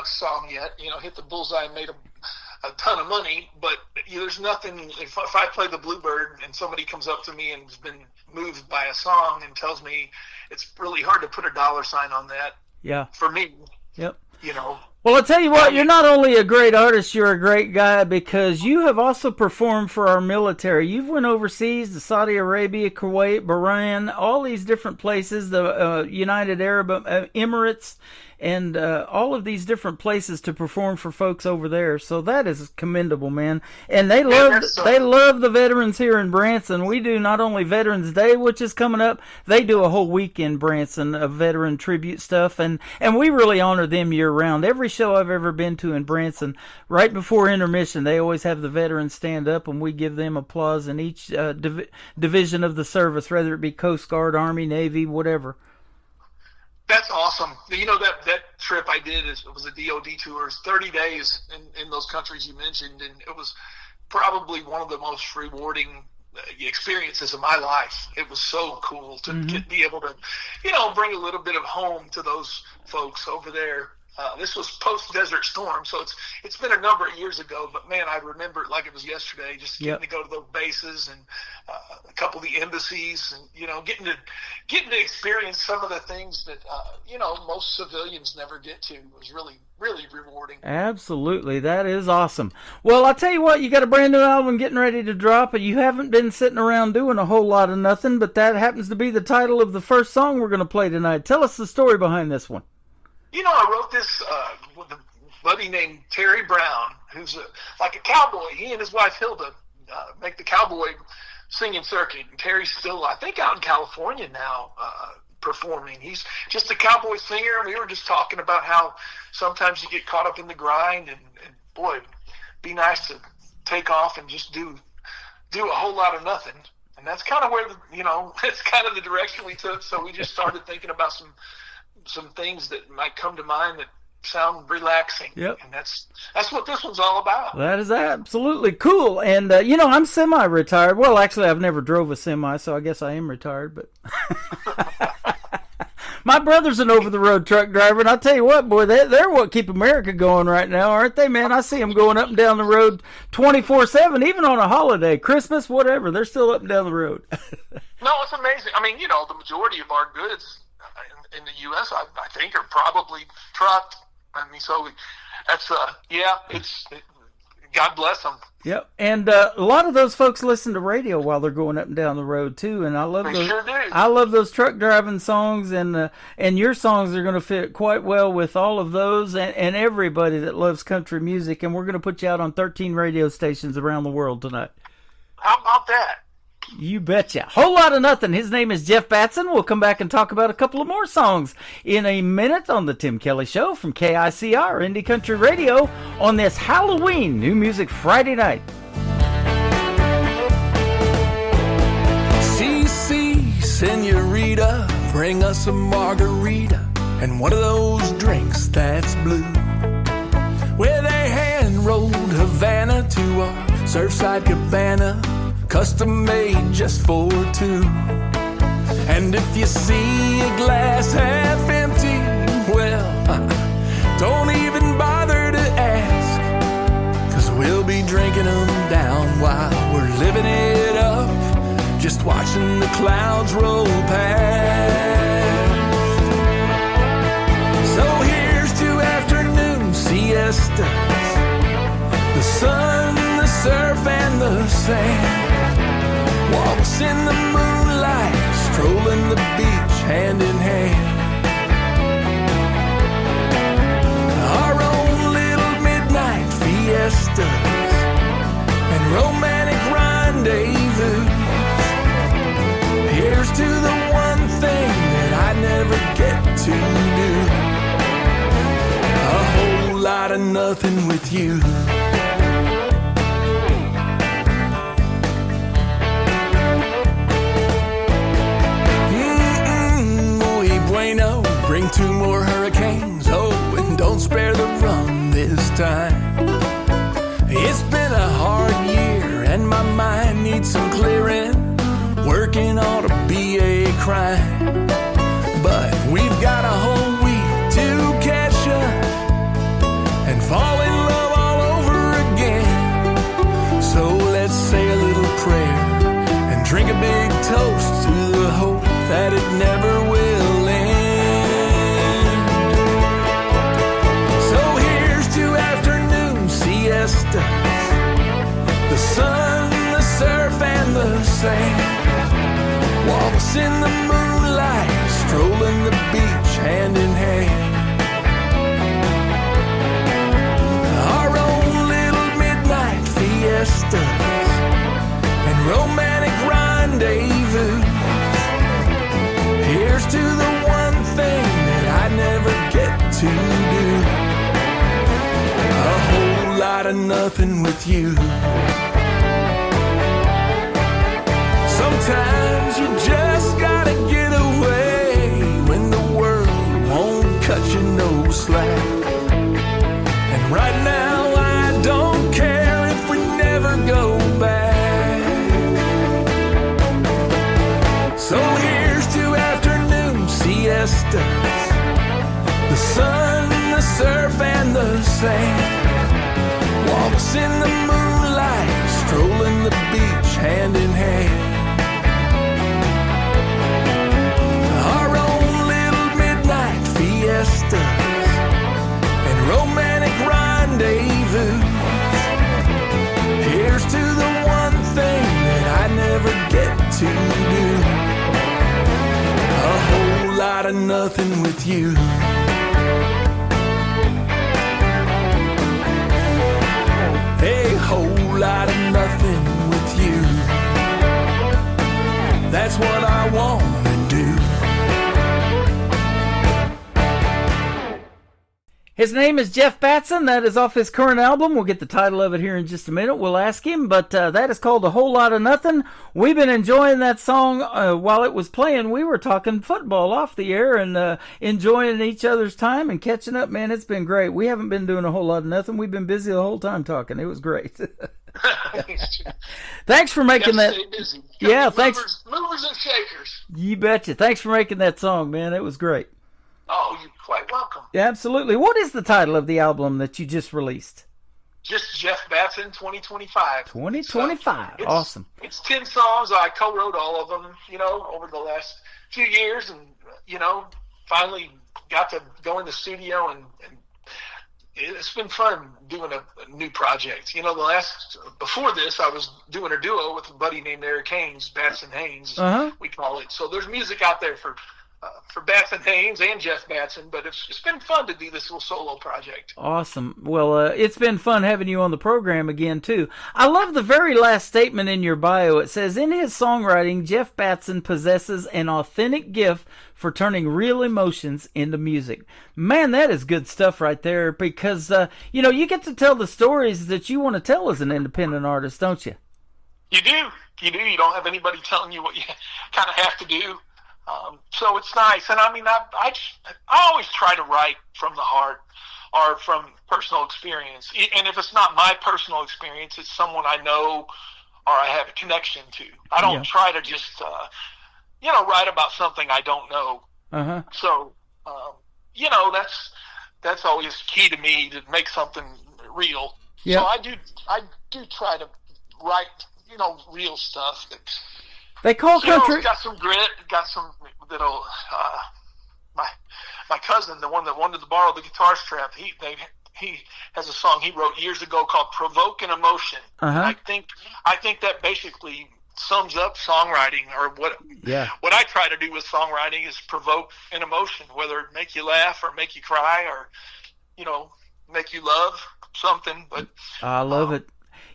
song yet. You know, hit the bullseye and made a ton of money. But there's nothing. If I play the Bluebird and somebody comes up to me and has been moved by a song and tells me it's really hard to put a dollar sign on that. Yeah. For me. Yep. You know. Well, I'll tell you what, you're not only a great artist, you're a great guy, because you have also performed for our military. You've went overseas to Saudi Arabia, Kuwait, Bahrain, all these different places, the United Arab Emirates, and all of these different places to perform for folks over there. So that is commendable, man. And they love the veterans here in Branson. We do not only Veterans Day, which is coming up, they do a whole week in Branson of veteran tribute stuff, and we really honor them year round. Every show I've ever been to in Branson, right before intermission, they always have the veterans stand up, and we give them applause in each division of the service, whether it be Coast Guard, Army, Navy, whatever. That's awesome. You know, that trip I did it was a DOD tour. It was 30 days in those countries you mentioned, and it was probably one of the most rewarding experiences of my life. It was so cool to be able to, you know, bring a little bit of home to those folks over there. This was post-Desert Storm, so it's been a number of years ago, but man, I remember it like it was yesterday, just getting to go to those bases and a couple of the embassies, and, you know, getting to experience some of the things that, you know, most civilians never get to. It was really, really rewarding. Absolutely. That is awesome. Well, I'll tell you what, you got a brand new album getting ready to drop, and you haven't been sitting around doing a whole lot of nothing, but that happens to be the title of the first song we're going to play tonight. Tell us the story behind this one. You know, I wrote this with a buddy named Terry Brown, who's like a cowboy. He and his wife Hilda make the cowboy singing circuit. And Terry's still, I think, out in California now performing. He's just a cowboy singer, and we were just talking about how sometimes you get caught up in the grind, and boy, it'd be nice to take off and just do a whole lot of nothing. And that's kind of where, that's kind of the direction we took. So we just started thinking about some things that might come to mind that sound relaxing. Yep. And that's what this one's all about. That is absolutely cool. And, I'm semi-retired. Well, actually, I've never drove a semi, so I guess I am retired. But my brother's an over-the-road truck driver, and I'll tell you what, boy, they're what keep America going right now, aren't they, man? I see them going up and down the road 24/7, even on a holiday, Christmas, whatever. They're still up and down the road. No, it's amazing. I mean, the majority of our goods in the U.S., I think, are probably trucked. I mean, so That's it's God bless them. Yep, and a lot of those folks listen to radio while they're going up and down the road too, and I love They those. sure do. I love those truck driving songs, and your songs are going to fit quite well with all of those, and everybody that loves country music. And we're going to put you out on 13 radio stations around the world tonight. How about that? You betcha. Whole Lot of Nothing. His name is Jeff Batson. We'll come back and talk about a couple of more songs in a minute on the Tim Kelly Show from KICR Indie Country Radio on this Halloween New Music Friday night. CC, senorita, bring us a margarita and one of those drinks that's blue. With a hand-rolled Havana to our Surfside Cabana, custom made just for two. And if you see a glass half empty, well, don't even bother to ask, 'cause we'll be drinking them down while we're living it up, just watching the clouds roll past. So here's to afternoon siestas, the sun, the surf, and the sand. Walks in the moonlight, strolling the beach hand in hand. Our own little midnight fiestas and romantic rendezvous. Here's to the one thing that I never get to do. A whole lot of nothing with you. Bueno, bring 2 more hurricanes, oh, and don't spare the rum this time. It's been a hard year and my mind needs some clearing, working ought to be a crime. But we've got a whole week to catch up and fall in love all over again. So let's say a little prayer and drink a big toast to the hope that it never will. The sun, the surf, and the sand. Walks in the moonlight, strolling the beach hand in hand. Our own little midnight fiestas and romantic rendezvous. Here's to the one thing that I never get to do. A whole lot of nothing with you. Sometimes you just gotta get away when the world won't cut you no slack. And right now I don't care if we never go back. So here's to afternoon siestas, the sun, the surf, and the sand. Walks in the moonlight, strolling the beach hand in hand. Our own little midnight fiestas and romantic rendezvous. Here's to the one thing that I never get to do. A whole lot of nothing with you. A whole lot of nothing with you. That's what I want to do. His name is Jeff Batson. That is off his current album. We'll get the title of it here in just a minute. We'll ask him, but that is called A Whole Lot of Nothing. We've been enjoying that song while it was playing. We were talking football off the air and enjoying each other's time and catching up. Man, it's been great. We haven't been doing a whole lot of nothing. We've been busy the whole time talking. It was great. Thanks for making that. Stay busy. Yeah, thanks. Movers and shakers. You betcha. Thanks for making that song, man. It was great. Oh, you're quite welcome. Yeah, absolutely. What is the title of the album that you just released? Just Jeff Batson 2025. 2025. So awesome. It's 10 songs. I co-wrote all of them, over the last few years, and, finally got to go in the studio and it's been fun doing a new project. You know, before this, I was doing a duo with a buddy named Eric Haynes, Batson Haynes, we call it. So there's music out there for Batson Haynes and Jeff Batson, but it's been fun to do this little solo project. Awesome. Well, it's been fun having you on the program again, too. I love the very last statement in your bio. It says, in his songwriting, Jeff Batson possesses an authentic gift for turning real emotions into music. Man, that is good stuff right there, because, you get to tell the stories that you want to tell as an independent artist, don't you? You do. You don't have anybody telling you what you kind of have to do. So it's nice. And I mean, I always try to write from the heart or from personal experience. And if it's not my personal experience, it's someone I know or I have a connection to. I don't try to just, write about something I don't know. So, that's always key to me, to make something real. So I do try to write, real stuff that, they call country. Got some grit. Got some that'll. My cousin, the one that wanted to borrow the guitar strap, he has a song he wrote years ago called "Provoke an Emotion." I think that basically sums up songwriting, or what I try to do with songwriting is provoke an emotion, whether it make you laugh or make you cry or make you love something. But I love it.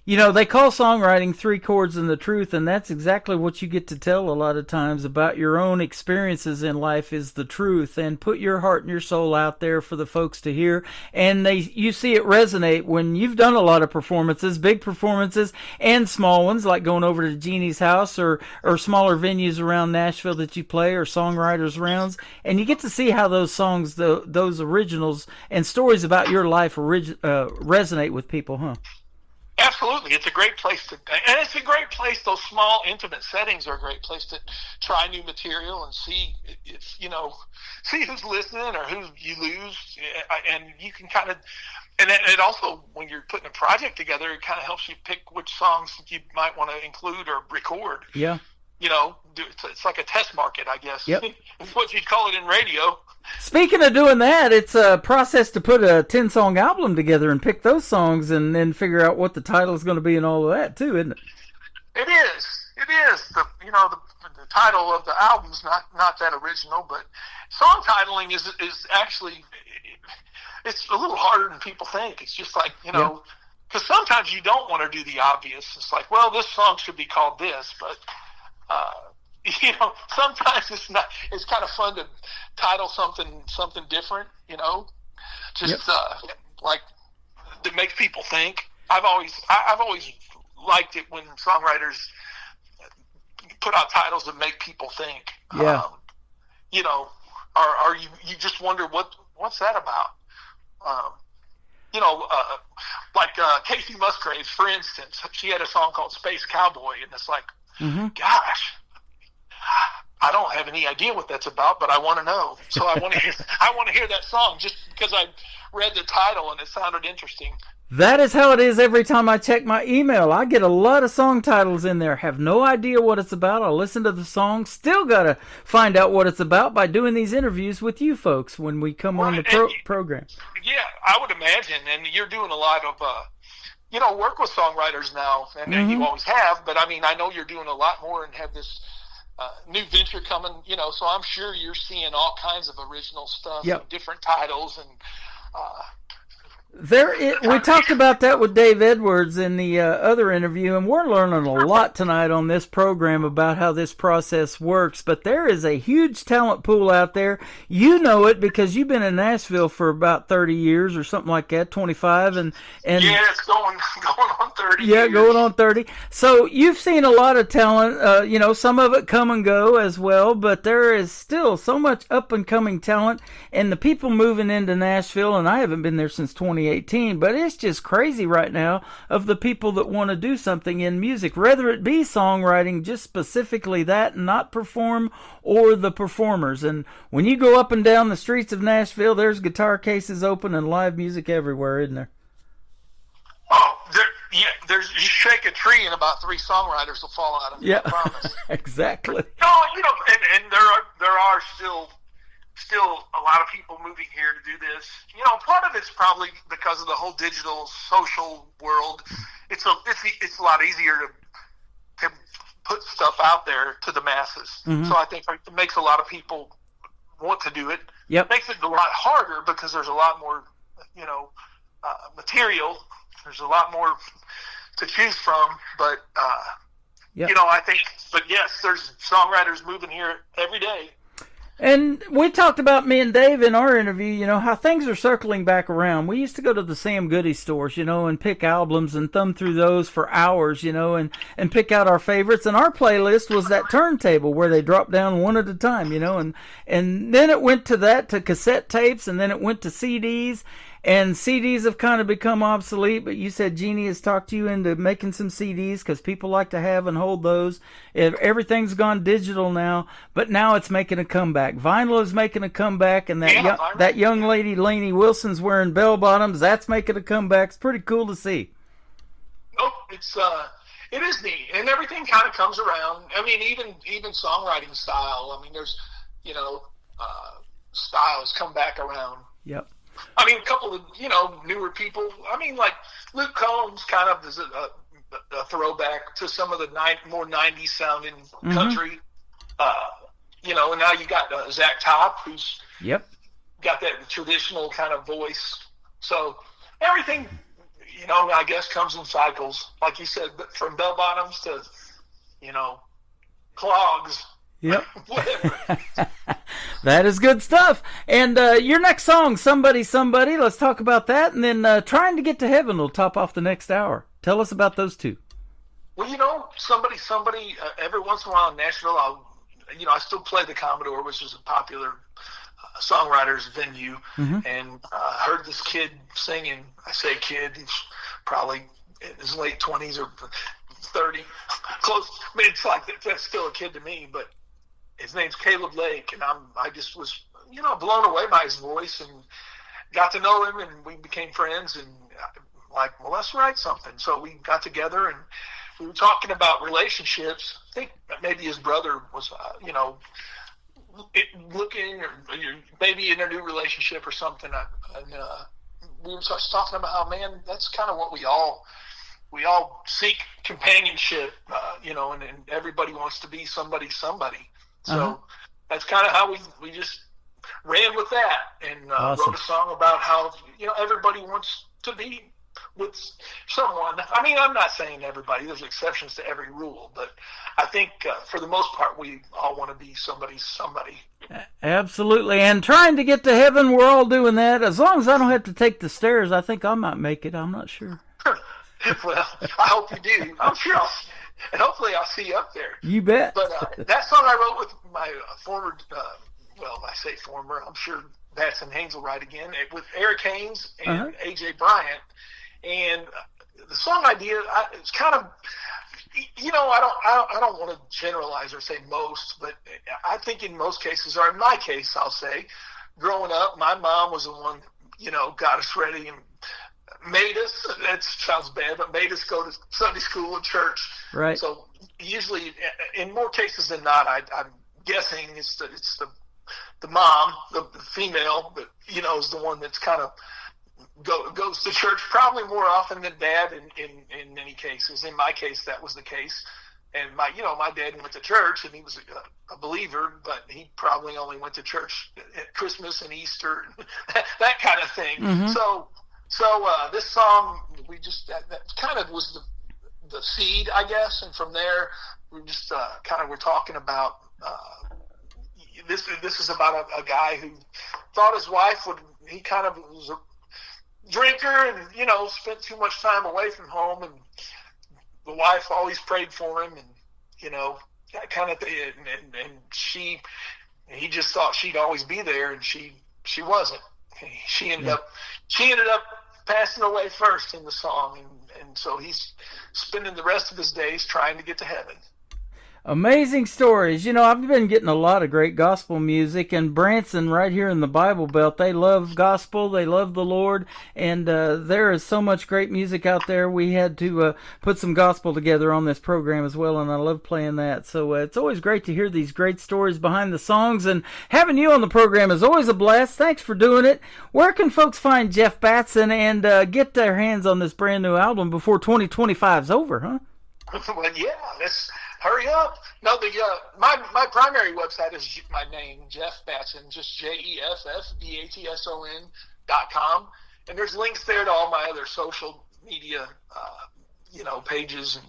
They call songwriting 3 chords and the truth, and that's exactly what you get to tell a lot of times about your own experiences in life is the truth, and put your heart and your soul out there for the folks to hear. And you see it resonate when you've done a lot of performances, big performances and small ones, like going over to Jeannie's house or smaller venues around Nashville that you play, or songwriters rounds, and you get to see how those songs, those originals and stories about your life resonate with people, huh? Absolutely. It's a great place and it's a great place. Those small, intimate settings are a great place to try new material and see who's listening or who you lose. And you can kind of, and it also, when you're putting a project together, it kind of helps you pick which songs you might want to include or record. Yeah. It's like a test market, I guess. Yep. It's what you'd call it in radio. Speaking of doing that, it's a process to put a 10-song album together and pick those songs and then figure out what the title is going to be and all of that, too, isn't it? It is. The title of the album's not that original, but song titling is actually, it's a little harder than people think. It's just like, because sometimes you don't want to do the obvious. It's like, well, this song should be called this, but sometimes it's not. It's kind of fun to title something different. Like that makes people think. I've always liked it when songwriters put out titles that make people think. Yeah. Or you just wonder what's that about. Like Casey Musgraves, for instance, she had a song called Space Cowboy, and it's like, gosh, I don't have any idea what that's about, but I want to know. So I want to hear that song just because I read the title and it sounded interesting. That is how it is every time I check my email. I get a lot of song titles in there, have no idea what it's about. I'll listen to the song, still got to find out what it's about by doing these interviews with you folks when we come on the program. Yeah, I would imagine. And you're doing a lot of, work with songwriters now, and you always have. But, I mean, I know you're doing a lot more and have this new venture coming, so I'm sure you're seeing all kinds of original stuff, and different titles, and we talked about that with Dave Edwards in the other interview, and we're learning a lot tonight on this program about how this process works. But there is a huge talent pool out there. You know it because you've been in Nashville for about 30 years or something like that, 25. And yeah, it's going on 30 Yeah, years. going on 30. So you've seen a lot of talent, some of it come and go as well, but there is still so much up-and-coming talent, and the people moving into Nashville, and I haven't been there since 2018, but it's just crazy right now of the people that want to do something in music, whether it be songwriting, just specifically that, and not perform, or the performers. And when you go up and down the streets of Nashville, there's guitar cases open and live music everywhere, isn't there? Oh, you shake a tree and about 3 songwriters will fall out of it. Yeah, I promise. Exactly. No, and there are still still a lot of people moving here to do this. You know, part of it's probably because of the whole digital social world. It's a lot easier to put stuff out there to the masses. Mhm. So I think it makes a lot of people want to do it. Yep. It makes it a lot harder because there's a lot more, you know, material. There's a lot more to choose from. But, Yep. you know, I think, but yes, there's songwriters moving here every day. And we talked about, me and Dave in our interview, you know, how things are circling back around. We used to go to the Sam Goody stores, you know, and pick albums and thumb through those for hours, you know, and pick out our favorites. And our playlist was that turntable where they drop down one at a time, you know, and then it went to cassette tapes, and then it went to CDs. And CDs have kind of become obsolete, but you said Jeannie has talked you into making some CDs because people like to have and hold those. Everything's gone digital now, but now it's making a comeback. Vinyl is making a comeback, and that young lady, Lainey Wilson's wearing bell bottoms. That's making a comeback. It's pretty cool to see. Nope, it is neat, and everything kind of comes around. I mean, even songwriting style. I mean, there's, you know, styles come back around. Yep. I mean, a couple of, you know, newer people. I mean, like Luke Combs kind of is a throwback to some of the more 90s sounding country. You know, and now you got Zach Top, who's got that traditional kind of voice. So everything, you know, I guess comes in cycles. Like you said, but from bell bottoms to, you know, clogs. Yep. That is good stuff. And your next song, Somebody, Somebody, let's talk about that. And then Trying to Get to Heaven will top off the next hour. Tell us about those two. Well, you know, Somebody, Somebody, every once in a while in Nashville, I still play the Commodore, which is a popular songwriters venue, and heard this kid singing. I say kid, he's probably in his late 20s or 30. Close. I mean, it's like that's still a kid to me, but his name's Caleb Lake, and I just was, you know, blown away by his voice and got to know him, and we became friends, and like, well, let's write something. So we got together, and we were talking about relationships. I think maybe his brother was, you know, looking or maybe in a new relationship or something. And we were just talking about how, man, that's kind of what we all seek, companionship, you know, and everybody wants to be somebody. So that's kind of how we just ran with that and Awesome. wrote a song about how, you know, everybody wants to be with someone. I mean, I'm not saying everybody. There's exceptions to every rule, but I think for the most part, we all want to be somebody. Absolutely. And Trying to Get to Heaven, we're all doing that. As long as I don't have to take the stairs, I think I might make it. I'm not sure. Well, I hope you do. I'm sure and hopefully I'll see you up there. You bet. But that song I wrote with my former, well, I say former, I'm sure Batson Haynes will write again, with Eric Haynes and AJ Bryant. And the song idea, it's kind of, you know, I don't want to generalize or say most, but I think in most cases, or in my case, I'll say, growing up, my mom was the one, you know, got us ready and made us, that sounds bad, but made us go to Sunday school and church. Right. So usually, in more cases than not, I'm guessing it's the mom, the female, that, you know, is the one that's kind of goes to church probably more often than dad in many cases. In my case, that was the case. And my dad went to church, and he was a believer, but he probably only went to church at Christmas and Easter, that kind of thing. So this song, we just that kind of was the seed, I guess, and from there we just we're talking about this is about a guy who thought his wife he kind of was a drinker and, you know, spent too much time away from home, and the wife always prayed for him, and, you know, that kind of thing, and he just thought she'd always be there, and she wasn't. She ended up passing away first in the song, and so he's spending the rest of his days trying to get to heaven. Amazing stories. You know, I've been getting a lot of great gospel music, and Branson right here in the Bible Belt, they love gospel, they love the Lord, and there is so much great music out there. We had to put some gospel together on this program as well, and I love playing that. So it's always great to hear these great stories behind the songs, and having you on the program is always a blast. Thanks for doing it. Where can folks find Jeff Batson and get their hands on this brand new album before 2025 is over, huh? Well, yeah, let's hurry up. No, my primary website is my name, Jeff Batson, just JEFFBATSON.com, and there's links there to all my other social media, pages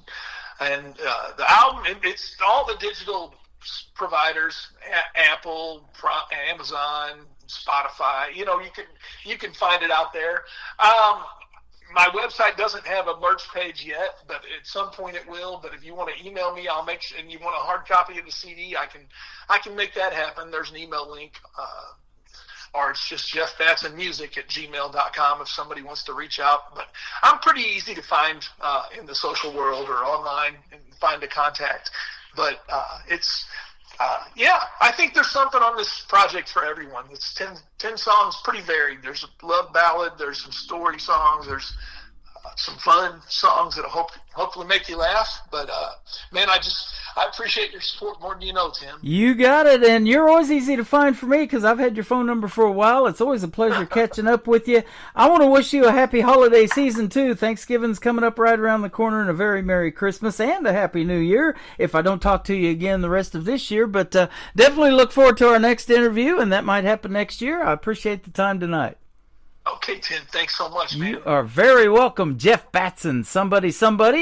and the album. It's all the digital providers, Apple, Amazon, Spotify. You can find it out there. My website doesn't have a merch page yet, but at some point it will. But if you want to email me, I'll make sure. And you want a hard copy of the CD, I can make that happen. There's an email link, or it's just jeffbatsonmusic@gmail.com if somebody wants to reach out. But I'm pretty easy to find in the social world or online and find a contact. But I think there's something on this project for everyone. It's 10 songs, pretty varied. There's a love ballad, there's some story songs, there's some fun songs that'll hopefully make you laugh. But man, I appreciate your support more than you know, Tim. You got it, and you're always easy to find for me because I've had your phone number for a while. It's always a pleasure catching up with you. I want to wish you a happy holiday season too. Thanksgiving's coming up right around the corner, and a very Merry Christmas and a Happy New Year if I don't talk to you again the rest of this year. But definitely look forward to our next interview, and that might happen next year. I appreciate the time tonight. Okay, Tim. Thanks so much, man. You are very welcome. Jeff Batson, Somebody,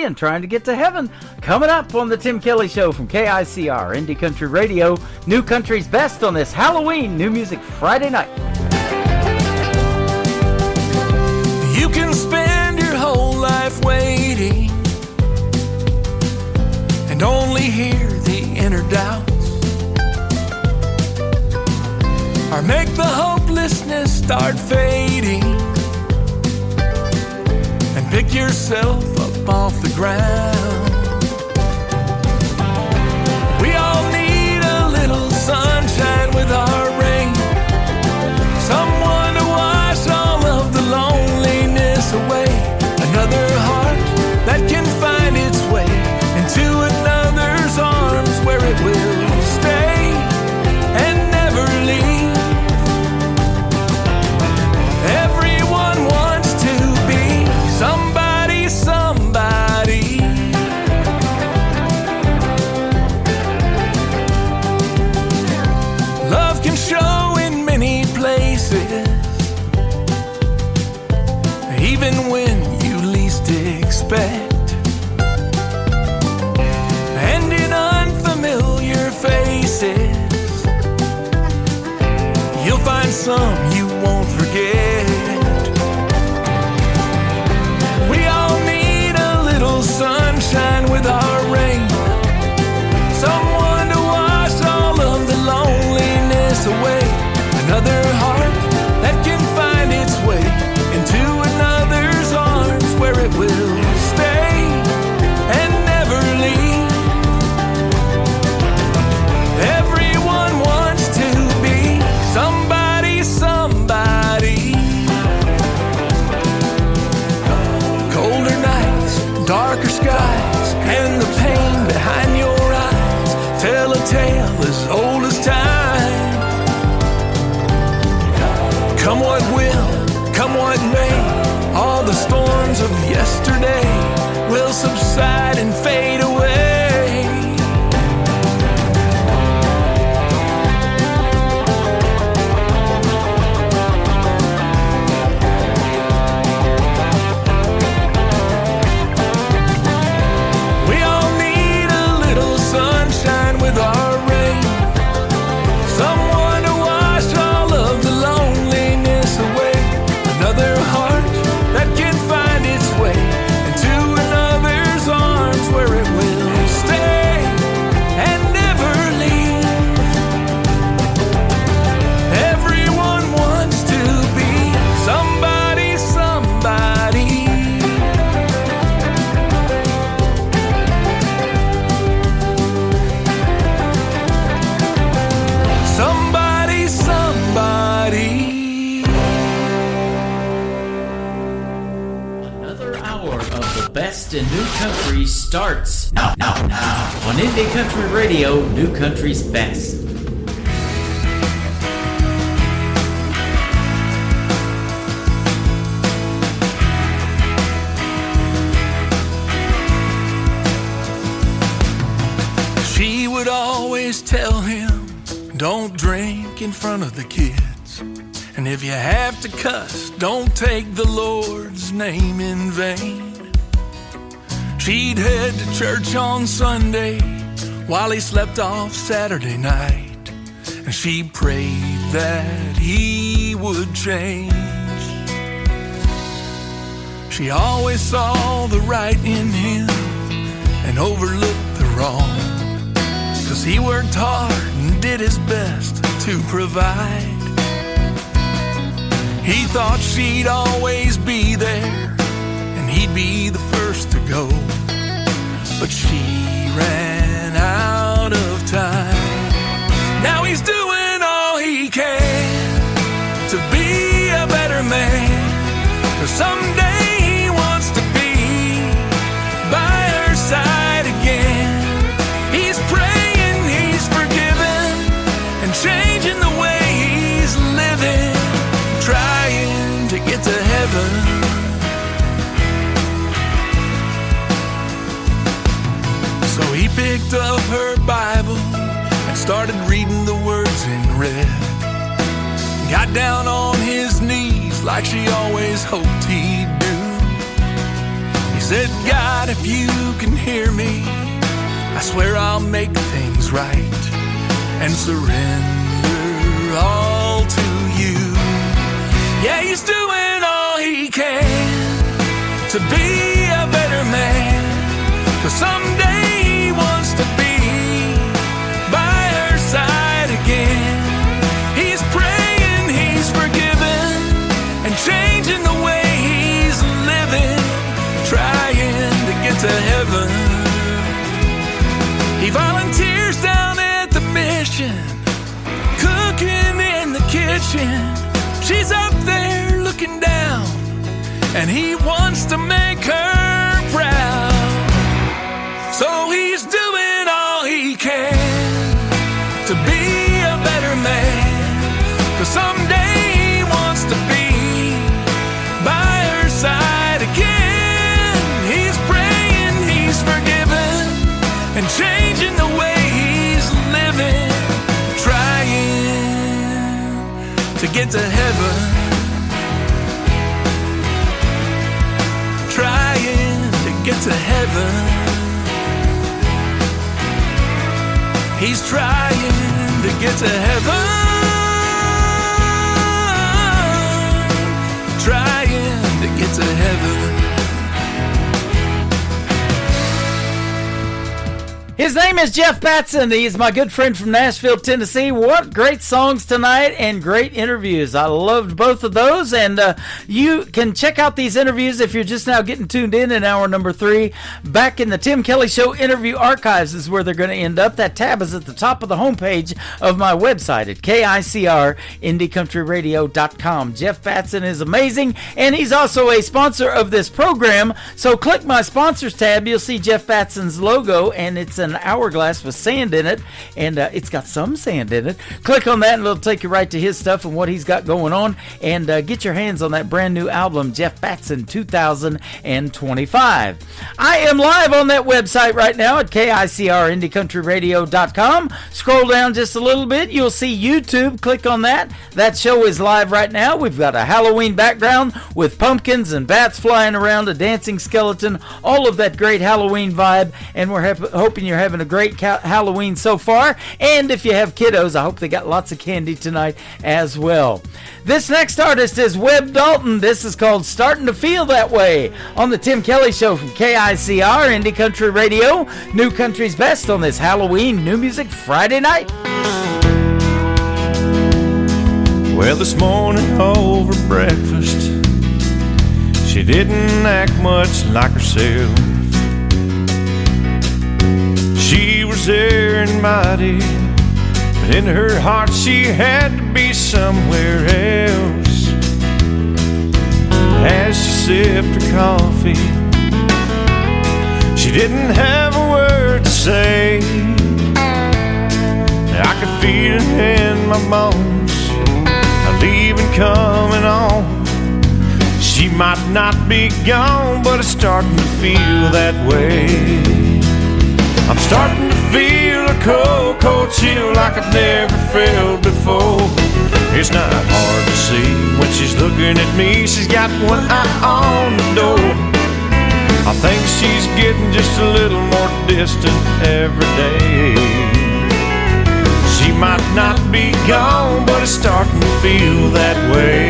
and Trying to Get to Heaven. Coming up on the Tim Kelly Show from KICR, Indie Country Radio. New Country's Best on this Halloween New Music Friday night. You can spend your whole life waiting and only hear the inner doubts, or make the hopelessness start fading and pick yourself up off the ground. We all need a little sunshine with our rain, someone to wash all of the loneliness away, another heart that can find its way into another's arms where it will stay and never leave. Everyone wants to be somebody. Love can show in many places, even when you least expect, and in unfamiliar faces, you'll find some you won't forget. We all need a little sunshine with our rain, someone to wash all of the loneliness away, another heart that can find its way into another's arms where it will stay and never leave. Everyone wants to be somebody. Colder nights, darker skies, and the pain behind your eyes tell a tale as old as time. Come what will, come what may, all the storms of yesterday will subside and fade away. With our rain, someone to wash all of the loneliness away, another heart that can find its way into another's arms where it will best in new country starts now. On Indie Country Radio, New Country's Best. She would always tell him, don't drink in front of the kids. And if you have to cuss, don't take the Lord's name in vain. She'd head to church on Sunday while he slept off Saturday night. And she prayed that he would change. She always saw the right in him and overlooked the wrong. 'Cause he worked hard and did his best to provide. He thought she'd always be there and he'd be the first to go. But she ran out of time. Now he's doing all he can to be a better man. 'Cause someday he wants to be by her side again. He's praying, he's forgiven, and changing the way he's living, trying to get to heaven. So he picked up her Bible and started reading the words in red. Got down on his knees like she always hoped he'd do. He said, God, if you can hear me, I swear I'll make things right and surrender all to you. Yeah, he's doing all he can to be a better man. 'Cause someday he wants to be by her side again. He's praying, he's forgiven, and changing the way he's living, trying to get to heaven. He volunteers down at the mission, cooking in the kitchen. She's up there looking down, and he wants to make her proud. So he's doing all he can to be a better man. 'Cause someday he wants to be by her side again. He's praying, he's forgiven, and changing the way he's living, trying to get to heaven, trying to get to heaven. He's trying to get to heaven, trying to get to heaven. His name is Jeff Batson. He's my good friend from Nashville, Tennessee. What great songs tonight and great interviews. I loved both of those, and you can check out these interviews if you're just now getting tuned in hour number 3. Back in the Tim Kelly Show interview archives is where they're going to end up. That tab is at the top of the homepage of my website at KICRIndieCountryRadio.com. Jeff Batson is amazing, and he's also a sponsor of this program. So click my sponsors tab. You'll see Jeff Batson's logo, and it's an hourglass with sand in it, and it's got some sand in it. Click on that and it'll take you right to his stuff and what he's got going on, and get your hands on that brand new album, Jeff Batson 2025. I am live on that website right now at KICRIndieCountryRadio.com. Scroll down just a little bit, you'll see YouTube. Click on that. That show is live right now. We've got a Halloween background with pumpkins and bats flying around, a dancing skeleton, all of that great Halloween vibe, and we're hoping you're having a great Halloween so far. And if you have kiddos, I hope they got lots of candy tonight as well. This next artist is Webb Dalton. This is called Starting to Feel That Way on the Tim Kelly Show from KICR Indie Country Radio, New Country's Best on this Halloween New Music Friday night. Well, this morning over breakfast, she didn't act much like herself. She was there and mighty, but in her heart she had to be somewhere else. As she sipped her coffee, didn't have a word to say. I could feel it in my bones, leaving coming on. She might not be gone, but it's starting to feel that way. I'm starting to feel a cold, cold chill like I've never felt before. It's not hard to see when she's looking at me. She's got one eye on the door. I think she's getting just a little more distant every day. She might not be gone, but it's starting to feel that way.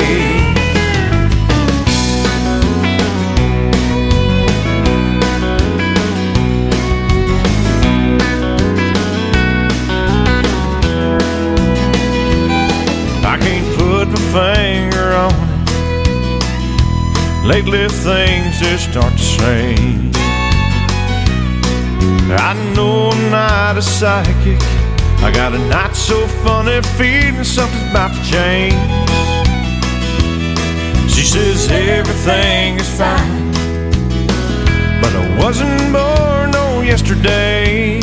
I can't put my finger on it. Lately things just start to change. I know I'm not a psychic. I got a not so funny feeling something's about to change. She says everything is fine, but I wasn't born no yesterday.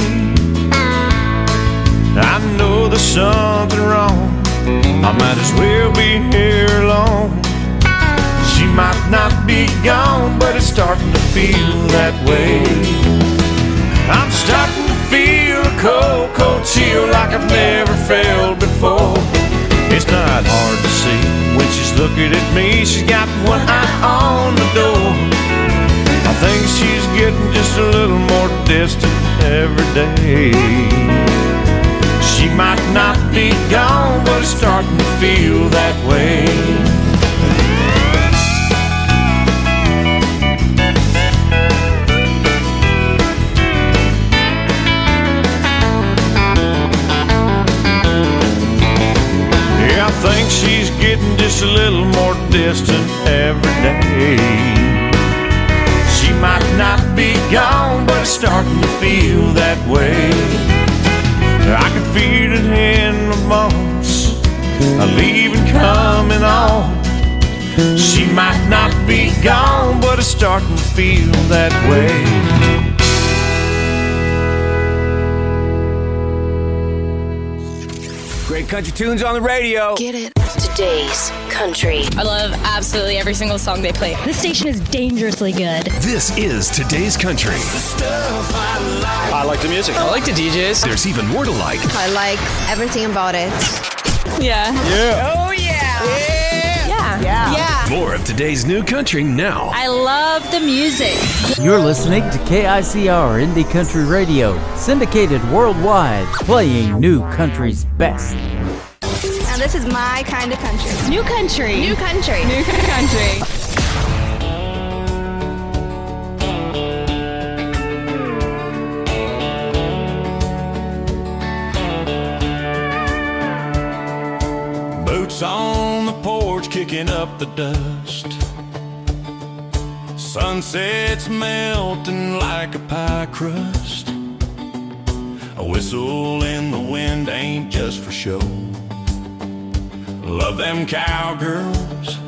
I know there's something wrong. I might as well be here long. She might not be gone, but it's starting to feel that way. I'm starting to feel a cold, cold chill like I've never felt before. It's not hard to see when she's looking at me. She's got one eye on the door. I think she's getting just a little more distant every day. She might not be gone, but it's starting to feel that way. I think she's getting just a little more distant every day. She might not be gone, but it's starting to feel that way. I can feel it in my bones, leaving coming on. She might not be gone, but it's starting to feel that way. Great country tunes on the radio. Get it. Today's country. I love absolutely every single song they play. This station is dangerously good. This is Today's Country. I like the music. I like the DJs. There's even more to like. I like everything about it. Yeah. Yeah. Oh, yeah. Yeah. Yeah. More of today's new country now. I love the music. You're listening to KICR Indie Country Radio, syndicated worldwide, playing new country's best. Now this is my kind of country. New country. New country. New country. Boots on the porch, kicking up the dust. Sunset's melting like a pie crust. A whistle in the wind ain't just for show. Love them cowgirls,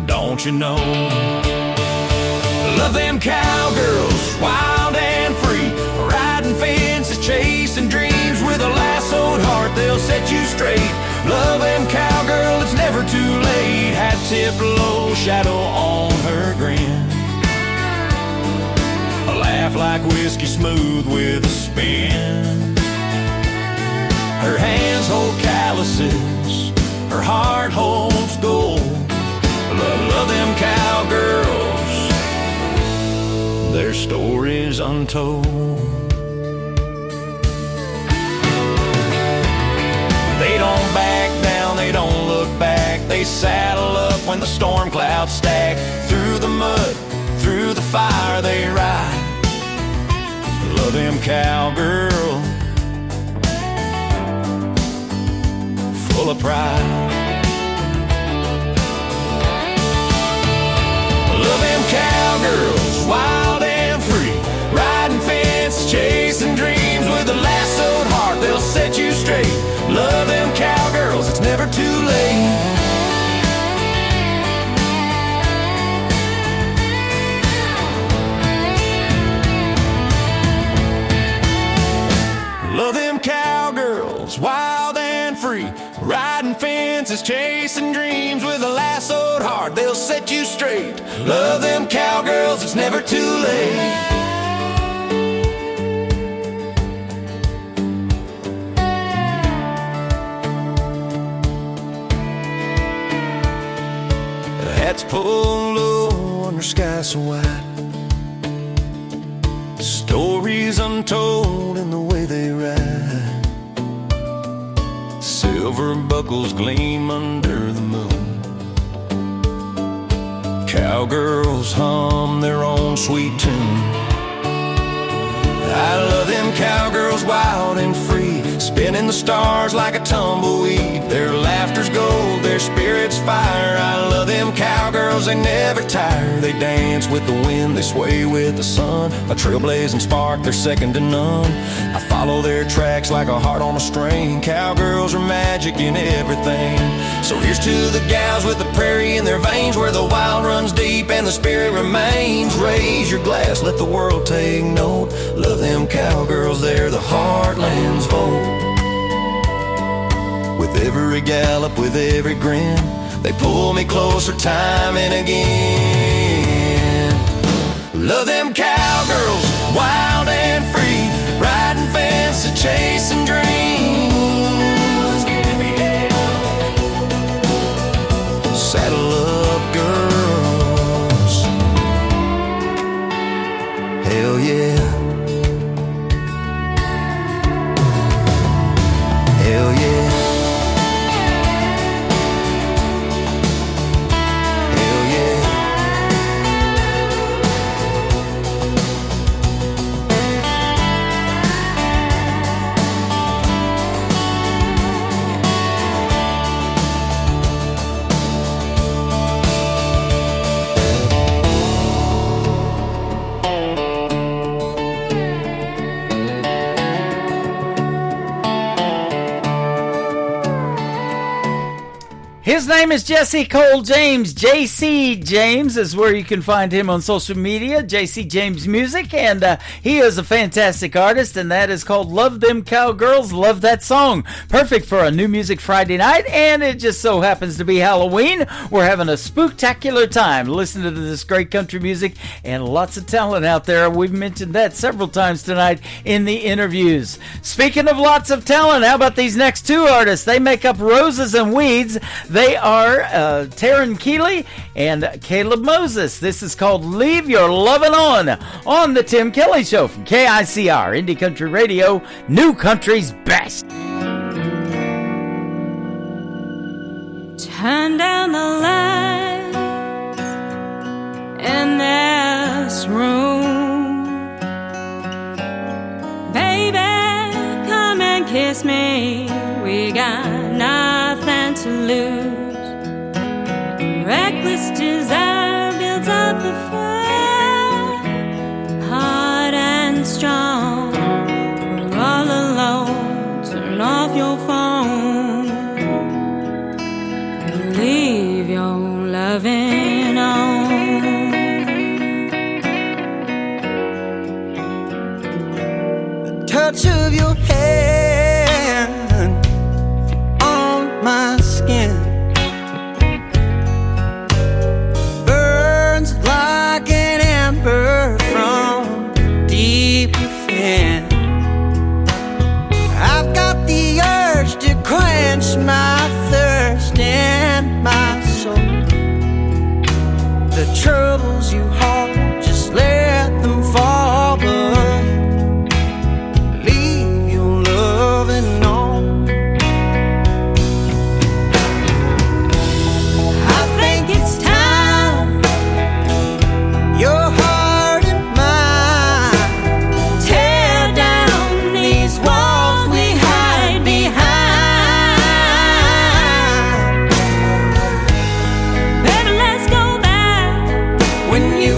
don't you know? Love them cowgirls, wild and free, riding fences, chasing dreams. With a lassoed heart, they'll set you straight. Love them cowgirl, it's never too late. Hat tipped low, shadow on her grin. A laugh like whiskey smooth with a spin. Her hands hold calluses, her heart holds gold. Love them cowgirls, their stories untold. They don't back down, they don't look back. They saddle up when the storm clouds stack. Through the mud, through the fire they ride. Love them cowgirl, full of pride. Love them cowgirls, wild and free, riding fences, chasing dreams. With a lassoed heart, they'll set you straight. Love them cowgirls, it's never too late. fences, chasing dreams with a lassoed heart. They'll set you straight. Love them cowgirls, it's never too late. Hats pulled low under sky so wide. Stories untold in the way they ride. Silver buckles gleam under the moon. Cowgirls hum their own sweet tune. I love them cowgirls wild and free, spinning the stars like a tumbleweed. Their laughter's gold, their spirit's fire. I love them cowgirls, they never tire. They dance with the wind, they sway with the sun. A trailblazing spark, they're second to none. I follow their tracks like a heart on a string. Cowgirls are magic in everything. So here's to the gals with the prairie in their veins, where the wild runs deep and the spirit remains. Raise your glass, let the world take note. Love them cowgirls, they're the heartland's vote. With every gallop, with every grin, they pull me closer time and again. Love them cowgirls, wild and free, riding fences, chasing dreams. Saddle up, girls. Hell yeah. Hell yeah. Hell yeah. His name is Jesse Cole James. JC James is where you can find him on social media, JC James Music, and he is a fantastic artist, and that is called Love Them Cowgirls. Love that song. Perfect for a New Music Friday night, and it just so happens to be Halloween. We're having a spooktacular time listening to this great country music and lots of talent out there. We've mentioned that several times tonight in the interviews. Speaking of lots of talent, how about these next two artists? They make up Roses and Weeds. They are Taryn Keeley and Caleb Moses. This is called Leave Your Lovin' on the Tim Kelly Show from KICR, Indie Country Radio, New Country's Best. Turn down the lights in this room. Baby, come and kiss me. We got nothing to lose. Reckless desire builds up the fire, hard and strong. We're all alone. Turn off your phone. Leave your loving on. The touch of your hand on my skin burns like an ember from deep within. I've got the urge to quench my thirst in my soul. The troubles you hold, just let them fall, but leave your loving on. I think it's time your heart and mine tear down these walls we hide behind. Baby, let's go back When you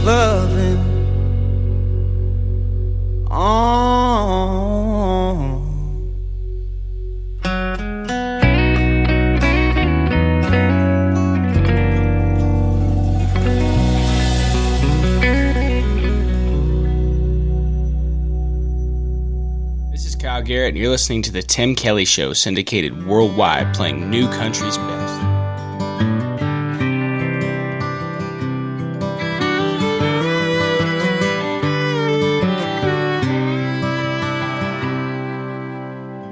loving on. This is Kyle Garrett, and you're listening to The Tim Kelly Show, syndicated worldwide, playing new country's best.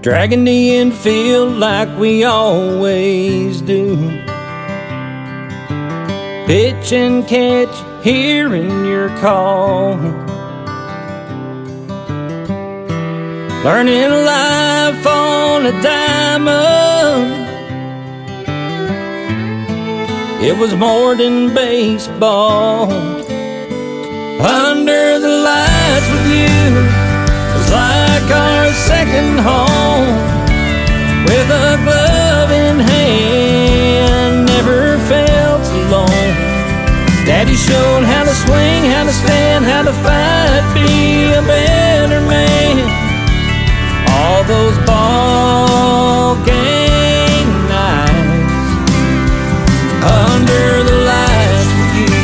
Dragging the infield like we always do. Pitch and catch, hearing your call. Learning life on a diamond. It was more than baseball. Under the lights with you was like our second home. With a glove in hand, never felt alone. Daddy showed how to swing, how to stand, how to fight, be a better man. All those ball game nights under the lights with you.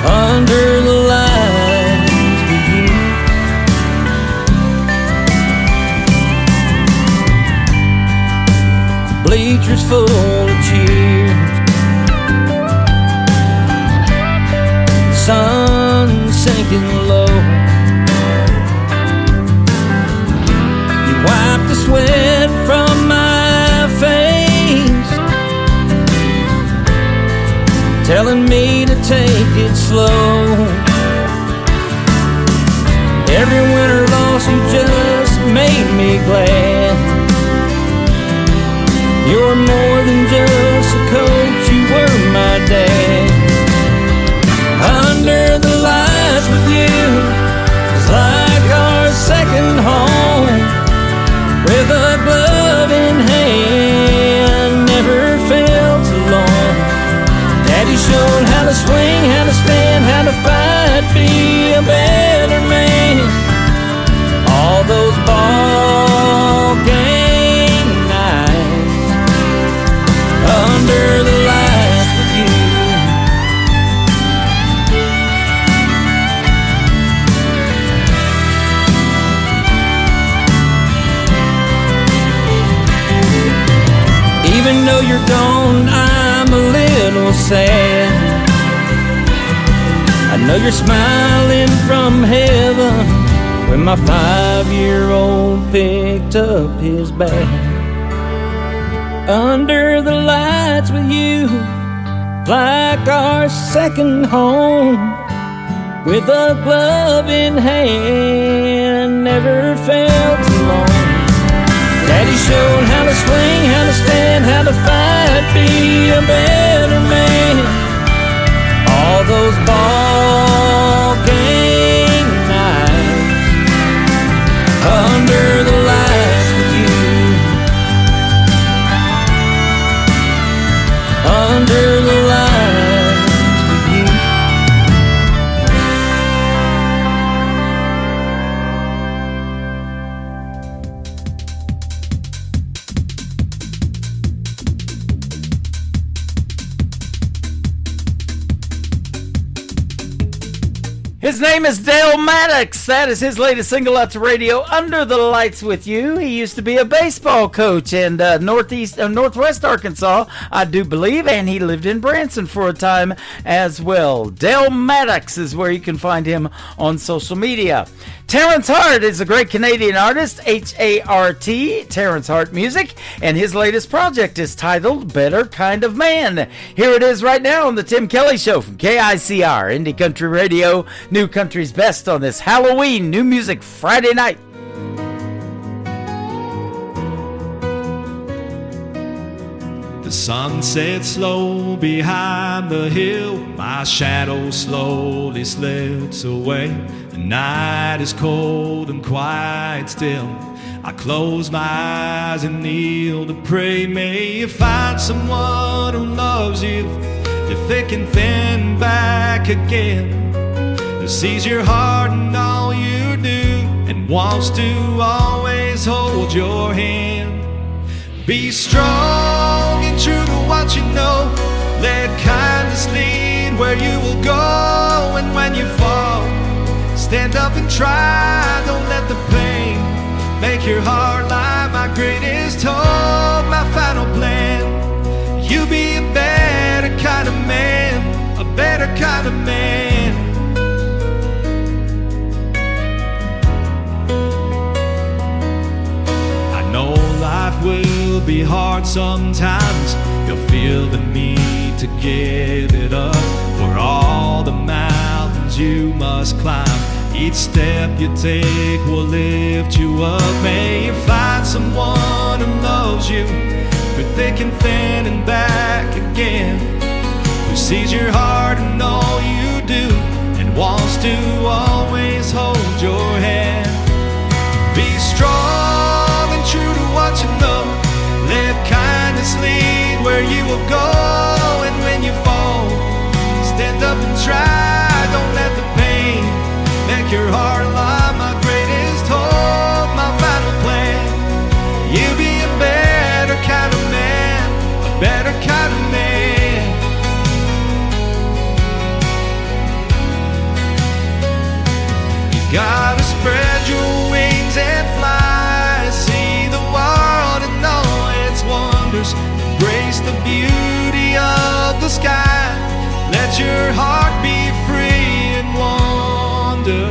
Under the lights with you. Bleachers full of cheers. Sun sinking low. Wipe the sweat from my face, telling me to take it slow. Every winter loss you just made me glad. You're more than just a coach, you were my dad. Under the lights with you is like our second home. With a glove in hand, never felt alone. Daddy showed how to swing, how to stand, how to fight, be a better man. All those ball game nights under the lights with you. Even though you're gone, I'm a little sad. I know you're smiling from heaven when my 5-year-old picked up his bat. Under the lights with you, like our second home. With a glove in hand, never felt alone. Daddy showed how to swing, how to stand, how to fight, be a better man. All those ball game nights under the lights with you. Under the lights with you. His name is Dale Maddox. That is his latest single out to radio, Under the Lights with You. He used to be a baseball coach in Northwest Arkansas, I do believe, and he lived in Branson for a time as well. Dale Maddox is where you can find him on social media. Terrence Hart is a great Canadian artist, H-A-R-T, Terrence Hart Music, and his latest project is titled Better Kind of Man. Here it is right now on The Tim Kelly Show from KICR, Indie Country Radio, New Country's Best on this Halloween New Music Friday night. The sun sets slow behind the hill, my shadow slowly slips away. The night is cold and quiet still. I close my eyes and kneel to pray. May you find someone who loves you You're thick and thin back again. Who sees your heart in all you do and wants to always hold your hand. Be strong and true to what you know. Let kindness lead where you will go. And when you fall, stand up and try. Don't let the pain make your heart lie. My greatest hope, my final plan. You be a better kind of man, a better kind of man. I know life will be hard sometimes. You'll feel the need to give it up for all the mountains you must climb. Each step you take will lift you up. May you find someone who loves you through thick and thin and back again, who sees your heart and all you do and wants to always hold your hand. Be strong and true to what you know. Let kindness lead where you will go. And when you fall, stand up and try. Don't let the pain make your heart lie. My greatest hope, my final plan. You be a better kind of man, a better kind of man. You gotta spread your wings and fly. See the world and all its wonders. Embrace the beauty of the sky. Let your heart be free and wander.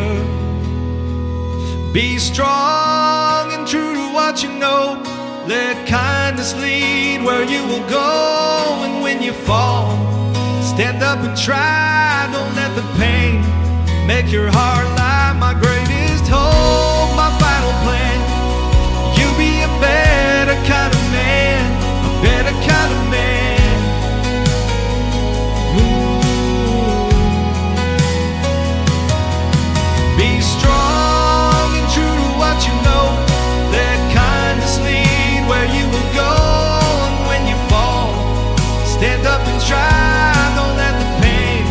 Be strong and true to what you know. Let kindness lead where you will go. And when you fall, stand up and try. Don't let the pain make your heart lie. My greatest hope, my final plan. You be a better kind of man, a better kind of man. Be strong and true to what you know. Let kindness lead where you will go. And when you fall, stand up and try. Don't let the pain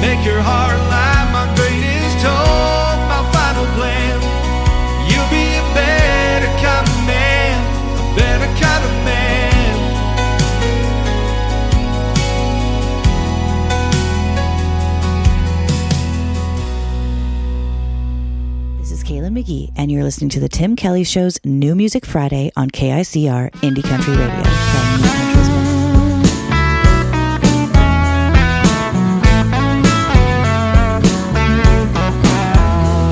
make your heart lie. My greatest hope, my final plan. You'll be a better kind of man, a better kind of man. Kaylin McGee, and you're listening to the Tim Kelly Show's New Music Friday on KICR Indie Country Radio. Playing new country's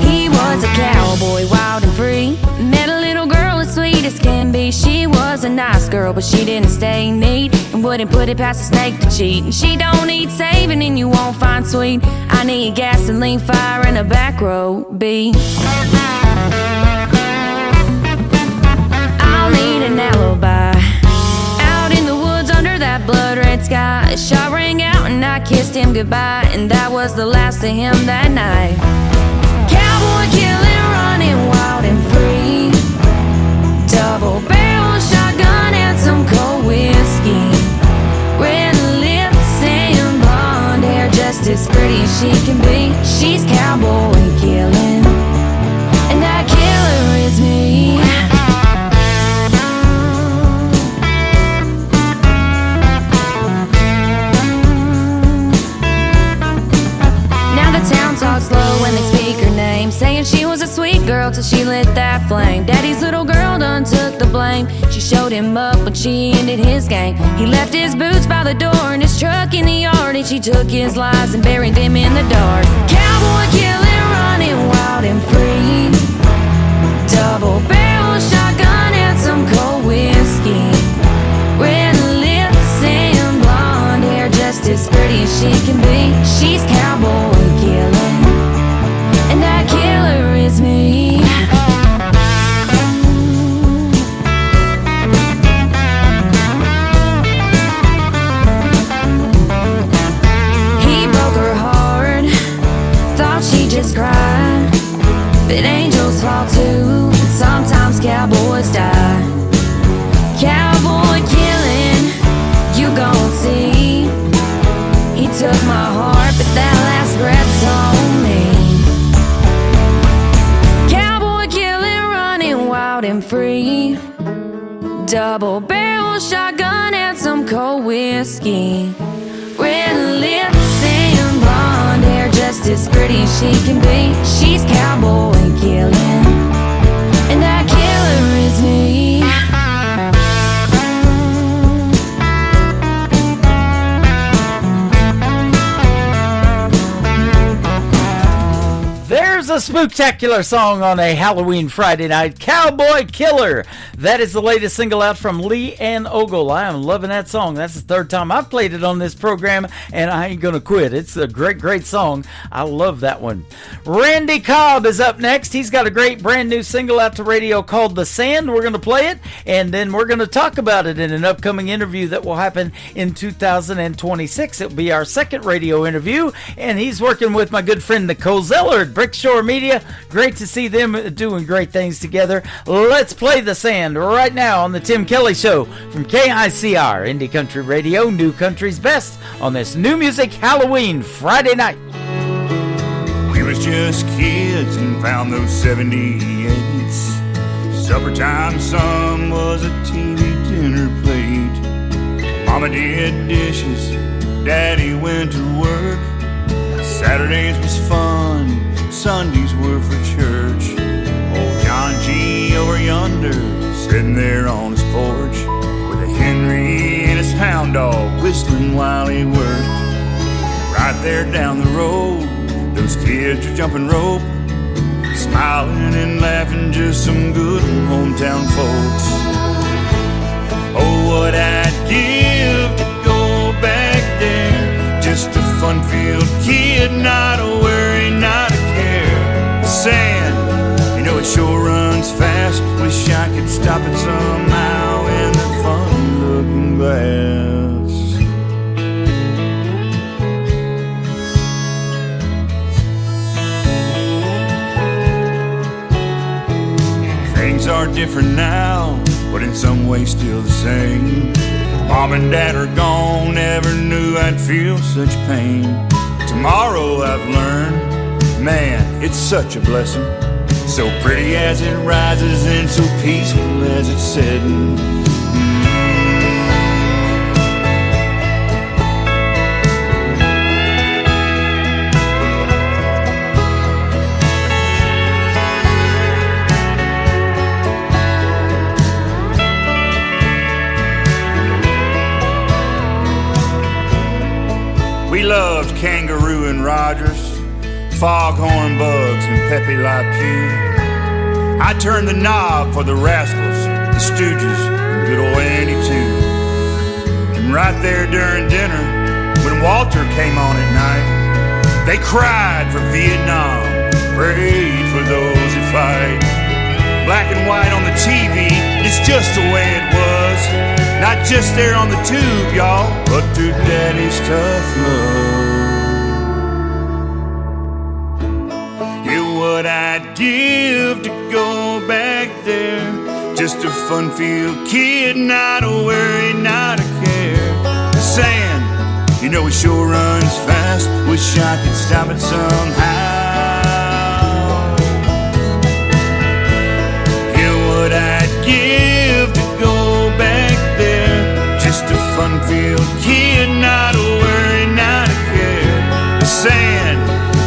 He was a cowboy, wild and free. Met a little girl as sweet as can be. She was a nice girl, but she didn't stay neat and wouldn't put it past a snake to cheat. And she don't need saving, and you won't find sweet. I need gasoline, fire, and a back row beat. I'll need an alibi. Out in the woods under that blood-red sky, a shot rang out and I kissed him goodbye. And that was the last of him that night. Cowboy killing, running wild and free. Double barrel shotgun and some cold whiskey. Red lips and blonde hair, just as pretty as she can be. She's cowboy killing, and that killer is me. Now the town talks slow when they speak her name, saying she was a sweet girl till she lit that flame. Daddy's little girl done took the blame. She showed him up when she ended his game. He left his boots by the door and his truck in the yard, and she took his lies and buried them in the dark. Cowboy killing, running wild and free. Double barrel shotgun and some cold whiskey. Red lips and blonde hair, just as pretty as she can be. She's cowboy killing, and that killer is me. He broke her heart, thought she just cried, but angels fall too, sometimes cowboys die. Cowboy killing, you gon' see. took my heart, but that last breath's on me. Cowboy killing, running wild and free. Double barrel shotgun and some cold whiskey. Red lips and blonde hair, just as pretty as she can be. She's cowboy killing, and that killer is me. There's a spooktacular song on a Halloween Friday night, Cowboy Killer. That is the latest single out from Lee Ann Ogle. I am loving that song. That's the third time I've played it on this program, and I ain't gonna quit. It's a great, great song. I love that one. Randy Cobb is up next. He's got a great brand new single out to radio called The Sand. We're gonna play it, and then we're gonna talk about it in an upcoming interview that will happen in 2026. It'll be our second radio interview, and he's working with my good friend Nicole Zeller at Brickshore Media. Great to see them doing great things together. Let's play The Sand right now on the Tim Kelly Show from KICR Indie Country Radio, New Country's Best, on this New Music Halloween Friday night. We was just kids and found those 78s. Supper time, some was a TV dinner plate. Mama did dishes, Daddy went to work. Saturdays was fun, Sundays were for church. Old John G. over yonder, sitting there on his porch, with a Henry and his hound dog whistling while he worked. Right there down the road, those kids are jumping rope, smiling and laughing, just some good hometown folks. Oh, what I'd give to go back there, just a fun-filled kid, not a worry, not a care. Sand, you know it sure runs fast. Wish I could stop it somehow in the fun-looking glass. Things are different now, but in some ways still the same. Mom and Dad are gone, never knew I'd feel such pain. Tomorrow I've learned, man, it's such a blessing. So pretty as it rises and so peaceful as it's setting. We loved Kangaroo and Rogers, Foghorn Bugs and Pepe Le Pew. I turned the knob for the Rascals, the Stooges, and good old Andy too. And right there during dinner, when Walter came on at night, they cried for Vietnam, prayed for those who fight. Black and white on the TV, it's just the way it was. Not just there on the tube, y'all, but through Daddy's tough love. Yeah, what I'd give to go back there, just a fun-filled kid, not a worry, not a care. The sand, you know it sure runs fast. Wish I could stop it somehow. Yeah, what I'd give to go back there, just a fun-filled kid, not a worry, not a care. The sand,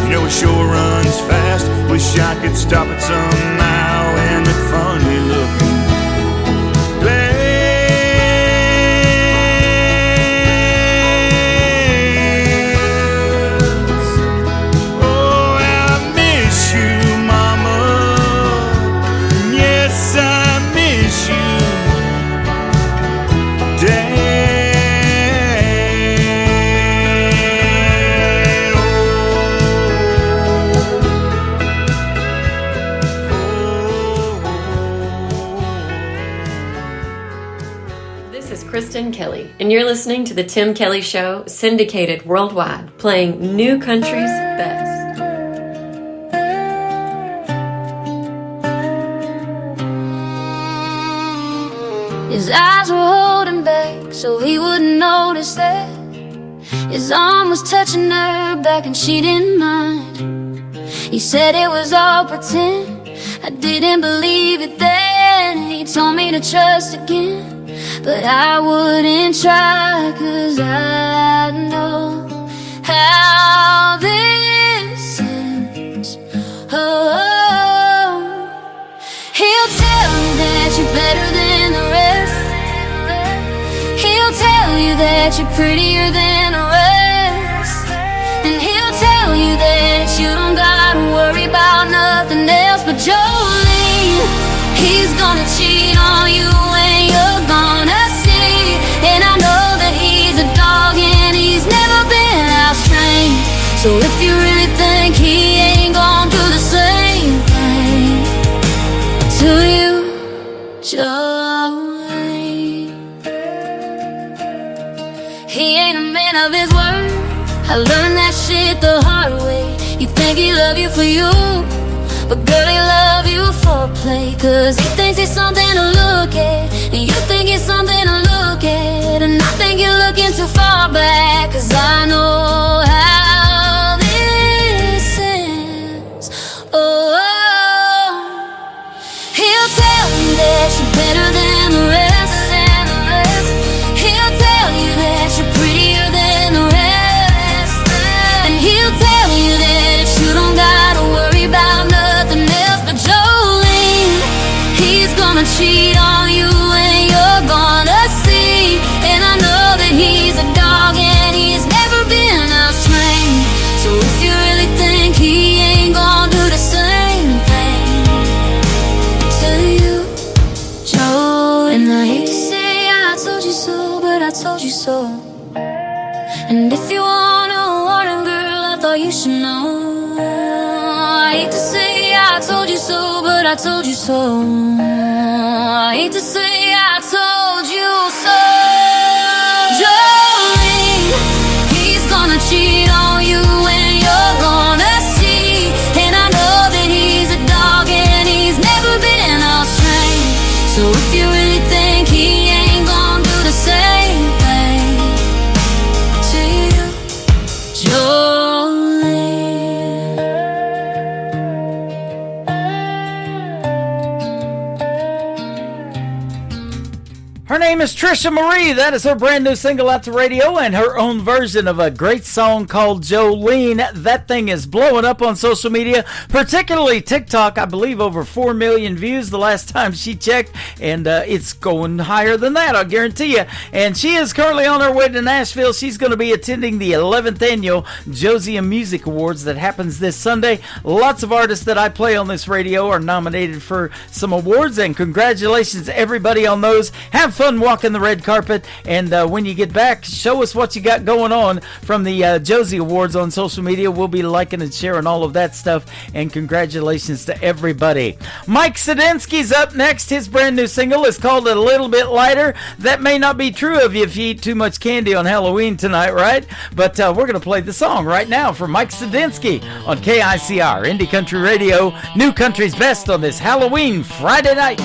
you know it sure runs fast. Wish I could stop it somehow in that funny-looking glass. Oh, I miss you, Mama. Yes, I miss you, Dad. This is Kristen Kelly, and you're listening to The Tim Kelly Show, syndicated worldwide, playing New Country's best. His eyes were holding back so he wouldn't notice that His arm was touching her back and she didn't mind. He said it was all pretend. I didn't believe it then. He told me to trust again, but I wouldn't try, 'cause I know how this ends. Oh, he'll tell you that you're better than the rest. He'll tell you that you're prettier than the rest. And he'll tell you that you don't gotta worry about nothing else but Jolene. He's gonna cheat on you and you're gonna see. And I know that he's a dog and he's never been out-trained. So if you really think he ain't gonna do the same thing to you, Jolene. He ain't a man of his word. I learned that shit the hard way. You think he love you for you, but girl, he love you for play. 'Cause he thinks he's something to look at, and you think it's something to look at. And I think you're looking too far back, 'cause I know how this ends. Oh, he'll tell you that you're better than the rest. He'll tell you that you're prettier than the rest. And he'll tell you that you don't gotta worry about nothing else but Jolene. He's gonna cheat on you and you're gonna see. And I know that he's a dog and he's never been out-trained. So if you really think he ain't gonna do the same thing to you, Joe. And I hate to say I told you so, but I told you so. And if you want a warning, girl, I thought you should know. I hate to say I told you so, but I told you so. I hate to say I told you so. Jolene, he's gonna cheat on you and you're gonna see. And I know that he's a dog and he's never been out-trained. So if you really think he ain't gonna do the same thing to you, Jolene. Her name is Trisha Marie. That is her brand new single out to radio and her own version of a great song called Jolene. That thing is blowing up on social media, particularly TikTok. I believe over 4 million views the last time she checked, and it's going higher than that, I'll guarantee you. And she is currently on her way to Nashville. She's going to be attending the 11th annual Josiah Music Awards that happens this Sunday. Lots of artists that I play on this radio are nominated for some awards, and congratulations to everybody on those. Have fun walking the red carpet, and when you get back, show us what you got going on from the Josie Awards on social media. We'll be liking and sharing all of that stuff, and congratulations to everybody. Mike Sadinsky's up next. His brand new single is called A Little Bit Lighter. That may not be true of you if you eat too much candy on Halloween tonight, right? But we're going to play the song right now for Mike Sadinsky on KICR, Indie Country Radio, New Country's Best on this Halloween Friday night.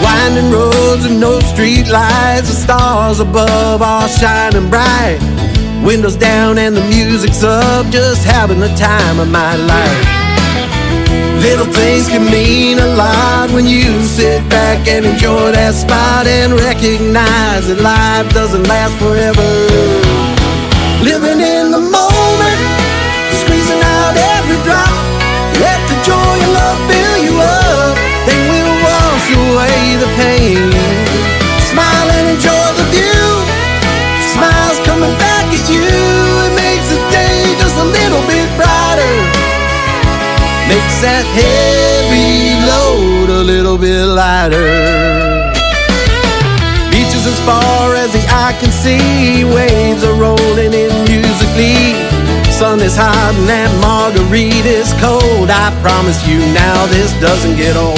Winding roads and no street lights, the stars above are shining bright. Windows down and the music's up, just having the time of my life. Little things can mean a lot when you sit back and enjoy that spot and recognize that life doesn't last forever. Living in the moment, squeezing out every drop. Let the joy and love fill you up, then we'll wash away the pain. Smile and enjoy the view. Smiles coming back at you. It makes the day just a little bit brighter. Makes that heavy load a little bit lighter. Beaches as far as the eye can see. Waves are rolling in musically. Sun is hot and that margarita's cold. I promise you now this doesn't get old.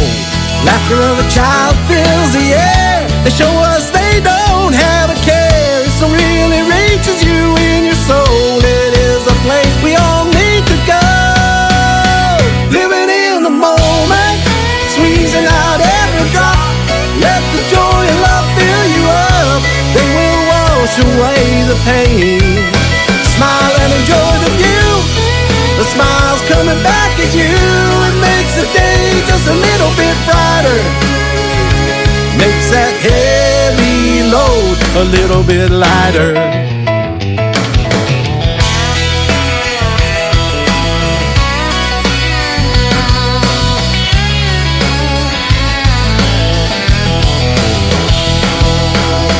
Laughter of a child fills the air. They show us they don't have a care. It really reaches you in your soul. It is a place we all need to go. the pain. Smile and enjoy the view. The smile's coming back at you. It makes the day just a little bit brighter. Makes that heavy load a little bit lighter.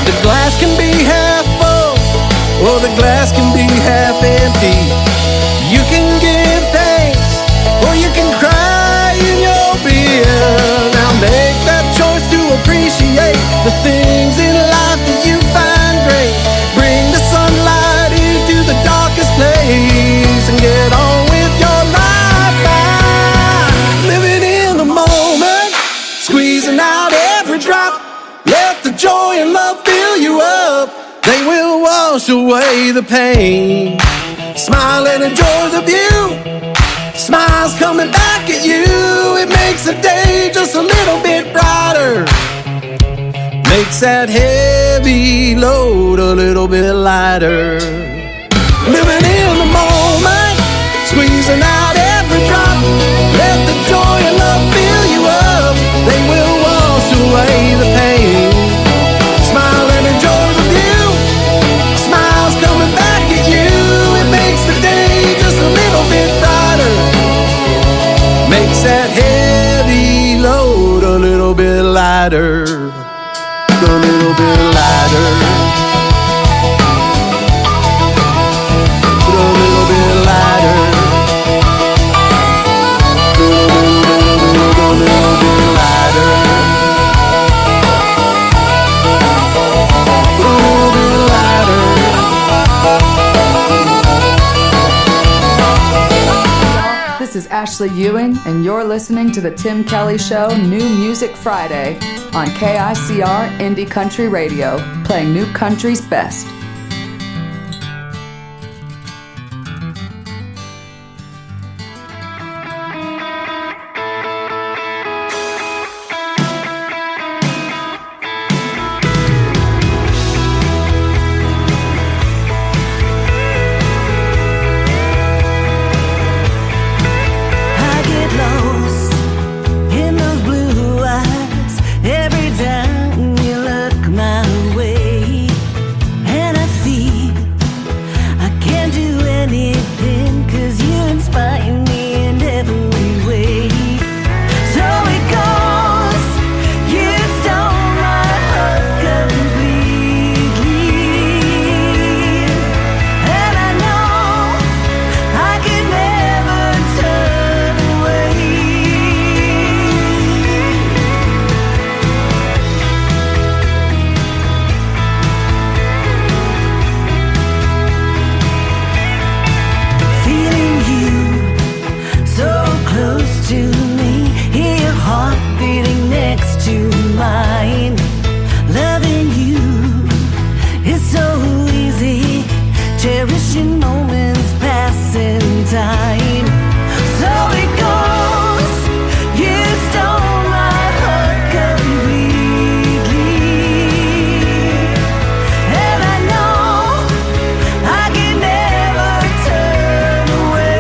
The glass can be half full, or the glass can be half empty. You can give thanks, or you can cry in your beer. Now make that choice to appreciate the things in life that you find great. Bring the sunlight into the darkest place and get on with your life by living in the moment, squeezing out every drop. Let the joy and love fill you up. They will wash away the pain. Smile and enjoy the view. Smile's coming back at you. It makes the day just a little bit brighter. Makes that heavy load a little bit lighter. Living in the moment, squeezing out every drop. Let the joy and love fill you up. They will wash away the pain. Smile and enjoy the view. Smile's coming back at you. It makes the day just a little bit brighter. Makes that heavy load a little bit lighter. A little bit lighter. A little bit lighter. A little bit lighter. A little bit lighter. This is Ashley Ewing, and you're listening to The Tim Kelly Show New Music Friday on KICR Indie Country Radio, playing new country's best. I get lost in those blue eyes every time you look my way, and I feel I can't do anything 'cause you inspire me in every way. So it goes, you stole my heart completely, and I know I could never turn away. Feeling you so close to me, hear your heart beating next to mine. Loving you is so easy, cherishing moments passing time. So it goes, you stole my heart completely, and I know I can never turn away.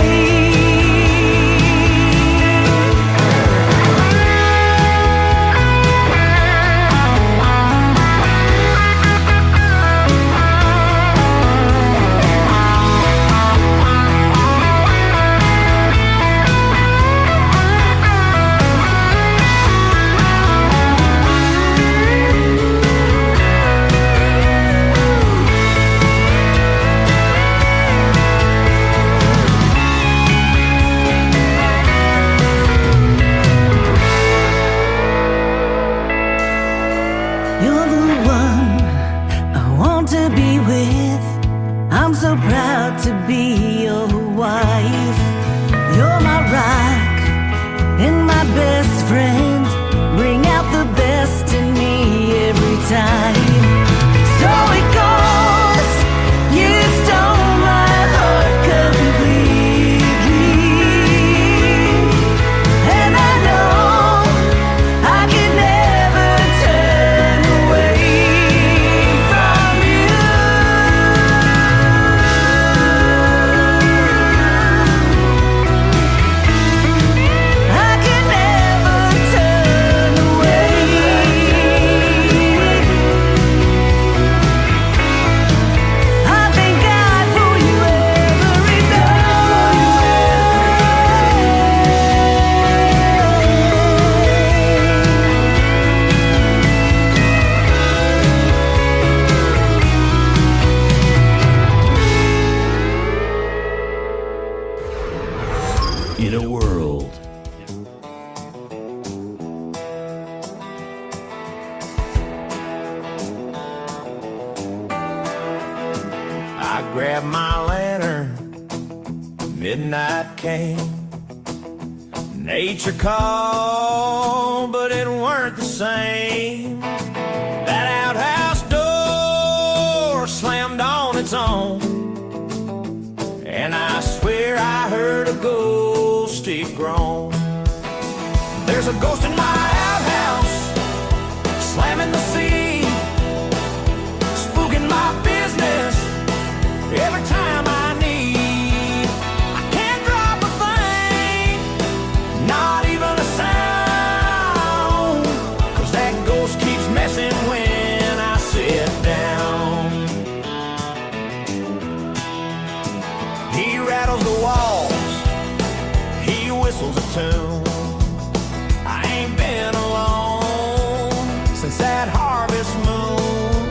You're the one I want to be with. I'm so proud to be your wife. You're my rock and my best friend. Bring out the best in me every time. So it goes, you stole my heart completely, and I know I can never turn away from you. world. I grabbed my lantern, midnight came. Nature called, but it weren't the same. That outhouse door slammed on its own, and I swear I heard a ghosty groan. There's a ghost in my outhouse, slamming the sea, spooking my business every time I need. I can't drop a thing, not even a sound, 'cause that ghost keeps messing when I sit down. He rattles the walls, he whistles a tune. I ain't been alone since that harvest moon.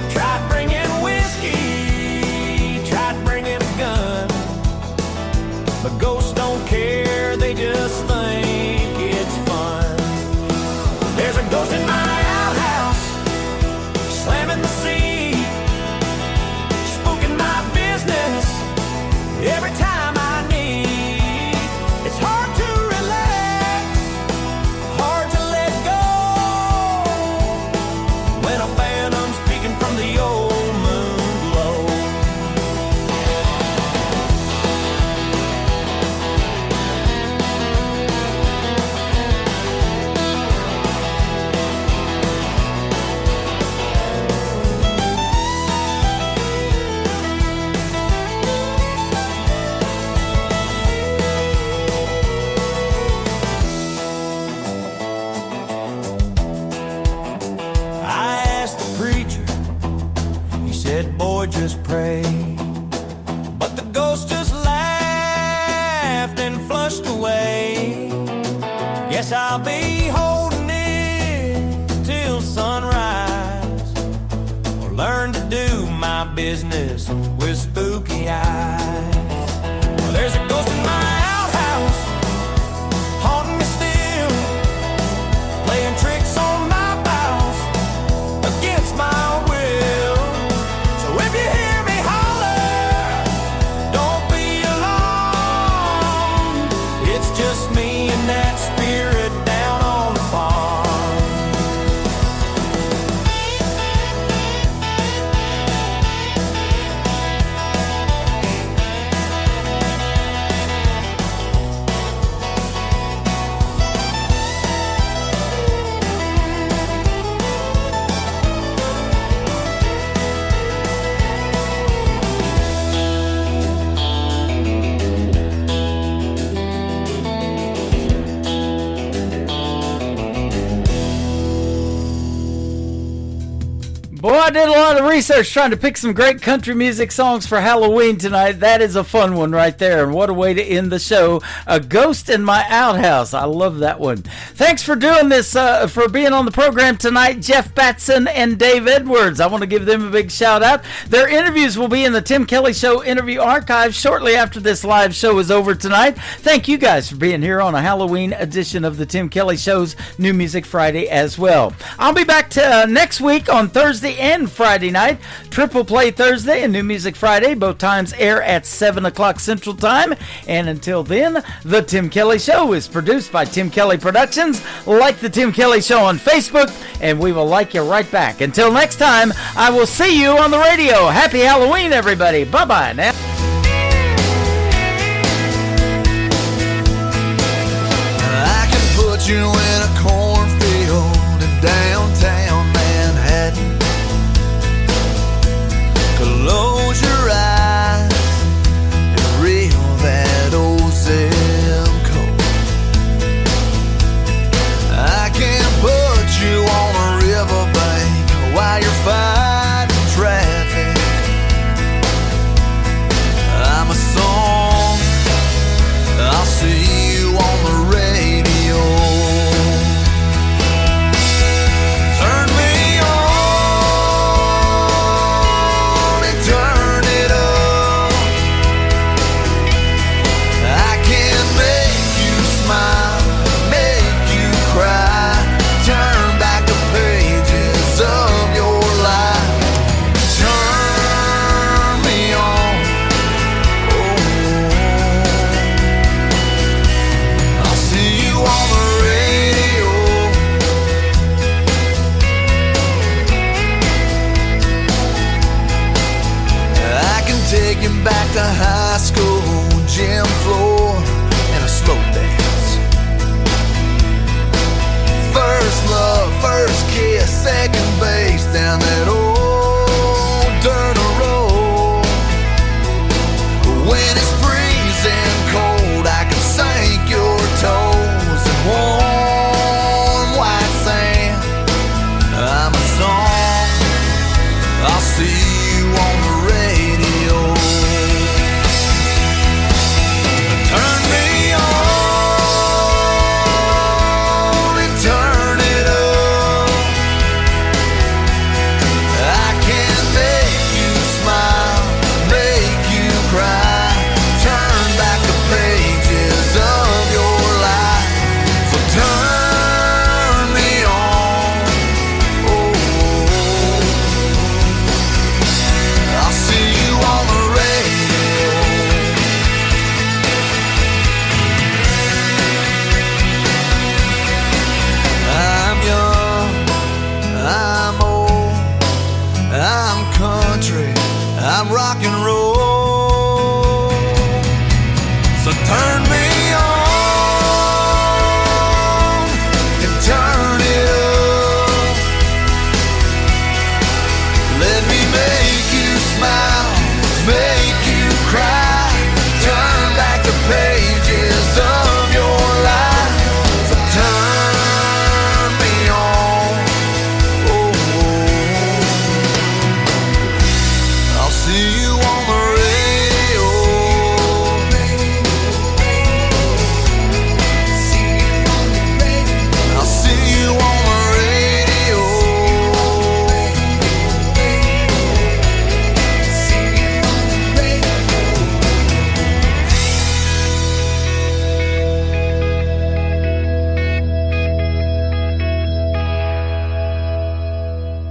Tried bringing whiskey, tried bringing a gun, but ghosts don't care, they just think it's fun. There's a ghost in my outhouse, slamming the sea, spooking my business every time I need. It's hard to relax, hard to let go, when a phantom's peeking from the old moon glow. I asked the preacher, he said, boy, just pray. But the ghost just laughed and flushed away. Guess I'll be holding it till sunrise, or learn to do my business with spooky eyes. Well, there's a ghost in my outhouse, haunting me still, playing tricks on my bowels against my will. So if you hear me holler, don't be alarmed. It's just me and that spirit down on the farm. Boy, I did a lot of research trying to pick some great country music songs for Halloween tonight. That is a fun one right there, and what a way to end the show. A Ghost in My Outhouse. I love that one. Thanks for doing this, for being on the program tonight, Jeff Batson and Dave Edwards. I want to give them a big shout out. Their interviews will be in the Tim Kelly Show interview archive shortly after this live show is over tonight. Thank you guys for being here on a Halloween edition of the Tim Kelly Show's New Music Friday as well. I'll be back to next week on Thursday and Friday night. Triple Play Thursday and New Music Friday. Both times air at 7 o'clock Central Time. And until then, The Tim Kelly Show is produced by Tim Kelly Productions. Like The Tim Kelly Show on Facebook, and we will like you right back. Until next time, I will see you on the radio. Happy Halloween, everybody. Bye-bye now. I can put you in